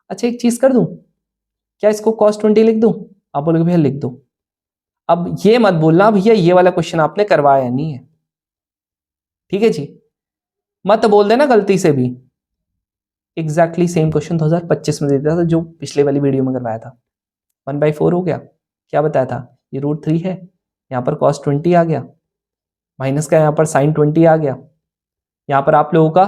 अच्छा एक चीज कर दूं, क्या इसको cos 20 लिख दूं, आप बोलोगे भैया लिख दो। अब ये मत बोलना भैया ये वाला क्वेश्चन आपने करवाया नहीं है, ठीक है जी, मत बोल देना गलती से भी। एग्जैक्टली सेम क्वेश्चन 2025 में दिया था जो पिछले वाली वीडियो में करवाया था, 1/4 हो गया, क्या बताया था, ये √3 है, यहाँ पर cos 20 आ गया, माइनस का यहाँ पर sin 20 आ गया, यहाँ पर आप लोगों का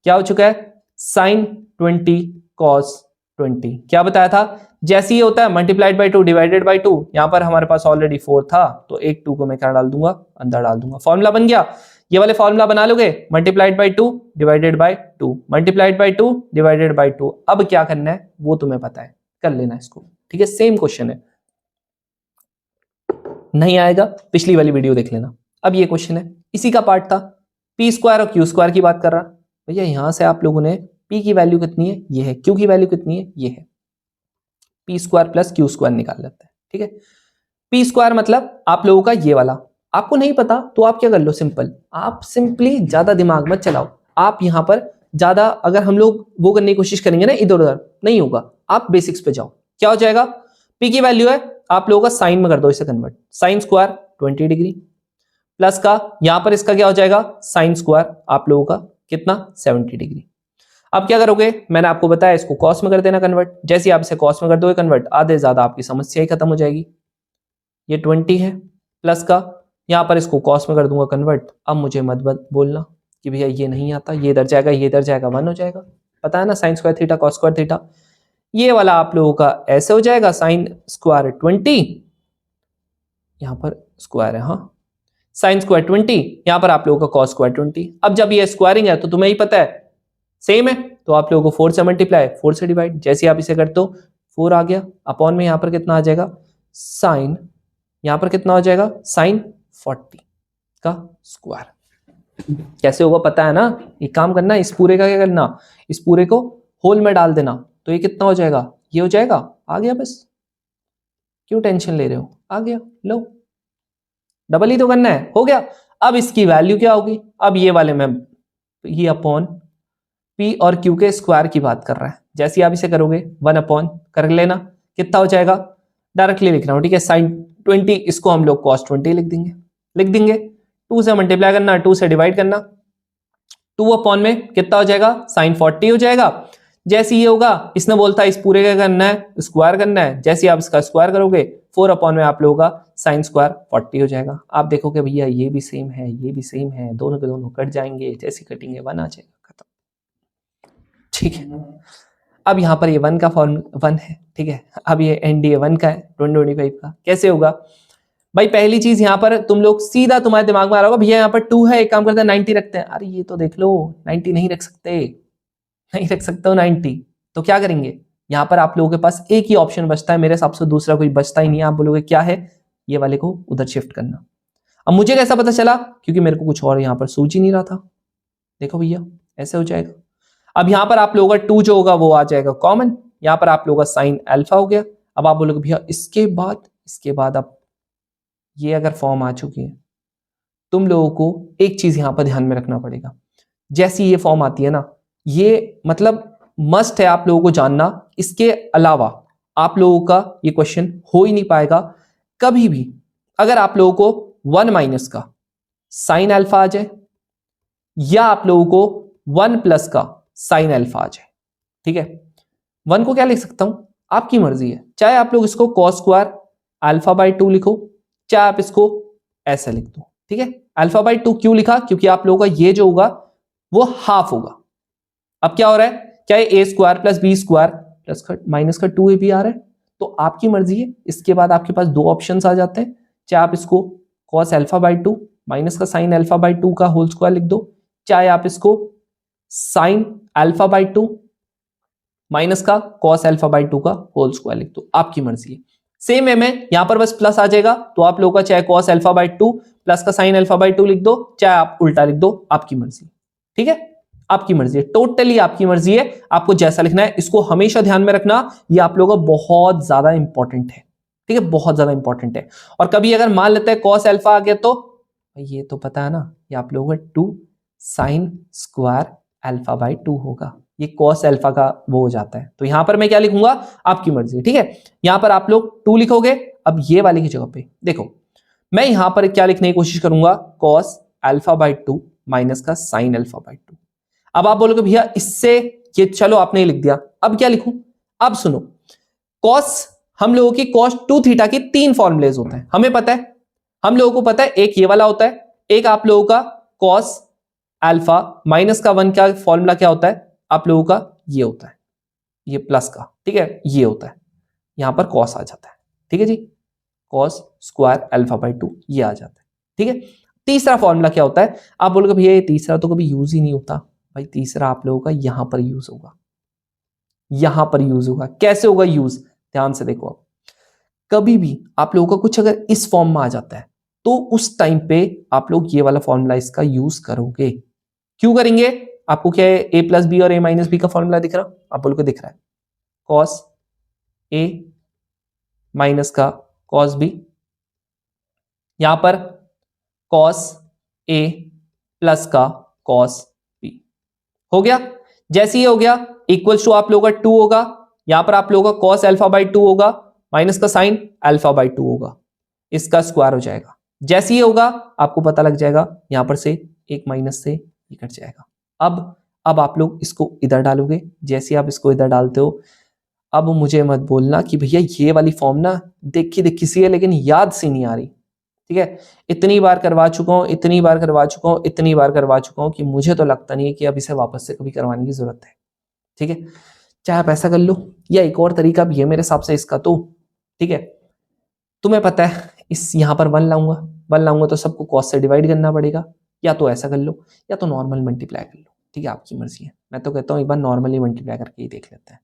क्या हो चुका है sin 20 cos 20। क्या बताया था, जैसे ही होता है मल्टीप्लाइड बाई 2 डिवाइडेड बाई 2, यहां पर हमारे पास ऑलरेडी 4 था तो एक 2 को मैं क्या डाल दूंगा, अंदर डाल दूंगा। फॉर्मूला बन गया, ये वाले फॉर्मूला बना लोगे, multiplied by 2 divided by 2, multiplied by 2 divided by 2। अब क्या करना है वो तुम्हें पता है, कर लेना इसको, ठीक है। सेम क्वेश्चन है, नहीं आएगा पिछली वाली वीडियो देख लेना। अब ये क्वेश्चन है, इसी का पार्ट था, पी स्क्वायर और क्यू स्क्वायर की बात कर रहा। भैया यहां से आप लोगों ने पी की वैल्यू कितनी है, ये है, क्यू की वैल्यू कितनी है, ये है, P square plus Q square निकाल लेते हैं, ठीक है। पी स्क्वायर मतलब आप लोगों का ये वाला, आपको नहीं पता तो आप क्या कर लो, सिंपल, आप सिंपली ज्यादा दिमाग मत चलाओ। आप यहां पर ज्यादा अगर हम लोग वो करने की कोशिश करेंगे ना, इधर उधर नहीं होगा, आप बेसिक्स पे जाओ। क्या हो जाएगा, पी की वैल्यू है आप लोगों का साइन में कर दो इसे convert, sine square 20 degree plus का यहां पर इसका क्या हो जाएगा, साइन स्क्वायर आप लोगों का कितना 70 डिग्री। अब क्या करोगे, मैंने आपको बताया इसको कॉस में कर देना कन्वर्ट, जैसे आप इसे कॉस में कर दोगे कन्वर्ट, आधे ज्यादा आपकी समस्या ही खत्म हो जाएगी। ये 20 है प्लस का यहां पर इसको कॉस में कर दूंगा कन्वर्ट। अब मुझे मत बोलना कि भैया ये नहीं आता, ये इधर जाएगा, ये इधर जाएगा, 1 हो जाएगा, पता है ना, sign square theta cos square theta. ये वाला आप लोगों का ऐसे हो जाएगा, साइन स्क्वायर 20, यहां पर स्क्वायर है, हाँ, साइन स्क्वायर 20, यहां पर आप लोगों का कॉस स्क्वायर 20। अब जब ये स्क्वायरिंग है तो तुम्हें ही पता है सेम है, तो आप लोगों को 4 से मल्टीप्लाई, 4 से डिवाइड, जैसे आप इसे करते हो 4 आ गया, अपॉन में यहां पर कितना आ जाएगा, साइन, यहां पर कितना हो जाएगा, साइन 40 का स्क्वायर। कैसे होगा पता है ना, एक काम करना, इस पूरे का क्या करना, इस पूरे को होल में डाल देना, तो ये कितना हो जाएगा, ये हो जाएगा, आ गया, बस क्यों टेंशन ले रहे हो, आ गया, लो डबल ही तो करना है, हो गया। अब इसकी वैल्यू क्या होगी, अब ये वाले में ये अपॉन पी और क्यू के स्क्वायर की बात कर रहा है, जैसे आप इसे करोगे 1 अपॉन कर लेना, कितना हो जाएगा, डायरेक्टली लिख रहा हूं, ठीक है, साइन 20 इसको हम लोग कॉस 20 लिख देंगे, 2 से मल्टीप्लाई करना, 2 से डिवाइड करना, 2 अपॉन में कितना हो जाएगा, साइन 40 हो जाएगा। जैसे ये होगा, इसने बोलता है इस पूरे का करना है, स्क्वायर करना है, जैसे आप इसका स्क्वायर करोगे 4 अपॉन में आप लोगों का साइन स्क्वायर 40 हो जाएगा। आप देखोगे भैया ये भी सेम है, ये भी सेम है, दोनों के दोनों कट जाएंगे, जैसे कटेंगे 1 आ जाएगा, खत्म, ठीक है। अब यहां पर ये 1 का फॉर्म 1 है, ठीक है, अब ये एनडीए 1 का है 2025 का, कैसे होगा भाई, पहली चीज यहां पर तुम लोग सीधा तुम्हारे दिमाग में आ रहा होगा, भैया यहां पर 2 है, एक काम करते हैं 90 रखते हैं, अरे ये तो देख लो 90 नहीं रख सकते, नहीं रख सकते हो 90, तो क्या करेंगे, यहां पर आप लोगों के पास एक ही ऑप्शन बचता है, मेरे हिसाब से दूसरा कोई बचता ही नहीं है। आप बोलोगे क्या है, ये वाले को उधर शिफ्ट करना। अब मुझे कैसा पता चला, क्योंकि मेरे को कुछ और यहां पर सूझ ही नहीं रहा था, देखो भैया ऐसे हो जाएगा। अब यहां पर आप लोगों का 2 जो होगा वो आ जाएगा कॉमन, यहां पर आप लोगों का साइन अल्फा हो गया। अब आप बोलोगे भैया इसके बाद अब ये अगर फॉर्म आ चुकी है, तुम लोगों को एक चीज यहां पर ध्यान में रखना पड़ेगा, जैसी ये फॉर्म आती है ना, ये मतलब मस्ट है आप लोगों को जानना, इसके अलावा आप लोगों का ये क्वेश्चन हो ही नहीं पाएगा कभी भी। अगर आप लोगों को 1 माइनस का साइन अल्फा आ जाए, या आप लोगों को 1 प्लस का साइन अल्फा आ जाए, ठीक है, 1 को क्या लिख सकता हूं, आपकी मर्जी है, चाहे आप लोग इसको कॉस स्क्वायर अल्फा बाई 2 लिखो, चाहे आप इसको ऐसा लिख दो, ठीक है। अल्फा बाई 2 क्यों लिखा, क्योंकि आप लोगों का ये जो होगा वो हाफ होगा। अब क्या हो रहा है, क्या ये A square plus B square plus minus का 2 भी आ रहा है, तो आपकी मर्जी है। इसके बाद आपके पास 2 ऑप्शन आ जाते हैं, चाहे आप इसको कॉस अल्फा बाई 2 माइनस का साइन अल्फा बाई 2 का होल स्क्वायर लिख दो, चाहे आप इसको साइन अल्फा बाई 2 माइनस का कॉस अल्फा बाई 2 का होल स्क्वायर लिख दो, आपकी मर्जी है। सेम है, में यहां पर बस प्लस आ जाएगा, तो आप लोगों का चाहे कॉस अल्फा बाई 2 प्लस का साइन अल्फा बाई 2 लिख दो, चाहे आप उल्टा लिख दो, आपकी मर्जी, ठीक है, आपकी मर्जी है, टोटली आपकी मर्जी है, आपको जैसा लिखना है। इसको हमेशा ध्यान में रखना, ये आप लोगों का बहुत ज्यादा इंपॉर्टेंट है, ठीक है, बहुत ज्यादा इंपॉर्टेंट है। और कभी अगर मान लेते हैं कॉस अल्फा आ गया, तो ये तो पता है ना, ये आप लोगों का 2 साइन स्क्वायर अल्फा बाई 2 होगा, ये कॉस अल्फा का वो हो जाता है। तो यहां पर मैं क्या लिखूंगा, आपकी मर्जी, ठीक है। यहां पर आप लोग 2 लिखोगे, अब ये वाले की जगह पे देखो, मैं यहां पर क्या लिखने की कोशिश करूंगा, कॉस अल्फा बाई 2 माइनस का साइन अल्फा बाई 2। अब आप बोलोगे भैया इससे ये, चलो आपने लिख दिया, अब क्या लिखूं, अब सुनो, कॉस हम लोगों की cos 2 थीटा की 3 फॉर्मुलेज होते हैं, हमें पता है, हम लोगों को पता है, एक ये वाला होता है, एक आप लोगों का cos अल्फा माइनस का 1 का फॉर्मूला क्या होता है, आप लोगों का ये होता है, ये प्लस का, ठीक है, ये होता है, यहां पर cos आ जाता है, ठीक है जी, cos स्क्वायर अल्फा बाई 2 ये आ जाता है, ठीक है। तीसरा फॉर्मूला क्या होता है, आप बोलोगे भैया ये तीसरा तो कभी यूज ही नहीं होता, भाई तीसरा आप लोगों का यहां पर यूज होगा, यहां पर यूज होगा। कैसे होगा यूज, ध्यान से देखो, आप कभी भी आप लोगों का कुछ अगर इस फॉर्म में आ जाता है तो उस टाइम पे आप लोग ये वाला फॉर्मूला इसका यूज करोगे। क्यों करेंगे, आपको क्या है, a प्लस बी और a माइनस बी का फॉर्मूला दिख रहा, आप बोलोगे दिख रहा है, cos a माइनस का cos b, यहां पर cos a प्लस का cos b हो गया। जैसे ही हो गया इक्वल्स टू आप लोगों का 2 होगा, यहां पर आप लोगों का cos अल्फा बाई 2 होगा, माइनस का साइन अल्फा बाई 2 होगा, इसका स्क्वायर हो जाएगा। जैसे ही होगा आपको पता लग जाएगा, यहां पर से एक माइनस से ये कट जाएगा। अब आप लोग इसको इधर डालोगे, जैसे आप इसको इधर डालते हो, अब मुझे मत बोलना कि भैया ये वाली फॉर्म ना देखी देखी सी है लेकिन याद सी नहीं आ रही, ठीक है, इतनी बार करवा चुका हूं, इतनी बार करवा चुका हूं, इतनी बार करवा चुका हूं कि मुझे तो लगता नहीं है कि अब इसे वापस से कभी करवाने की जरूरत है, ठीक है। चाहे आप ऐसा कर लो या एक और तरीका भी है मेरे हिसाब से इसका, तो ठीक है, तुम्हें पता है इस यहां पर 1 लाऊंगा तो सबको cos से डिवाइड करना पड़ेगा, या तो ऐसा कर लो या तो नॉर्मल मल्टीप्लाई कर लो, ठीक है, आपकी मर्जी है। मैं तो कहता हूं एक बार नॉर्मली मल्टीप्लाई करके ही देख लेते हैं,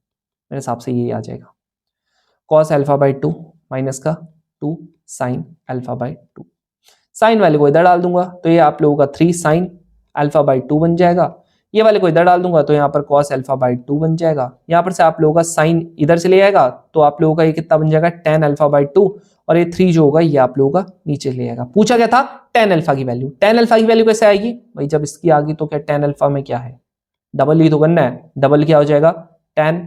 मेरे हिसाब से ये आ जाएगा, cos अल्फा बाई 2 माइनस का 2 साइन अल्फा बाई 2, साइन वाले को इधर डाल दूंगा तो ये आप लोगों का 3 साइन अल्फा बाई 2 बन जाएगा, ये वाले को इधर डाल दूंगा तो यहाँ पर cos अल्फा बाई 2 बन जाएगा, यहाँ पर से आप लोगों का साइन इधर से ले आएगा तो आप लोगों का ये कितना बन जाएगा tan अल्फा बाई 2, और ये 3 जो होगा ये आप लोगों का नीचे ले आएगा। पूछा क्या था, tan अल्फा की वैल्यू, tan अल्फा की वैल्यू कैसे आएगी भाई, जब इसकी आ गई तो क्या tan अल्फा में क्या है, डबल ही तो करना है, डबल क्या हो जाएगा, tan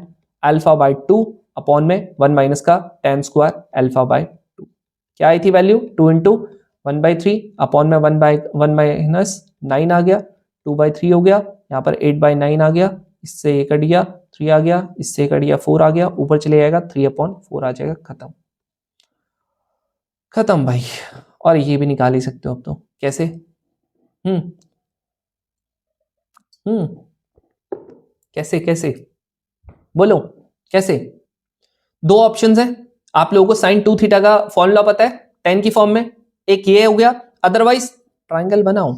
अल्फा बाई 2 अपॉन में 1 माइनस का tan स्क्वायर अल्फा बाई 2, क्या आई थी वैल्यू 2 इंटू 1/3 अपॉन में 1 माइनस 9 आ गया, 2/3 हो गया, यहाँ पर 8/9 आ गया, इससे ये कट गया 3 आ गया, इससे कट गया 4 आ गया, ऊपर चले जाएगा 3/4 आ जाएगा, खत्म खत्म भाई। और ये भी निकाल ही सकते हो अब तो, कैसे, हम्म कैसे कैसे बोलो, कैसे, दो ऑप्शंस हैं, आप लोगों को साइन 2 थीटा का फॉर्मूला पता है tan की फॉर्म में, एक ये हो गया, अदरवाइज ट्राइंगल बनाओ,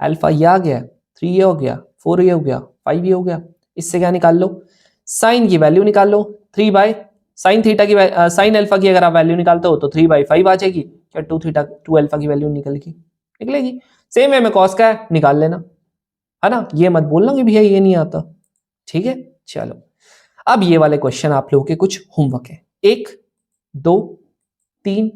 अल्फा ये आ गया, 3 ये हो गया, 4 ये हो गया, 5 ये हो गया, इससे क्या निकाल लो, साइन की वैल्यू निकाल लो, 3 बाई साइन थीटा की साइन अल्फा की अगर आप वैल्यू निकालते हो तो 3/5 आ जाएगी, क्या 2 अल्फा की वैल्यू निकलेगी। सेम है, मैं कॉस का है निकाल लेना, है ना, ये मत बोलना कि भैया ये नहीं आता, ठीक है। चलो अब ये वाले क्वेश्चन आप लोगों के कुछ होमवर्क है, 1 2 3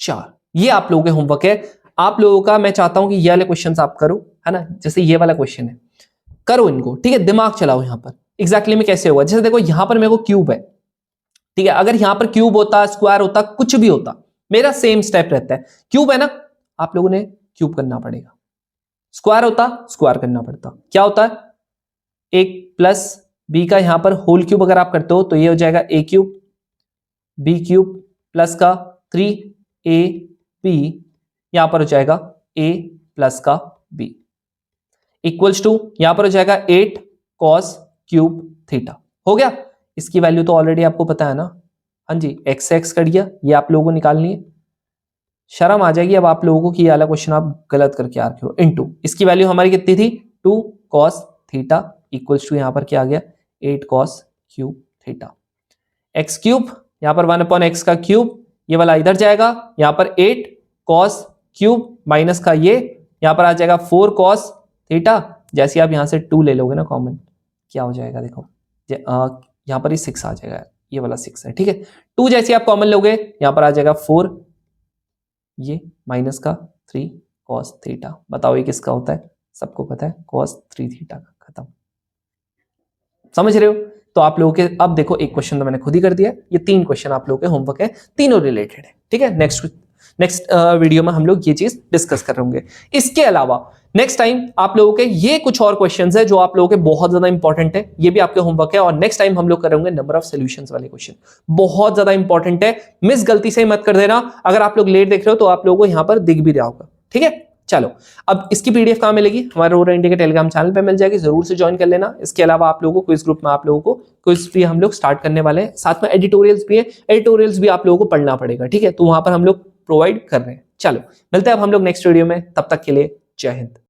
4, ये आप लोगों के होमवर्क है, आप लोगों का मैं चाहता हूं कि ये वाले क्वेश्चंस आप करो, है ना, जैसे ये वाला क्वेश्चन है, करो इनको, ठीक है, दिमाग चलाओ यहां पर एग्जैक्टली में कैसे होगा। जैसे देखो यहां पर मेरे को क्यूब है, ठीक है, अगर यहां पर क्यूब होता, स्क्वायर होता, कुछ भी होता, मेरा सेम स्टेप रहता है, क्यूब है ना, आप लोगों ने क्यूब करना पड़ेगा, स्क्वायर होता स्क्वायर करना पड़ता, क्या होता है एक प्लस बी का यहां पर होल क्यूब अगर आप करते हो तो ये हो जाएगा a cube b cube plus का 3ab, यहां पर हो जाएगा a प्लस का b इक्वल्स टू यहां पर हो जाएगा 8 cos क्यूब थीटा, हो गया। इसकी वैल्यू तो ऑलरेडी आपको पता है ना, हाँ जी, x से x कट गया, ये आप लोगों को निकालनी है, शर्म आ जाएगी अब आप लोगों को कि ये वाला क्वेश्चन आप गलत करके आ रखे हो, इनटू इसकी वैल्यू हमारी कितनी थी 2 cos थीटा इक्वल्स टू यहां पर क्या आ गया 8 cos cube theta, x cube यहां पर 1/x का क्यूब, ये वाला इधर जाएगा, यहां पर 8 cos क्यूब माइनस का ये यहां पर आ जाएगा 4 cos थीटा, जैसे आप यहां से 2 ले लोगे ना कॉमन, क्या हो जाएगा देखो, यहां पर ही 6 आ जाएगा, ये वाला 6 है, ठीक है, 2 जैसे आप कॉमन लोगे यहां पर आ जाएगा 4, ये माइनस का 3 cos थीटा, बताओ ये किसका होता है, सबको पता है cos 3 थीटा का, खत्म, समझ रहे हो। तो आप लोगों के अब देखो एक क्वेश्चन तो मैंने खुद ही कर दिया, ये 3 क्वेश्चन आप लोगों के होमवर्क है, तीनों रिलेटेड है, ठीक है। नेक्स्ट वीडियो में हम लोग ये चीज डिस्कस कर रहे होंगे। इसके अलावा नेक्स्ट टाइम आप लोगों के ये कुछ और क्वेश्चंस है जो आप लोगों के बहुत ज्यादा इंपॉर्टेंट है, ये भी आपके होमवर्क है, और नेक्स्ट टाइम हम लोग करेंगे नंबर ऑफ सॉल्यूशंस वाले क्वेश्चन, बहुत ज्यादा इंपॉर्टेंट है, मिस गलती से मत कर देना। अगर आप लोग लेट देख रहे हो तो आप लोगों को यहां पर दिख भी रहा होगा, ठीक है। चलो, अब इसकी पीडीएफ कहां मिलेगी? हमारे रूरल इंडिया के टेलीग्राम चैनल पे मिल जाएगी, जरूर से ज्वाइन कर लेना। इसके अलावा आप लोगों को क्विज ग्रुप में आप लोगों को क्विज भी हम लोग स्टार्ट करने वाले हैं, साथ में एडिटोरियल्स भी है, एडिटोरियल्स भी आप लोगों को पढ़ना पड़ेगा, ठीक है, तो वहां पर हम लोग प्रोवाइड कर रहे हैं। चलो मिलते हैं अब हम लोग नेक्स्ट वीडियो में, तब तक के लिए जय हिंद।